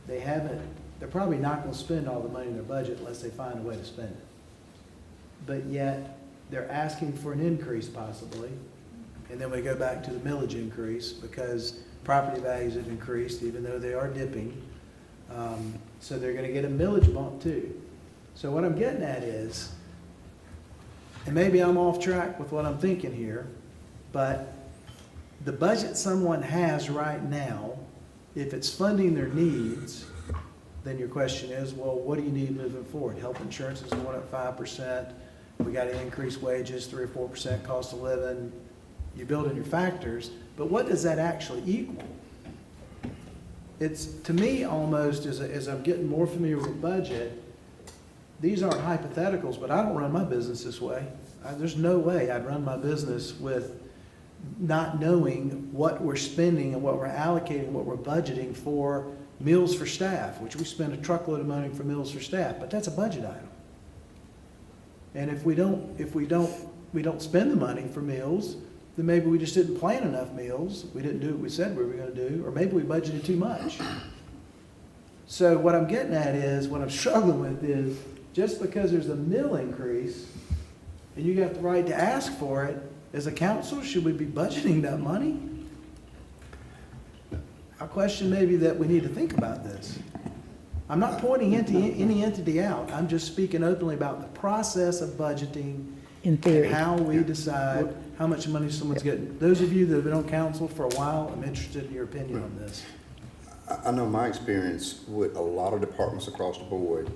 they're probably not gonna spend all the money in their budget unless they find a way to spend it. But yet, they're asking for an increase possibly, and then we go back to the millage increase because property values have increased even though they are dipping. So they're gonna get a millage bump too. So what I'm getting at is, and maybe I'm off track with what I'm thinking here, but the budget someone has right now, if it's funding their needs, then your question is, well, what do you need moving forward? Health insurance is going up 5%. We got to increase wages, 3 or 4% cost of living. You build in your factors, but what does that actually equal? It's, to me, almost, as I'm getting more familiar with budget, these aren't hypotheticals, but I don't run my business this way. There's no way I'd run my business with not knowing what we're spending and what we're allocating, what we're budgeting for meals for staff, which we spend a truckload of money for meals for staff, but that's a budget item. And if we don't spend the money for meals, then maybe we just didn't plan enough meals. We didn't do what we said we were going to do, or maybe we budgeted too much. So what I'm getting at is, what I'm struggling with is, just because there's a meal increase and you got the right to ask for it, as a council, should we be budgeting that money? A question maybe that we need to think about this. I'm not pointing any entity out. I'm just speaking openly about the process of budgeting In theory. and how we decide how much money someone's getting. Those of you that have been on council for a while, I'm interested in your opinion on this. I know my experience with a lot of departments across the board,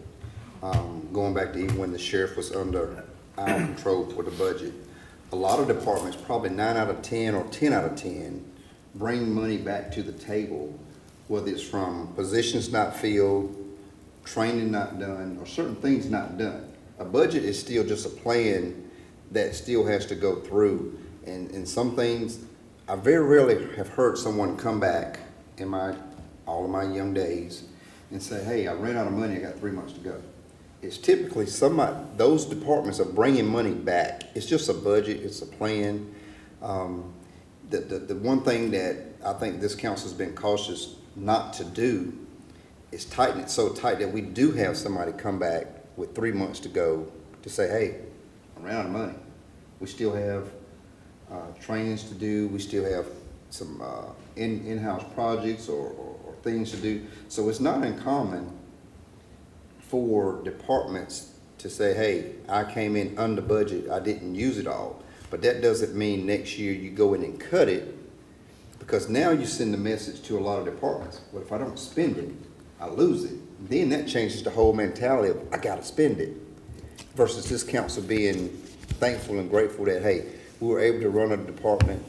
going back to even when the sheriff was under our control for the budget, a lot of departments, probably 9 out of 10 or 10 out of 10, bring money back to the table, whether it's from positions not filled, training not done, or certain things not done. A budget is still just a plan that still has to go through. And some things, I very rarely have heard someone come back in all of my young days and say, hey, I ran out of money, I got 3 months to go. It's typically those departments are bringing money back. It's just a budget, it's a plan. The one thing that I think this council's been cautious not to do is tighten it so tight that we do have somebody come back with 3 months to go to say, hey, I ran out of money. We still have trainings to do, we still have some in-house projects or things to do. So it's not uncommon for departments to say, hey, I came in under budget, I didn't use it all. But that doesn't mean next year you go in and cut it, because now you send the message to a lot of departments, well, if I don't spend it, I lose it. Then that changes the whole mentality of, I gotta spend it, versus this council being thankful and grateful that, hey, we were able to run a department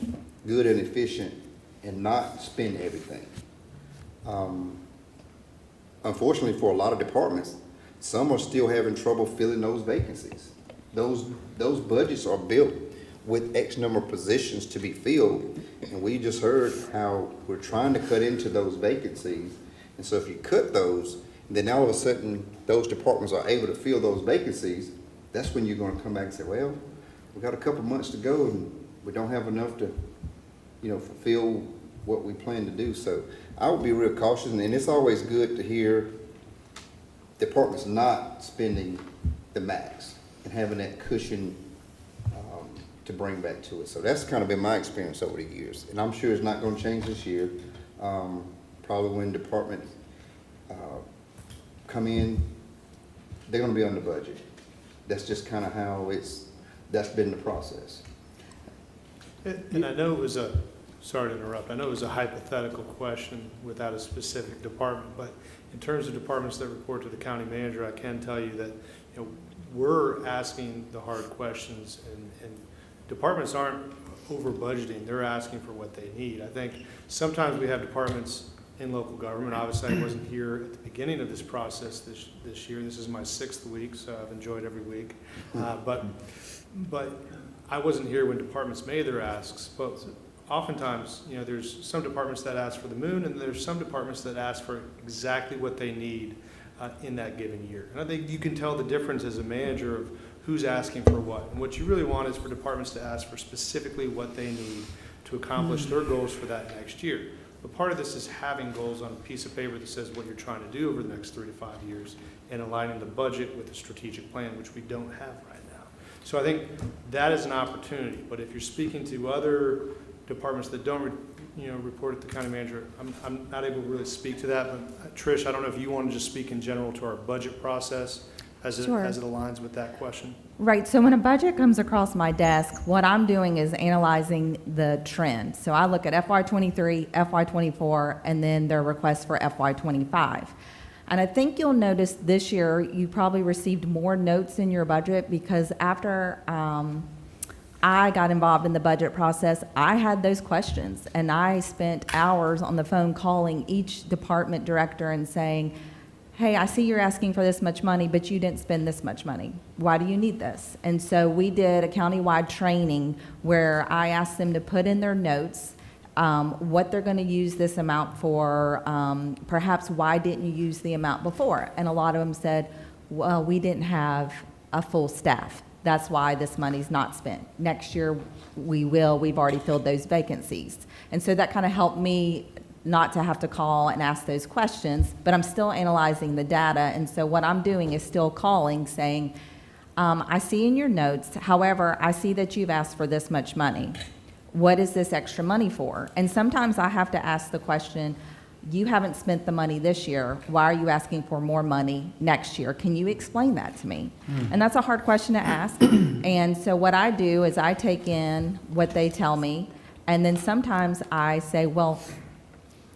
good and efficient and not spend everything. Unfortunately, for a lot of departments, some are still having trouble filling those vacancies. Those budgets are built with X number of positions to be filled, and we just heard how we're trying to cut into those vacancies. And so if you cut those, then all of a sudden, those departments are able to fill those vacancies, that's when you're gonna come back and say, well, we got a couple months to go and we don't have enough to, fulfill what we plan to do. So I would be real cautious, and it's always good to hear departments not spending the max and having that cushion to bring back to it. So that's kind of been my experience over the years, and I'm sure it's not gonna change this year. Probably when departments come in, they're gonna be under budget. That's just kind of how that's been the process. And I know it was sorry to interrupt, I know it was a hypothetical question without a specific department, but in terms of departments that report to the county manager, I can tell you that, we're asking the hard questions, and departments aren't over budgeting, they're asking for what they need. I think sometimes we have departments in local government, obviously I wasn't here at the beginning of this process this year, this is my 6th week, so I've enjoyed every week. But I wasn't here when departments made their asks, but oftentimes, there's some departments that ask for the moon, and there's some departments that ask for exactly what they need in that given year. And I think you can tell the difference as a manager of who's asking for what. And what you really want is for departments to ask for specifically what they need to accomplish their goals for that next year. But part of this is having goals on a piece of paper that says what you're trying to do over the next 3 to 5 years and aligning the budget with the strategic plan, which we don't have right now. So I think that is an opportunity. But if you're speaking to other departments that don't report at the county manager, I'm not able to really speak to that. But Trish, I don't know if you want to just speak in general to our budget process as it aligns with that question. Right, so when a budget comes across my desk, what I'm doing is analyzing the trend. So I look at FY23, FY24, and then their requests for FY25. And I think you'll notice this year you probably received more notes in your budget because after I got involved in the budget process, I had those questions, and I spent hours on the phone calling each department director and saying, hey, I see you're asking for this much money, but you didn't spend this much money. Why do you need this? And so we did a countywide training where I asked them to put in their notes what they're going to use this amount for, perhaps why didn't you use the amount before? And a lot of them said, well, we didn't have a full staff. That's why this money's not spent. Next year we will. We've already filled those vacancies. And so that kind of helped me not to have to call and ask those questions, but I'm still analyzing the data. And so what I'm doing is still calling saying, I see in your notes, however, I see that you've asked for this much money. What is this extra money for? And sometimes I have to ask the question, you haven't spent the money this year. Why are you asking for more money next year? Can you explain that to me? And that's a hard question to ask. And so what I do is I take in what they tell me, and then sometimes I say, well,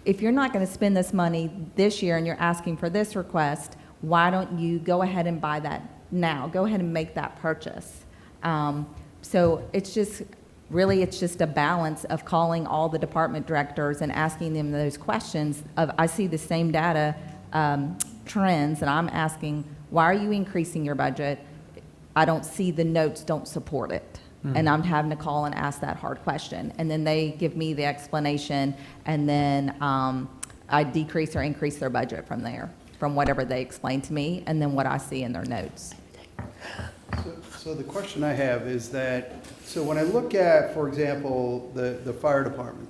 if you're not going to spend this money this year and you're asking for this request, why don't you go ahead and buy that now? Go ahead and make that purchase. So it's just a balance of calling all the department directors and asking them those questions of, I see the same data trends, and I'm asking, why are you increasing your budget? I don't see the notes don't support it. And I'm having to call and ask that hard question. And then they give me the explanation, and then I decrease or increase their budget from there, from whatever they explain to me, and then what I see in their notes. So the question I have is that, so when I look at, for example, the fire department,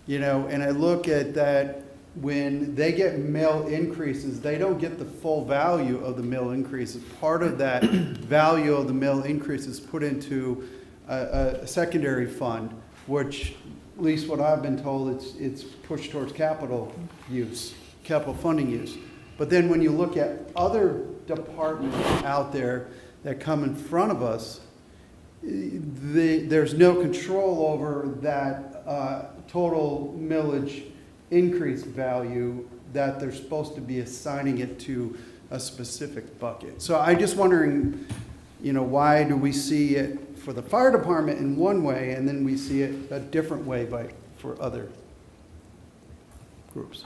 and I look at that, when they get mill increases, they don't get the full value of the mill increases. Part of that value of the mill increase is put into a secondary fund, which, at least what I've been told, it's pushed towards capital funding use. But then when you look at other departments out there that come in front of us, there's no control over that total millage increase value, that they're supposed to be assigning it to a specific bucket. So I'm just wondering, why do we see it for the fire department in one way, and then we see it a different way for other groups?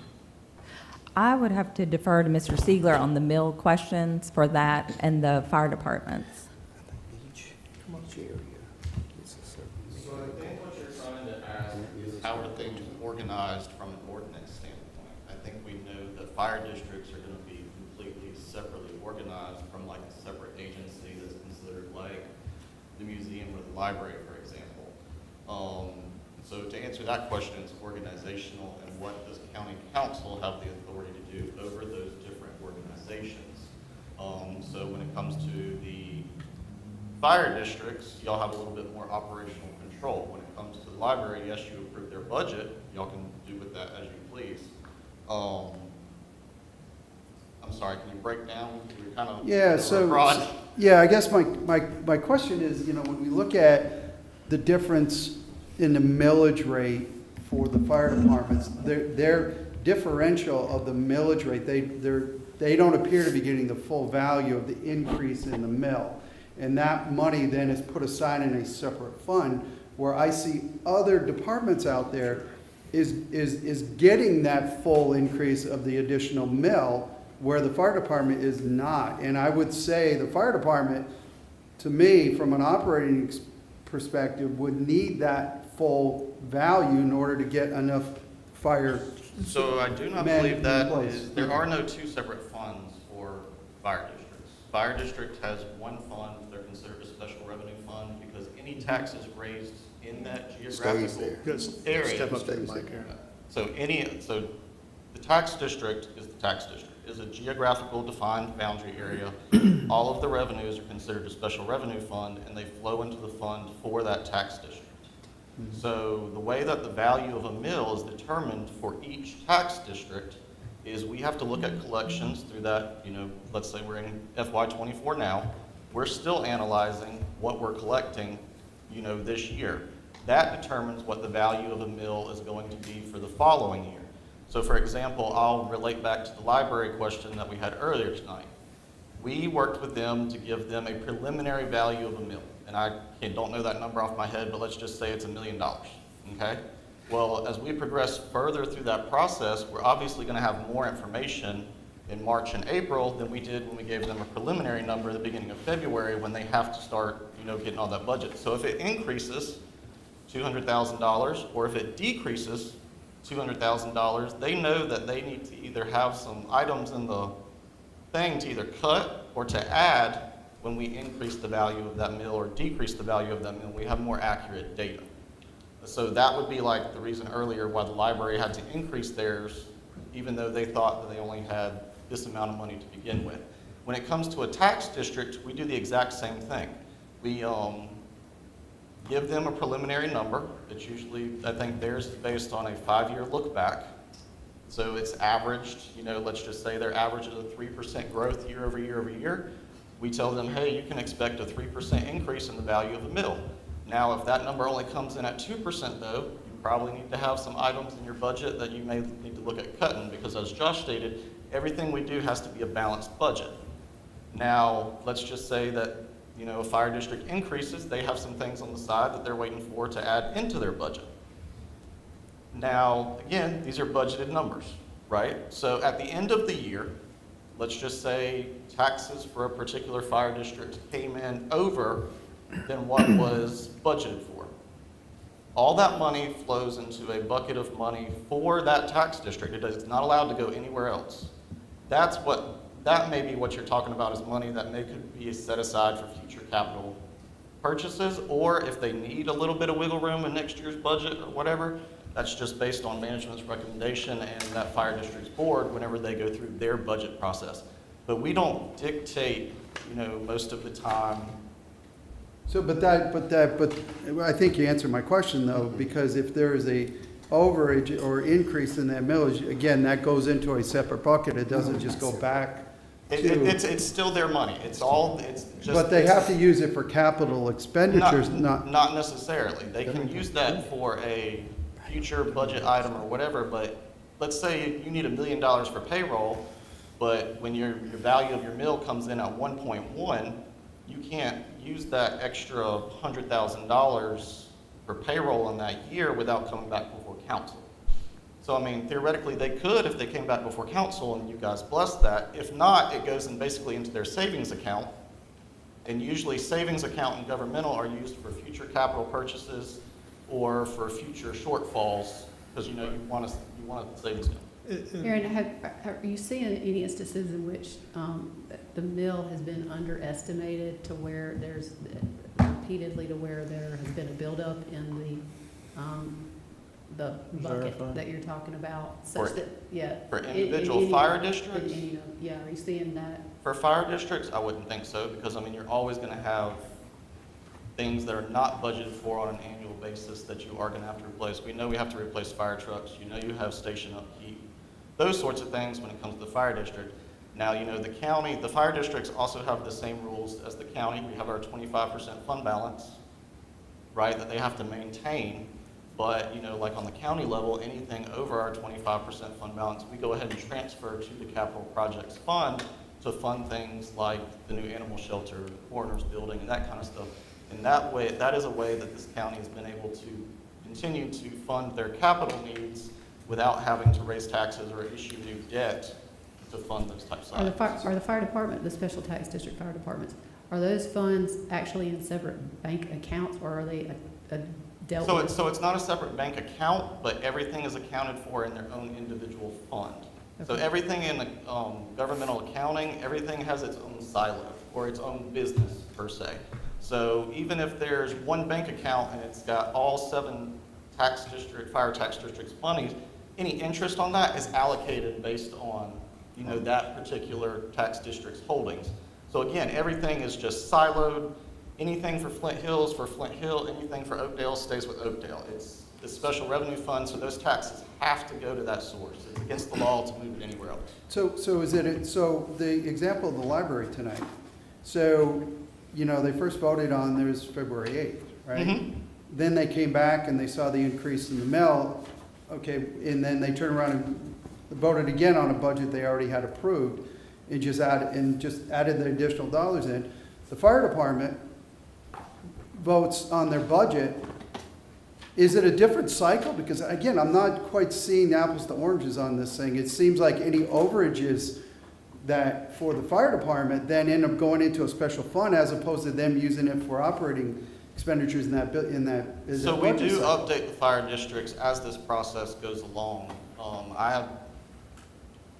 I would have to defer to Mr. Siegler on the mill questions for that and the fire departments. So I think what you're trying to ask is how are things organized from an ordinance standpoint? I think we know that fire districts are going to be completely separately organized from like a separate agency that's considered like the museum or the library, for example. So to answer that question, it's organizational, and what does county council have the authority to do over those different organizations? So when it comes to the fire districts, y'all have a little bit more operational control. When it comes to the library, yes, you approve their budget. Y'all can do with that as you please. I'm sorry, can you break down? We're kind of Yeah, yeah, I guess my question is, when we look at the difference in the millage rate for the fire departments, their differential of the millage rate, they don't appear to be getting the full value of the increase in the mill. And that money then is put aside in a separate fund, where I see other departments out there is getting that full increase of the additional mill, where the fire department is not. And I would say the fire department, to me, from an operating perspective, would need that full value in order to get enough fire. So I do not believe that there are no two separate funds for fire districts. Fire district has one fund, they're considered a special revenue fund, because any taxes raised in that geographical area. Step up to the mic here. So the tax district is a geographical defined boundary area. All of the revenues are considered a special revenue fund, and they flow into the fund for that tax district. So the way that the value of a mill is determined for each tax district is we have to look at collections through that, let's say we're in FY24 now, we're still analyzing what we're collecting, this year. That determines what the value of a mill is going to be for the following year. So for example, I'll relate back to the library question that we had earlier tonight. We worked with them to give them a preliminary value of a mill. And I don't know that number off my head, but let's just say it's $1 million, okay? Well, as we progress further through that process, we're obviously gonna have more information in March and April than we did when we gave them a preliminary number at the beginning of February, when they have to start, getting all that budget. So if it increases $200,000, or if it decreases $200,000, they know that they need to either have some items in the thing to either cut or to add when we increase the value of that mill or decrease the value of that mill. We have more accurate data. So that would be like the reason earlier why the library had to increase theirs, even though they thought that they only had this amount of money to begin with. When it comes to a tax district, we do the exact same thing. We give them a preliminary number. It's usually, I think theirs is based on a 5-year look back. So it's averaged, let's just say their average is a 3% growth year over year over year. We tell them, hey, you can expect a 3% increase in the value of a mill. Now, if that number only comes in at 2%, though, you probably need to have some items in your budget that you may need to look at cutting, because as Josh stated, everything we do has to be a balanced budget. Now, let's just say that, a fire district increases, they have some things on the side that they're waiting for to add into their budget. Now, again, these are budgeted numbers, right? So at the end of the year, let's just say taxes for a particular fire district came in over than what was budgeted for. All that money flows into a bucket of money for that tax district. It is not allowed to go anywhere else. That may be what you're talking about, is money that could be set aside for future capital purchases, or if they need a little bit of wiggle room in next year's budget or whatever, that's just based on management's recommendation and that fire district's board whenever they go through their budget process. But we don't dictate, most of the time. So, but I think you answered my question though, because if there is a overage or increase in that millage, again, that goes into a separate bucket. It doesn't just go back It's still their money. It's just. But they have to use it for capital expenditures, not. Not necessarily. They can use that for a future budget item or whatever, but let's say you need $1 million for payroll, but when your value of your mill comes in at 1.1, you can't use that extra $100,000 for payroll in that year without coming back before council. So, I mean, theoretically, they could if they came back before council and you guys blessed that. If not, it goes in basically into their savings account. And usually savings account and governmental are used for future capital purchases or for future shortfalls, because you want a savings account. Aaron, are you seeing any instances in which the mill has been underestimated to where there's repeatedly to where there has been a buildup in the bucket that you're talking about? For individual fire districts? Yeah, are you seeing that? For fire districts, I wouldn't think so, because I mean, you're always going to have things that are not budgeted for on an annual basis that you are going to have to replace. We know we have to replace fire trucks. You have station upkeep, those sorts of things when it comes to the fire district. Now, the county, the fire districts also have the same rules as the county. We have our 25% fund balance, right, that they have to maintain. But, like on the county level, anything over our 25% fund balance, we go ahead and transfer to the capital projects fund to fund things like the new animal shelter, the coroner's building, and that kind of stuff. And that is a way that this county has been able to continue to fund their capital needs without having to raise taxes or issue new debt to fund those types of items. Are the fire department, the special tax district fire departments, are those funds actually in separate bank accounts, or are they a dealt with? So it's not a separate bank account, but everything is accounted for in their own individual fund. Okay. So everything in the governmental accounting, everything has its own silo or its own business per se. So even if there's one bank account and it's got all 7 fire tax districts' monies, any interest on that is allocated based on that particular tax district's holdings. So again, everything is just siloed. Anything for Flint Hills for Flint Hill, anything for Oakdale stays with Oakdale. It's the special revenue fund, so those taxes have to go to that source. It's against the law to move it anywhere else. So the example of the library tonight, so, they first voted on theirs February 8th, right? Mm-hmm. Then they came back and they saw the increase in the mill, okay, and then they turned around and voted again on a budget they already had approved and just added the additional dollars in. The fire department votes on their budget. Is it a different cycle? Because again, I'm not quite seeing apples to oranges on this thing. It seems like any overages that for the fire department then end up going into a special fund as opposed to them using it for operating expenditures in that. So we do update the fire districts as this process goes along.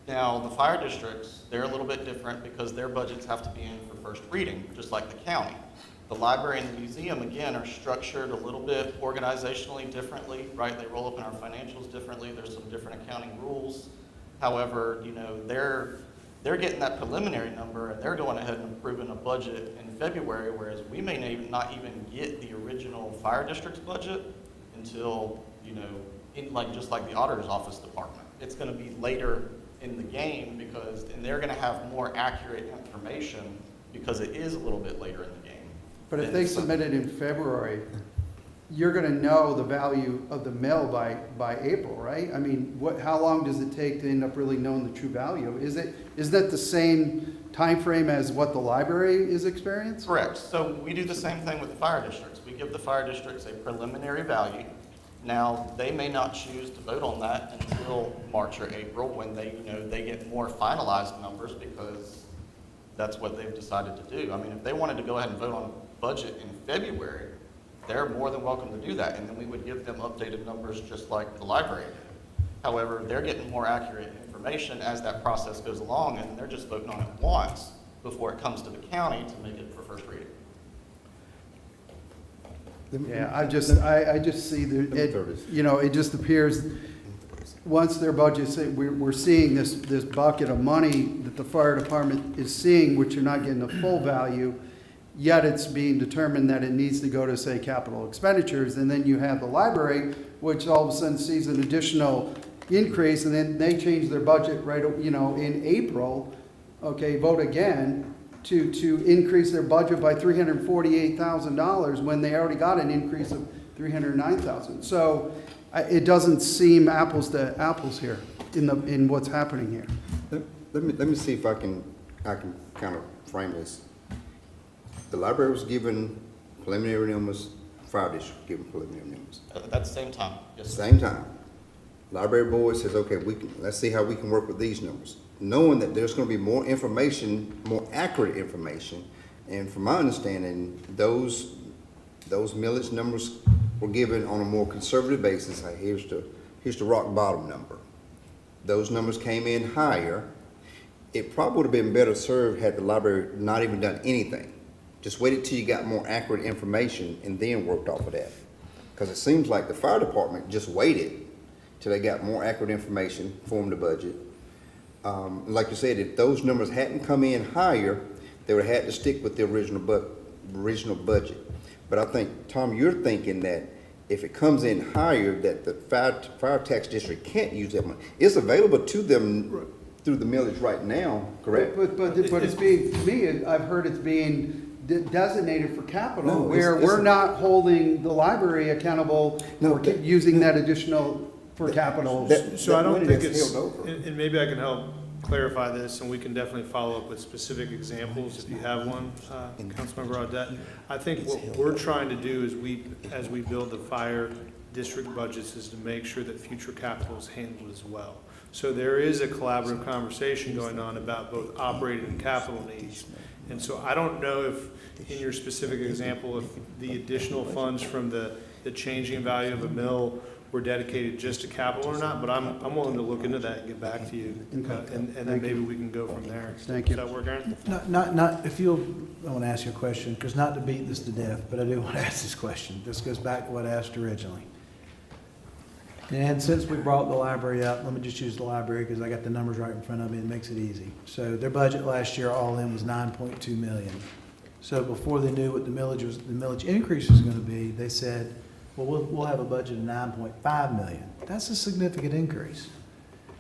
Now the fire districts, they're a little bit different because their budgets have to be in for first reading, just like the county. The library and the museum, again, are structured a little bit organizationally differently, right? They roll up in our financials differently. There's some different accounting rules. However, they're getting that preliminary number and they're going ahead and approving a budget in February, whereas we may not even get the original fire district's budget until, just like the auditor's office department. It's going to be later in the game and they're going to have more accurate information because it is a little bit later in the game. But if they submit it in February, you're going to know the value of the mill by April, right? I mean, how long does it take to end up really knowing the true value? Is that the same time frame as what the library is experiencing? Correct. So we do the same thing with the fire districts. We give the fire districts a preliminary value. Now, they may not choose to vote on that until March or April when they get more finalized numbers because that's what they've decided to do. I mean, if they wanted to go ahead and vote on a budget in February, they're more than welcome to do that, and then we would give them updated numbers just like the library did. However, they're getting more accurate information as that process goes along, and they're just voting on it once before it comes to the county to make it for first reading. Yeah, I just see it just appears once their budgets, we're seeing this bucket of money that the fire department is seeing, which you're not getting the full value, yet it's being determined that it needs to go to, say, capital expenditures. And then you have the library, which all of a sudden sees an additional increase, and then they change their budget right, in April. okay, vote again to increase their budget by $348,000 when they already got an increase of $309,000. So it doesn't seem apples to apples here in what's happening here. Let me see if I can kind of frame this. The library was given preliminary numbers, fire district was given preliminary numbers. At the same time, yes, sir. Same time. Library board says, okay, let's see how we can work with these numbers. Knowing that there's gonna be more information, more accurate information, and from my understanding, those millage numbers were given on a more conservative basis. Like, here's the rock bottom number. Those numbers came in higher. It probably would have been better served had the library not even done anything. Just waited till you got more accurate information and then worked off of that. Because it seems like the fire department just waited till they got more accurate information, formed the budget. Like you said, if those numbers hadn't come in higher, they would have had to stick with the original budget. But I think, Tom, you're thinking that if it comes in higher, that the fire tax district can't use that money. It's available to them through the millage right now, correct? But it's being, to me, I've heard it's being designated for capital, No, where it's we're not holding the library accountable for using that additional for capital. So I don't think it's, and maybe I can help clarify this, and we can definitely follow up with specific examples if you have one, Councilmember Audette. I think what we're trying to do is as we build the fire district budgets, is to make sure that future capital is handled as well. So there is a collaborative conversation going on about both operating and capital needs. And so I don't know if, in your specific example, if the additional funds from the changing value of a mill were dedicated just to capital or not, but I'm willing to look into that and get back to you. And then maybe we can go from there. Thank you. Does that work, Aaron? Not, if you'll, I want to ask you a question, because not to beat this to death, but I do want to ask this question. This goes back to what I asked originally. And since we brought the library up, let me just use the library because I got the numbers right in front of me. It makes it easy. So their budget last year all in was $9.2 million. So before they knew what the millage increase was going to be, they said, well, we'll have a budget of $9.5 million. That's a significant increase.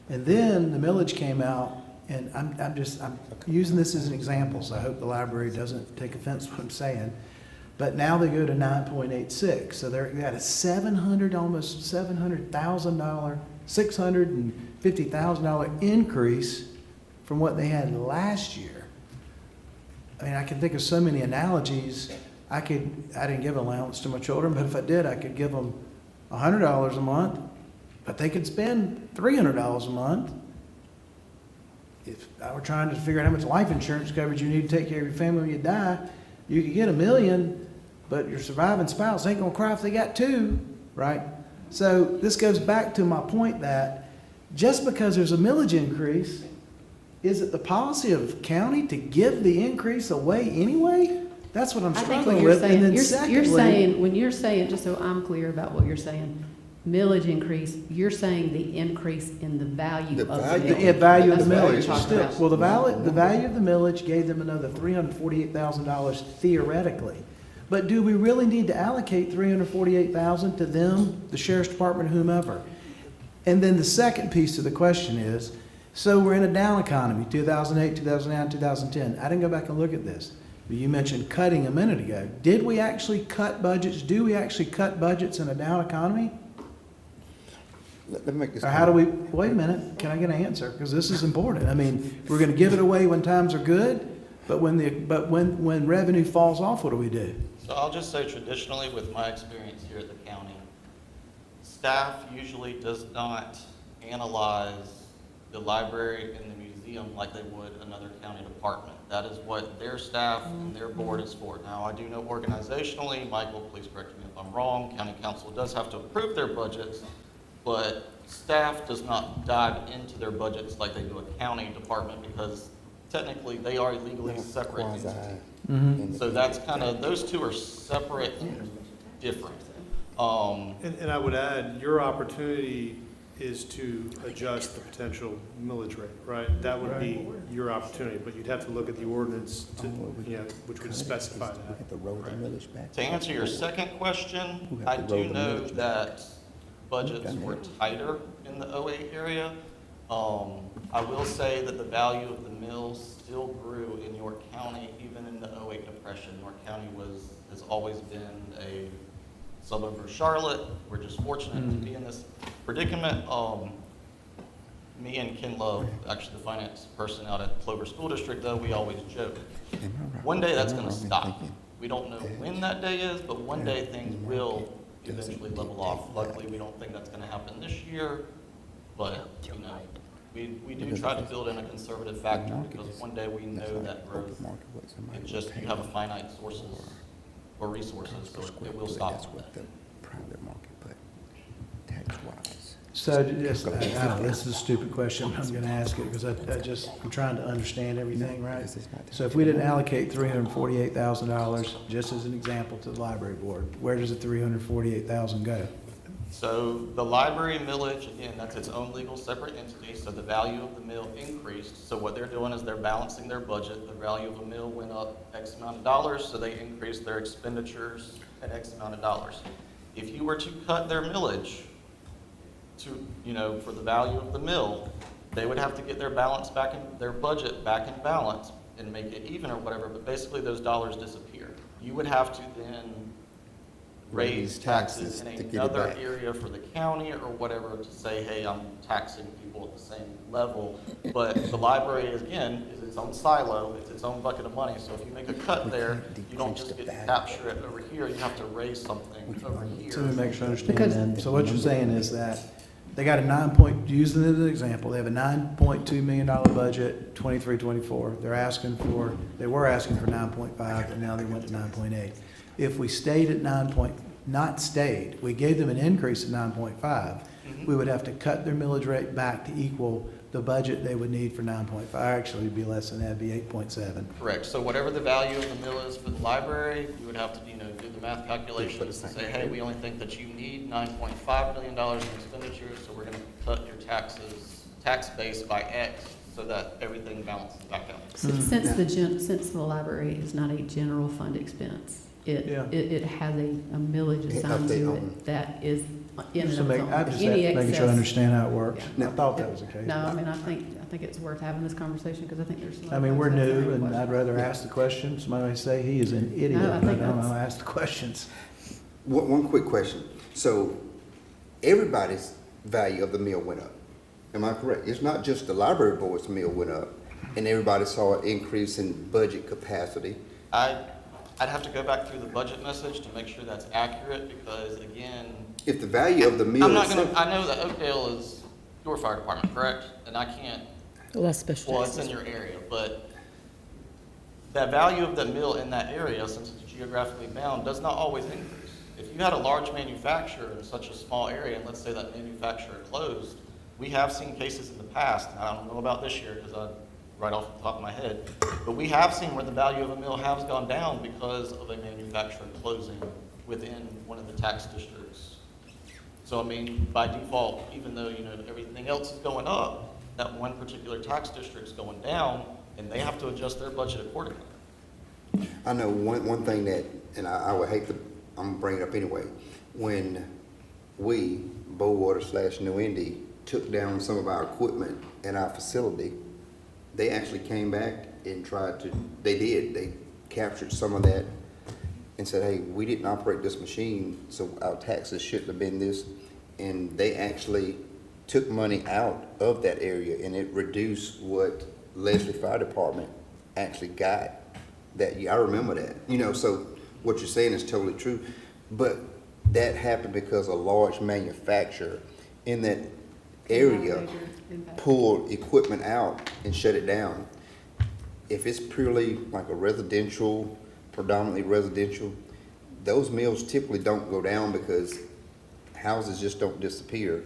And then the millage came out, and I'm using this as an example, so I hope the library doesn't take offense to what I'm saying. But now they go to 9.86, so they got a almost $700,000, $650,000 increase from what they had last year. I mean, I can think of so many analogies. I didn't give allowance to my children, but if I did, I could give them $100 a month, but they could spend $300 a month. If I were trying to figure out how much life insurance coverage you need to take care of your family when you die, you could get $1 million, but your surviving spouse ain't gonna cry if they got two, right? So this goes back to my point that just because there's a millage increase, is it the policy of the county to give the increase away anyway? That's what I'm I think struggling what you're with. And saying, then you're secondly, saying, when you're saying, just so I'm clear about what you're saying, millage increase, you're saying the increase in the value of the millage. the value of the That's what you're millage. talking about. Well, the value of the millage gave them another $348,000 theoretically. But do we really need to allocate $348,000 to them, the sheriff's department, whomever? And then the second piece of the question is, so we're in a down economy, 2008, 2009, 2010. I didn't go back and look at this, but you mentioned cutting a minute ago. Did we actually cut budgets? Do we actually cut budgets in a down economy? Let me make this. Or how do we, wait a minute, can I get an answer? Because this is important. I mean, we're gonna give it away when times are good, but when revenue falls off, what do we do? So I'll just say traditionally, with my experience here at the county, staff usually does not analyze the library and the museum like they would another county department. That is what their staff and their board is for. Now, I do know organizationally, Michael, please correct me if I'm wrong, county council does have to approve their budgets, but staff does not dive into their budgets like they do a county department because technically they are legally separate entities. So that's kind of, those two are separate and different. And I would add, your opportunity is to adjust the potential millage rate, right? That would be your opportunity, but you'd have to look at the ordinance to, which would specify that. To answer your second question, I do know that budgets were tighter in the 08 area, I will say that the value of the mill still grew in York County, even in the '08 depression. York County has always been a suburb of Charlotte. We're just fortunate to be in this predicament. Me and Ken Love, actually the finance person out at Clover School District, though, we always joke. One day that's going to stop. We don't know when that day is, but one day things will eventually level off. Luckily, we don't think that's going to happen this year, but, you know, we do try to build in a conservative factor because one day we know that growth, it just, you have a finite sources or resources, so it will stop. So just, I know, this is a stupid question, but I'm gonna ask it because I'm trying to understand everything, right? So if we didn't allocate $348,000, just as an example, to the library board, where does the $348,000 go? So the library millage, again, that's its own legal separate entity, so the value of the mill increased. So what they're doing is they're balancing their budget. The value of a mill went up X amount of dollars, so they increased their expenditures at X amount of dollars. If you were to cut their millage to, you know, for the value of the mill, they would have to get their balance back in, their budget back in balance and make it even or whatever, but basically those dollars disappear. You would have to then raise taxes in another area for the county or whatever to say, hey, I'm taxing people at the same level. But the library, again, is its own silo, it's its own bucket of money. So if you make a cut there, you don't just get to capture it over here, you have to raise something over here. So let me make sure I understand then. So what you're saying is that they got a using it as an example, they have a $9.2 million budget, 23-24. They were asking for 9.5, and now they went to 9.8. If we stayed at we gave them an increase of 9.5, we would have to cut their millage rate back to equal the budget they would need for 9.5. Actually, it'd be less than that, it'd be 8.7. Correct. So whatever the value of the mill is for the librase, you would have to, you know, do the math calculations and say, hey, we only think that you need $9.5 million in expenditures, so we're going to cut your tax base by X so that everything balances back out. Since the library is not a general fund expense, it has a millage assigned to it that is in and of its own. I just Any making sure I excess- understand how it works. Yeah. I thought that was the case. No, I mean, I think it's worth having this conversation because I think there's some. I mean, we're other folks that new, have and I'd questions. rather ask the question. Somebody may say he is an idiot, No, I but I think don't know, that's- ask the questions. One quick question. So everybody's value of the meal went up. Am I correct? It's not just the library board's meal went up and everybody saw an increase in budget capacity. I'd have to go back through the budget message to make sure that's accurate because, again, If the value of the meal I'm not is going to, I know that Oakdale is your fire department, correct? And I can't, Well, that's special. well, it's in your area, but the value of the mill in that area, since it's geographically bound, does not always increase. If you had a large manufacturer in such a small area, and let's say that manufacturer closed, we have seen cases in the past, and I don't know about this year because I right off the top of my head, but we have seen where the value of a mill has gone down because of a manufacturer closing within one of the tax districts. So I mean, by default, even though, you know, everything else is going up, that one particular tax district's going down, and they have to adjust their budget accordingly. I know one thing that, and I would hate to, I'm gonna bring it up anyway. When we, Bowater / New Indy, took down some of our equipment in our facility, they actually came back and they captured some of that and said, hey, we didn't operate this machine, so our taxes shouldn't have been this. And they actually took money out of that area and it reduced what Leslie Fire Department actually got that year. I remember that. You know, so what you're saying is totally true. But that happened because a large manufacturer in that area pulled equipment out and shut it down. If it's purely like a residential, predominantly residential, those mills typically don't go down because houses just don't disappear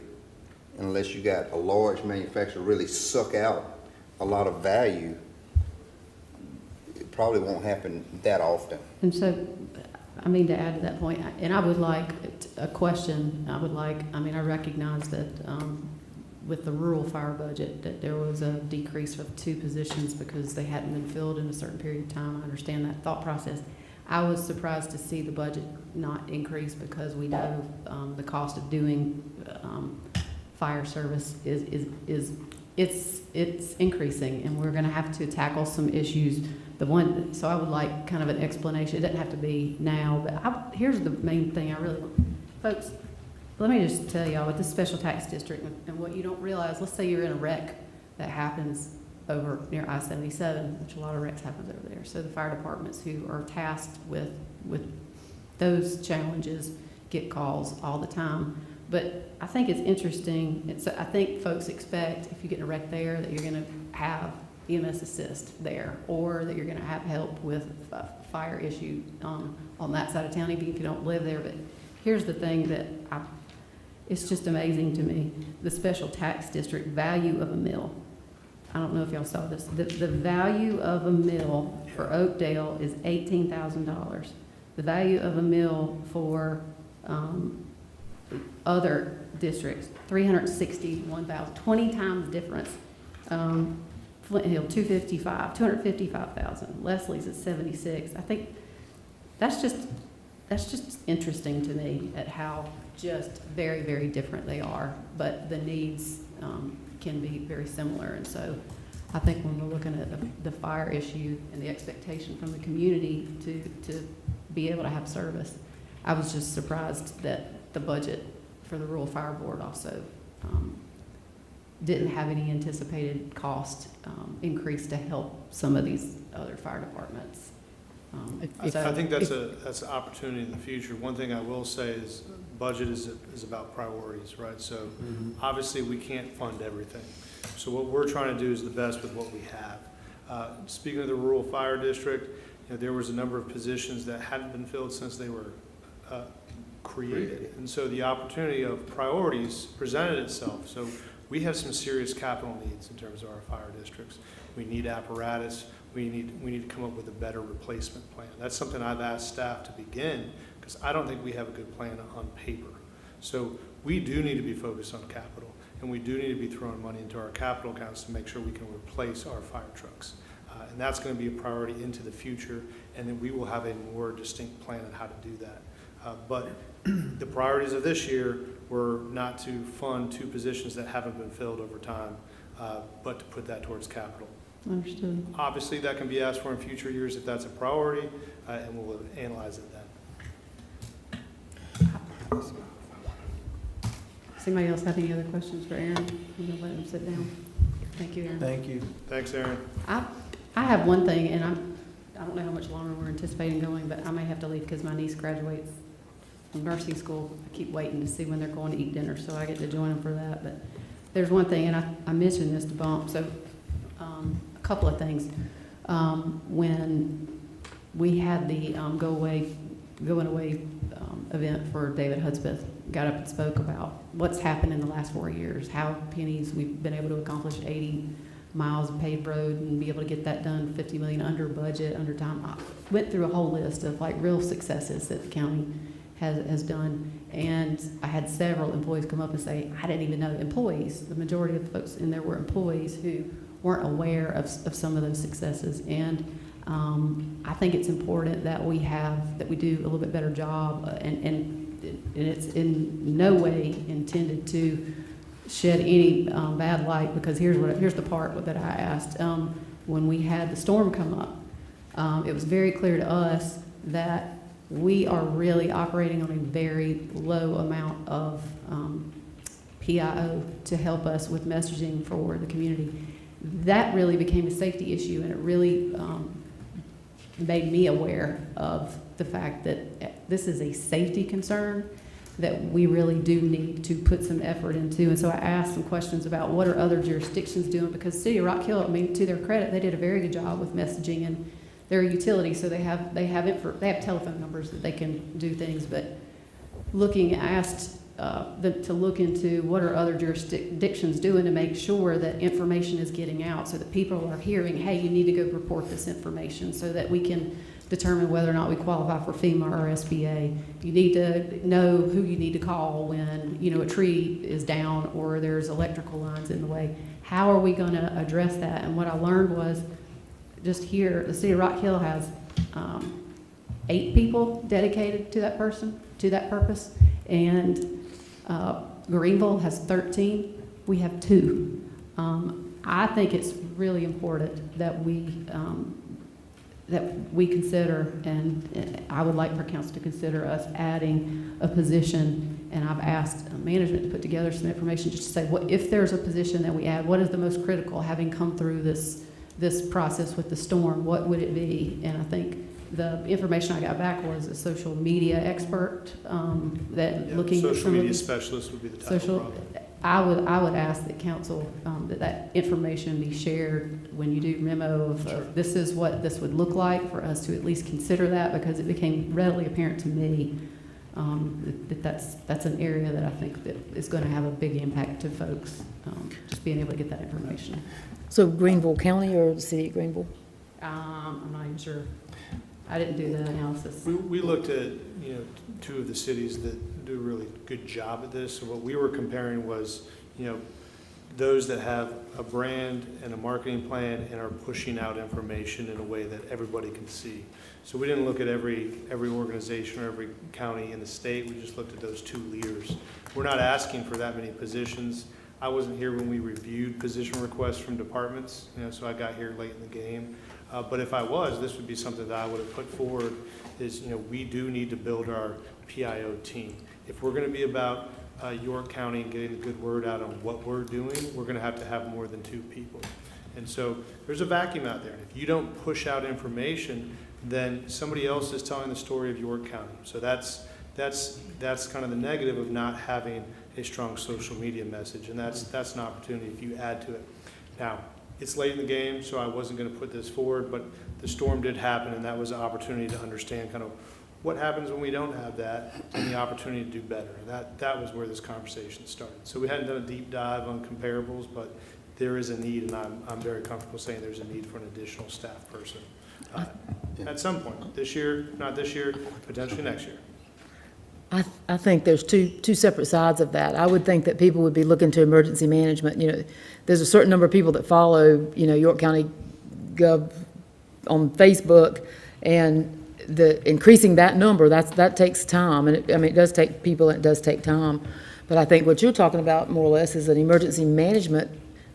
unless you got a large manufacturer really suck out a lot of value. It probably won't happen that often. And so, I mean, to add to that point, and I would like a question, I recognize that with the rural fire budget, that there was a decrease of 2 positions because they hadn't been filled in a certain period of time. I understand that thought process. I was surprised to see the budget not increase because we know the cost of doing fire service is it's increasing, and we're gonna have to tackle some issues. So I would like kind of an explanation. It doesn't have to be now, but here's the main thing I really want. Folks, let me just tell y'all, with this special tax district, and what you don't realize, let's say you're in a wreck that happens over near I-77, which a lot of wrecks happens over there. So the fire departments who are tasked with those challenges get calls all the time. But I think it's interesting. I think folks expect if you get in a wreck there that you're going to have EMS assist there, or that you're going to have help with a fire issue on that side of town, even if you don't live there. But here's the thing that it's just amazing to me. The special tax district value of a mill. I don't know if y'all saw this. The value of a mill for Oakdale is $18,000. The value of a mill for other districts, $361,000, 20 times difference. Flint Hill, $255,000. Leslie's at 76. I think that's just interesting to me at how just very, very different they are, but the needs can be very similar. And so I think when we're looking at the fire issue and the expectation from the community to be able to have service, I was just surprised that the budget for the Rural Fire Board also didn't have any anticipated cost increase to help some of these other fire departments. I think that's an opportunity in the future. One thing I will say is budget is about priorities, right? So obviously we can't fund everything. So what we're trying to do is the best with what we have. Speaking of the rural fire district, there was a number of positions that hadn't been filled since they were created. And so the opportunity of priorities presented itself. So we have some serious capital needs in terms of our fire districts. We need apparatus. We need to come up with a better replacement plan. That's something I've asked staff to begin, because I don't think we have a good plan on paper. So we do need to be focused on capital, and we do need to be throwing money into our capital accounts to make sure we can replace our fire trucks. And that's going to be a priority into the future, and then we will have a more distinct plan on how to do that. But the priorities of this year were not to fund 2 positions that haven't been filled over time, but to put that towards capital. Understood. Obviously, that can be asked for in future years if that's a priority, and we'll analyze it then. Does anybody else have any other questions for Aaron? I'm going to let him sit down. Thank you, Aaron. Thank you. Thanks, Aaron. I have one thing, and I don't know how much longer we're anticipating going, but I may have to leave because my niece graduates from nursing school. I keep waiting to see when they're going to eat dinner, so I get to join them for that. But there's one thing, and I mentioned this to Bump, so a couple of things. When we had the going away event for David Hudspeth, got up and spoke about what's happened in the last 4 years, how pennies we've been able to accomplish 80 miles of paved road and be able to get that done, 50 million under budget, under time. I went through a whole list of like real successes that the county has done, and I had several employees come up and say, I didn't even know. Employees, the majority of the folks in there were employees who weren't aware of some of those successes. And I think it's important that we do a little bit better job, and it's in no way intended to shed any bad light, because here's the part that I asked. When we had the storm come up, it was very clear to us that we are really operating on a very low amount of PIO to help us with messaging for the community. That really became a safety issue, and it really made me aware of the fact that this is a safety concern that we really do need to put some effort into. And so I asked some questions about what are other jurisdictions doing, because City of Rock Hill, I mean, to their credit, they did a very good job with messaging, and they're a utility, so they have telephone numbers that they can do things. But asked them to look into what are other jurisdictions doing to make sure that information is getting out, so that people are hearing, hey, you need to go report this information, so that we can determine whether or not we qualify for FEMA or SBA. You need to know who you need to call when a tree is down or there's electrical lines in the way. How are we going to address that? And what I learned was, just here, the City of Rock Hill has 8 people dedicated to that purpose, and Greenville has 13. We have 2. I think it's really important that we consider, and I would like for council to consider us adding a position, and I've asked management to put together some information just to say, what if there's a position that we add, what is the most critical, having come through this process with the storm, what would it be? And I think the information I got back was a social media expert, that looking at Social some of media these specialist would be the title, social, probably. I would ask that council, that information be shared when you do memo of this is what this would look like, for us to at least consider that, because it became readily apparent to me that's an area that I think that is going to have a big impact to folks, just being able to get that information. So Greenville County or the city of Greenville? I'm not even sure. I didn't do the analysis. We looked at, two of the cities that do a really good job at this. So what we were comparing was, those that have a brand and a marketing plan and are pushing out information in a way that everybody can see. So we didn't look at every organization or every county in the state. We just looked at those two leaders. We're not asking for that many positions. I wasn't here when we reviewed position requests from departments, so I got here late in the game. But if I was, this would be something that I would have put forward is, we do need to build our PIO team. If we're going to be about York County and getting the good word out on what we're doing, we're going to have more than 2 people. And so there's a vacuum out there. And if you don't push out information, then somebody else is telling the story of York County. So that's kind of the negative of not having a strong social media message. And that's an opportunity if you add to it. Now, it's late in the game, so I wasn't going to put this forward, but the storm did happen, and that was an opportunity to understand kind of what happens when we don't have that and the opportunity to do better. That was where this conversation started. So we hadn't done a deep dive on comparables, but there is a need, and I'm very comfortable saying there's a need for an additional staff person at some point. This year, not this year, potentially next year. I think there's two separate sides of that. I would think that people would be looking to emergency management. There's a certain number of people that follow, York County Gov on Facebook, and increasing that number, that takes time. And it does take people, and it does take time. But I think what you're talking about more or less is an emergency management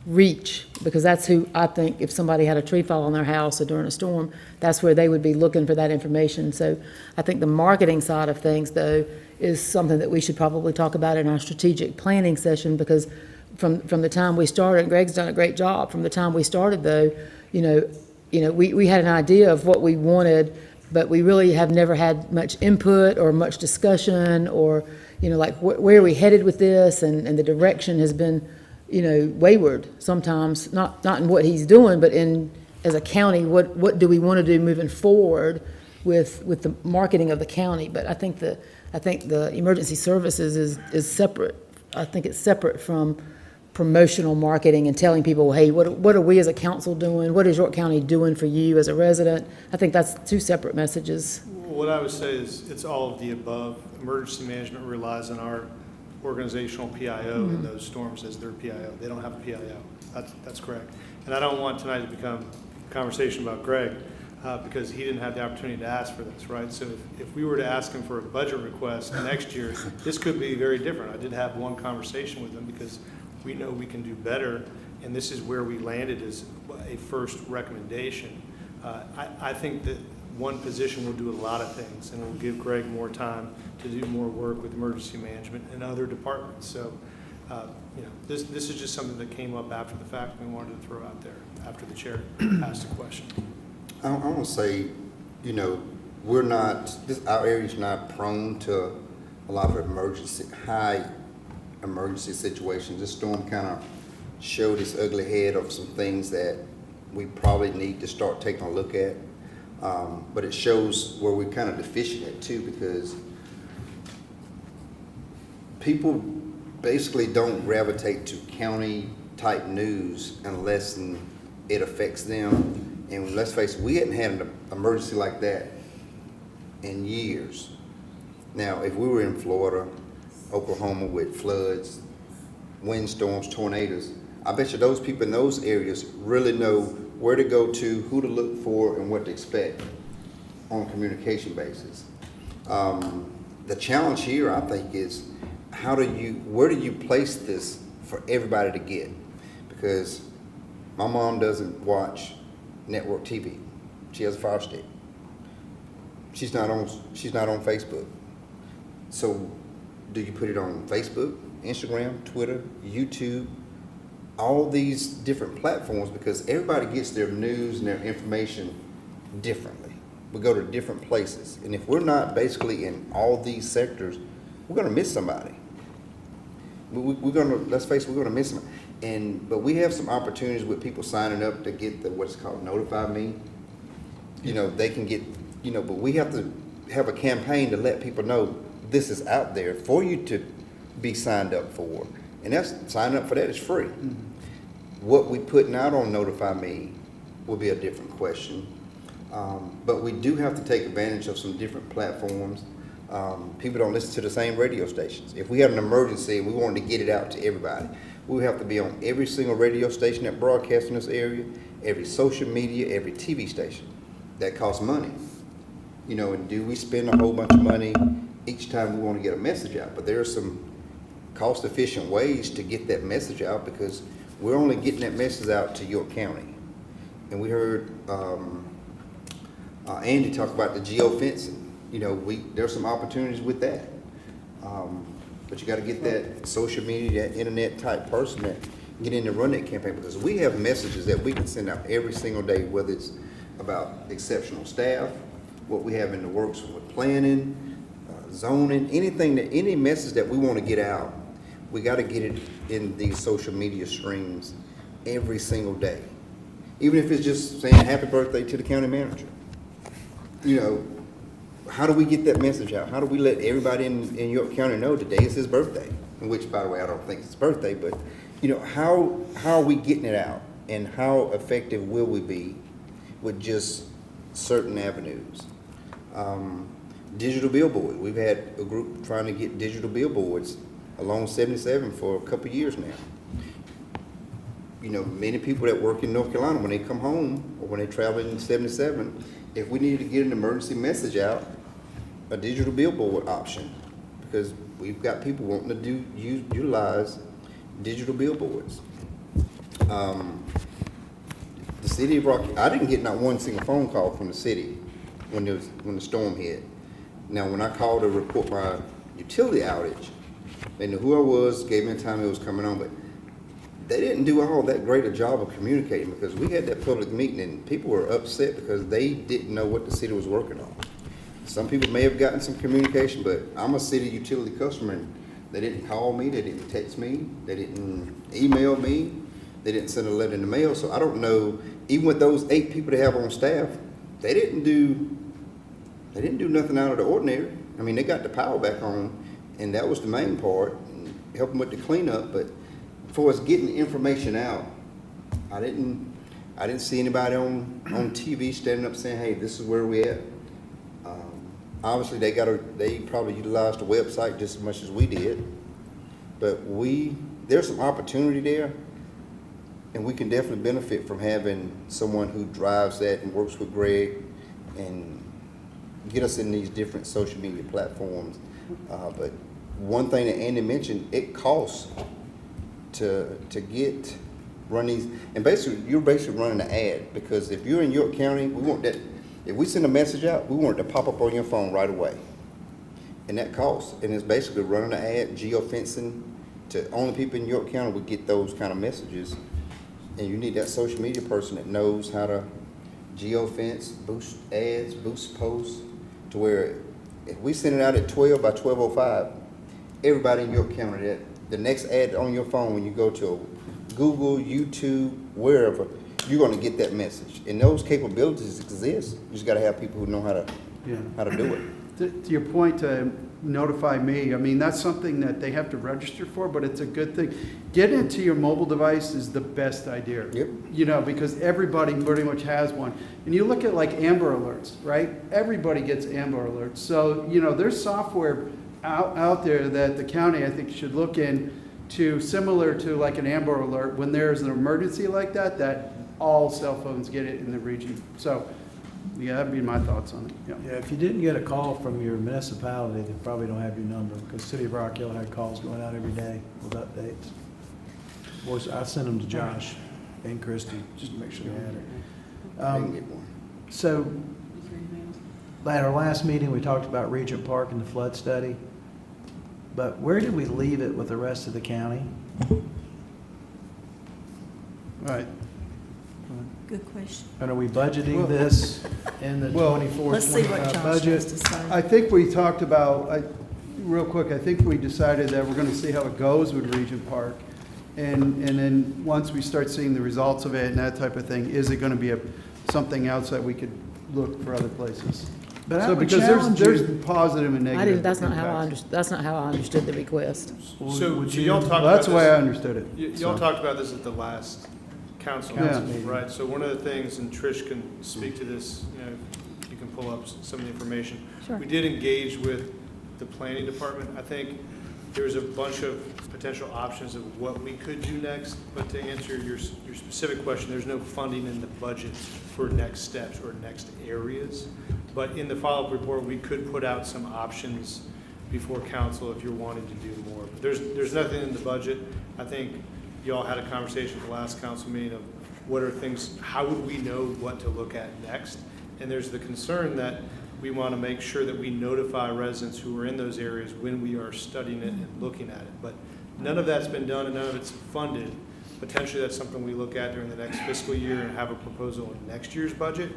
reach, because that's who I think if somebody had a tree fall on their house or during a storm, that's where they would be looking for that information. So I think the marketing side of things, though, is something that we should probably talk about in our strategic planning session, because from the time we started, and Greg's done a great job, from the time we started, though, we had an idea of what we wanted, but we really have never had much input or much discussion, or, like where are we headed with this, and the direction has been, wayward sometimes, not in what he's doing, but as a county, what do we want to do moving forward with the marketing of the county. But I think the emergency services is separate. I think it's separate from promotional marketing and telling people, hey, what are we as a council doing? What is York County doing for you as a resident? I think that's 2 separate messages. What I would say is it's all of the above. Emergency management relies on our organizational PIO in those storms as their PIO. They don't have a PIO. That's correct. And I don't want tonight to become a conversation about Greg because he didn't have the opportunity to ask for this, right? So if we were to ask him for a budget request next year, this could be very different. I did have one conversation with him because we know we can do better, and this is where we landed as a first recommendation. I think that one position will do a lot of things, and it will give Greg more time to do more work with emergency management and other departments. So, this is just something that came up after the fact we wanted to throw out there after the chair asked a question. I want to say, our area is not prone to a lot of high emergency situations. This storm kind of showed its ugly head of some things that we probably need to start taking a look at. But it shows where we're kind of deficient at too, because people basically don't gravitate to county type news unless it affects them. And let's face it, we hadn't had an emergency like that in years. Now, if we were in Florida, Oklahoma with floods, windstorms, tornadoes, I bet you those people in those areas really know where to go to, who to look for, and what to expect on a communication basis. The challenge here, I think, is where do you place this for everybody to get? Because My mom doesn't watch network TV. She has a Fire Stick. She's not on Facebook. So do you put it on Facebook, Instagram, Twitter, YouTube, all these different platforms? Because everybody gets their news and their information differently. We go to different places. And if we're not basically in all these sectors, we're gonna miss somebody. We're gonna, let's face it, we're gonna miss them. But we have some opportunities with people signing up to get the, what's called Notify Me. You know, they can get, you know, but we have to have a campaign to let people know this is out there for you to be signed up for. And that's, signing up for that is free. What we putting out on Notify Me will be a different question. But we do have to take advantage of some different platforms. People don't listen to the same radio stations. If we had an emergency and we wanted to get it out to everybody, we would have to be on every single radio station that broadcasts in this area, every social media, every TV station. That costs money. You know, and do we spend a whole bunch of money each time we want to get a message out? But there are some cost-efficient ways to get that message out, because we're only getting that message out to York County. And we heard Andy talk about the geofencing. You know, there's some opportunities with that. But you got to get that social media, that internet type person that get in and run that campaign, because we have messages that we can send out every single day, whether it's about exceptional staff, what we have in the works with planning, zoning, any message that we want to get out, we got to get it in these social media streams every single day. Even if it's just saying happy birthday to the county manager. You know, how do we get that message out? How do we let everybody in York County know today is his birthday? Which, by the way, I don't think it's his birthday, but, you know, how are we getting it out? And how effective will we be with just certain avenues? Digital billboard. We've had a group trying to get digital billboards along 77 for a couple of years now. You know, many people that work in North Carolina, when they come home or when they travel in 77, if we needed to get an emergency message out, a digital billboard option, because we've got people wanting to utilize digital billboards. The city of Rocky, I didn't get not one single phone call from the city when the storm hit. Now, when I called to report my utility outage, they knew who I was, gave me the time it was coming on, but they didn't do all that great a job of communicating, because we had that public meeting and people were upset because they didn't know what the city was working on. Some people may have gotten some communication, but I'm a city utility customer and they didn't call me, they didn't text me, they didn't email me, they didn't send a letter in the mail. So I don't know, even with those 8 people they have on staff, they didn't do nothing out of the ordinary. I mean, they got the power back on, and that was the main part, helping with the cleanup. But for us getting information out, I didn't see anybody on TV standing up saying, "Hey, this is where we at." Obviously, they probably utilized the website just as much as we did, but there's some opportunity there, and we can definitely benefit from having someone who drives that and works with Greg and get us in these different social media platforms. But one thing that Andy mentioned, it costs to run these, and you're basically running an ad, because if you're in York County, we want that. If we send a message out, we want it to pop up on your phone right away. And that costs. And it's basically running an ad, geofencing, to only people in York County would get those kind of messages. And you need that social media person that knows how to geofence, boost ads, boost posts, to where if we send it out at 12 by 12:05, everybody in York County, the next ad on your phone when you go to Google, YouTube, wherever, you're going to get that message. And those capabilities exist. You just got to have people who know how to do it. To your point, to Notify Me, I mean, that's something that they have to register for, but it's a good thing. Get into your mobile device is the best idea. Yep. You know, because everybody pretty much has one. And you look at like Amber Alerts, right? Everybody gets Amber Alerts. So, you know, there's software out there that the county, I think, should look into, similar to like an Amber Alert, when there's an emergency like that all cell phones get it in the region. So, yeah, that'd be my thoughts on it. Yeah, if you didn't get a call from your municipality, they probably don't have your number, because City of Rock Hill had calls going out every day with updates. I sent them to Josh. and Christie, just to make sure they had it. I can get one. So, at our last meeting, we talked about Regent Park and the flood study, but where did we leave it with the rest of the county? Right. Good question. And are we budgeting this in the Well, 24, Let's see what 25 Josh budget? has to say. I think we talked about, real quick, I think we decided that we're gonna see how it goes with Regent Park. And then, once we start seeing the results of it and that type of thing, is it gonna be something else that we could look for other places? But I So, would because challenge there's you- positive and I negative didn't, that's not how I impacts. that's not how I understood the request. So Would y'all you- talked about That's the way I this- understood it. Y'all so. talked about this at the last council Yeah. meeting, right? So one of the things, and Trish can speak to this, you know, you can pull up some of the information. Sure. We did engage with the planning department. I think there's a bunch of potential options of what we could do next, but to answer your specific question, there's no funding in the budget for next steps or next areas. But in the follow-up report, we could put out some options before council if you're wanting to do more. But there's nothing in the budget. I think y'all had a conversation at the last council meeting of what are things, how would we know what to look at next? And there's the concern that we want to make sure that we notify residents who are in those areas when we are studying it and looking at it. But none of that's been done and none of it's funded. Potentially, that's something we look at during the next fiscal year and have a proposal in next year's budget.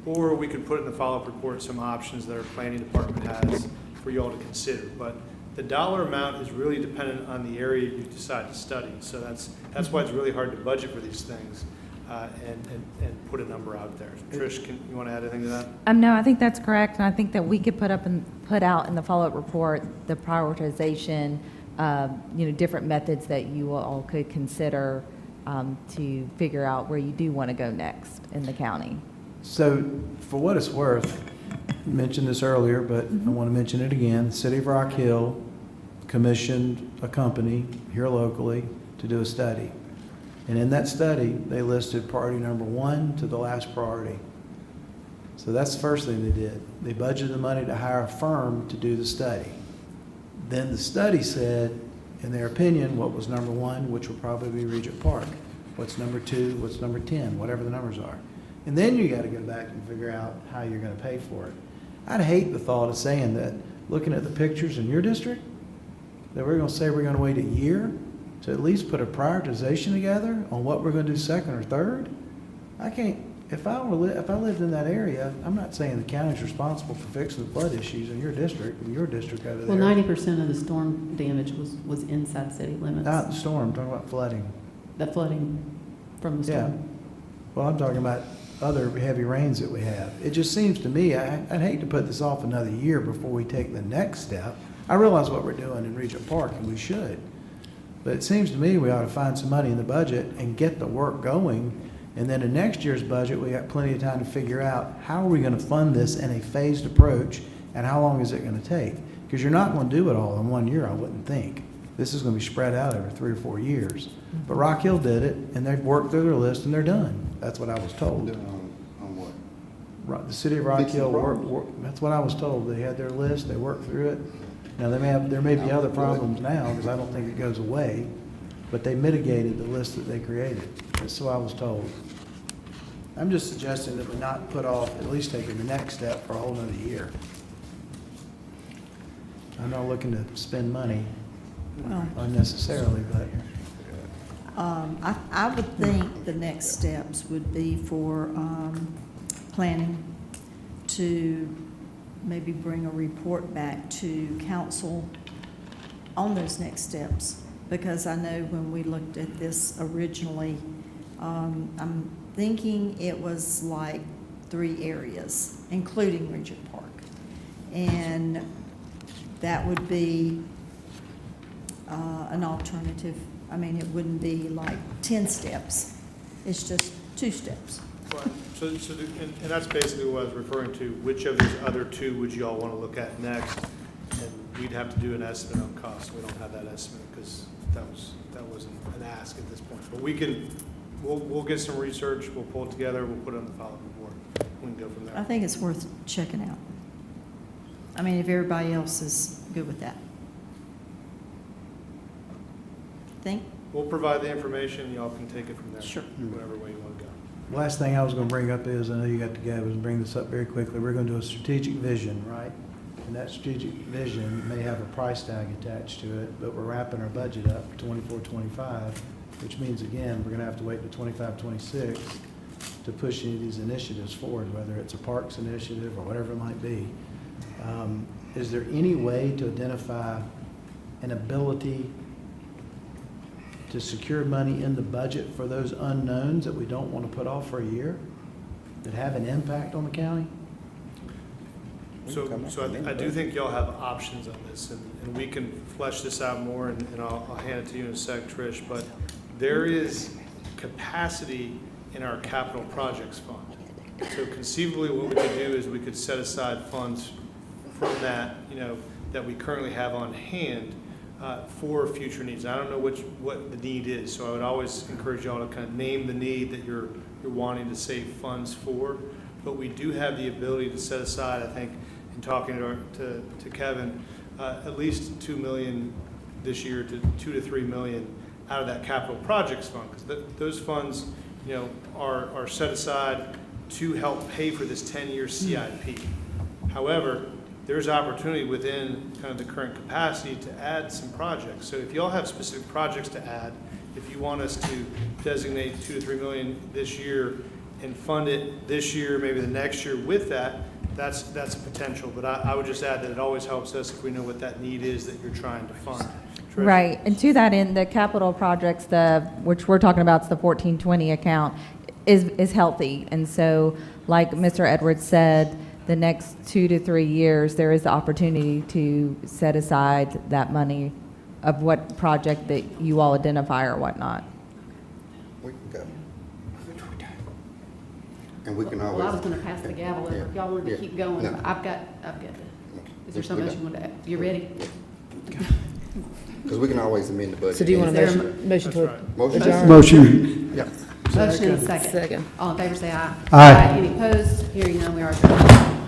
Or we could put in the follow-up report some options that our planning department has for you all to consider. But the dollar amount is really dependent on the area you decide to study. So that's why it's really hard to budget for these things and put a number out there. Trish, you want to add anything to that? No, I think that's correct, and I think that we could put out in the follow-up report the prioritization, different methods that you all could consider to figure out where you do want to go next in the county. So, for what it's worth, I mentioned this earlier, but I want to mention it again. The City of Rock Hill commissioned a company here locally to do a study. And in that study, they listed priority number 1 to the last priority. So that's the first thing they did. They budgeted the money to hire a firm to do the study. Then the study said, in their opinion, what was number 1, which would probably be Regent Park. What's number 2, what's number 10, whatever the numbers are. And then you got to go back and figure out how you're going to pay for it. I'd hate the thought of saying that, looking at the pictures in your district, that we're going to say we're going to wait a year to at least put a prioritization together on what we're going to do second or third. I can't, if I lived in that area, I'm not saying the county's responsible for fixing the flood issues in your district over there. Well, 90% of the storm damage was inside city limits. Not the storm, I'm talking about flooding. The flooding from the Yeah. storm. Well, I'm talking about other heavy rains that we have. It just seems to me, I'd hate to put this off another year before we take the next step. I realize what we're doing in Regent Park, and we should. But it seems to me we ought to find some money in the budget and get the work going. And then in next year's budget, we got plenty of time to figure out how are we going to fund this in a phased approach, and how long is it going to take? Because you're not going to do it all in 1 year, I wouldn't think. This is going to be spread out over 3 or 4 years. But Rock Hill did it, and they've worked through their list, and they're done. That's what I was told. On what? The city of Rock Fixing Hill problems. that's what I was told. They had their list, they worked through it. Now, there may be other problems now, because I don't think it goes away, but they mitigated the list that they created. That's what I was told. I'm just suggesting that we not put off at least taking the next step for a whole nother year. I'm not looking to spend money Well, unnecessarily, but I would think the next steps would be for planning to maybe bring a report back to council on those next steps. Because I know when we looked at this originally, I'm thinking it was like 3 areas, including Regent Park. And that would be an alternative. I mean, it wouldn't be like 10 steps. It's just 2 steps. Right. And that's basically what I was referring to. Which of these other 2 would you all want to look at next? And we'd have to do an estimate on cost. We don't have that estimate because that wasn't an ask at this point. But we'll get some research, we'll pull it together, we'll put it on the follow-up report. We can go from there. I think it's worth checking out. I mean, if everybody else is good with that. Think? we'll provide the information, y'all can take it from there. Sure. Whatever way you want to go. Last thing I was gonna bring up is, I know you got to go, was bring this up very quickly. We're gonna do a strategic vision, right? And that strategic vision may have a price tag attached to it, but we're wrapping our budget up for 24-25, which means, again, we're gonna have to wait to 25-26 to push any of these initiatives forward, whether it's a parks initiative or whatever it might be. Is there any way to identify an ability to secure money in the budget for those unknowns that we don't want to put off for a year, that have an impact on the county? So I do think y'all have options on this, and we can flesh this out more, and I'll hand it to you in a sec, Trish, but there is capacity in our capital projects fund. So conceivably, what we could do is we could set aside funds from that, that we currently have on hand for future needs. I don't know what the need is, so I would always encourage y'all to kind of name the need that you're wanting to save funds for. But we do have the ability to set aside, I think, in talking to Kevin, at least $2 million this year to $2 to $3 million out of that capital projects fund, because those funds, are set aside to help pay for this 10-year CIP. However, there's opportunity within kind of the current capacity to add some projects. So if y'all have specific projects to add, if you want us to designate $2 to $3 million this year and fund it this year, maybe the next year with that, that's a potential. But I would just add that it always helps us if we know what that need is that you're trying to fund. Trish? Right, and to that end, the capital projects, which we're talking about, is the 1420 account, is healthy. And so, like Mr. Edwards said, the next 2 to 3 years, there is the opportunity to set aside that money of what project that you all identify or whatnot. We can go. And we can always. Well, I was gonna pass the gavel over. If y'all wanted to Yeah. keep going, No. I've got is there something else you want to add? You ready? Because we can always amend the budget. So do you want a Is there motion to Motion. adjourn? Motion. Yeah. Motion and second. Second. All in favor, say aye. Aye. Any opposed? Hearing none, we are adjourned.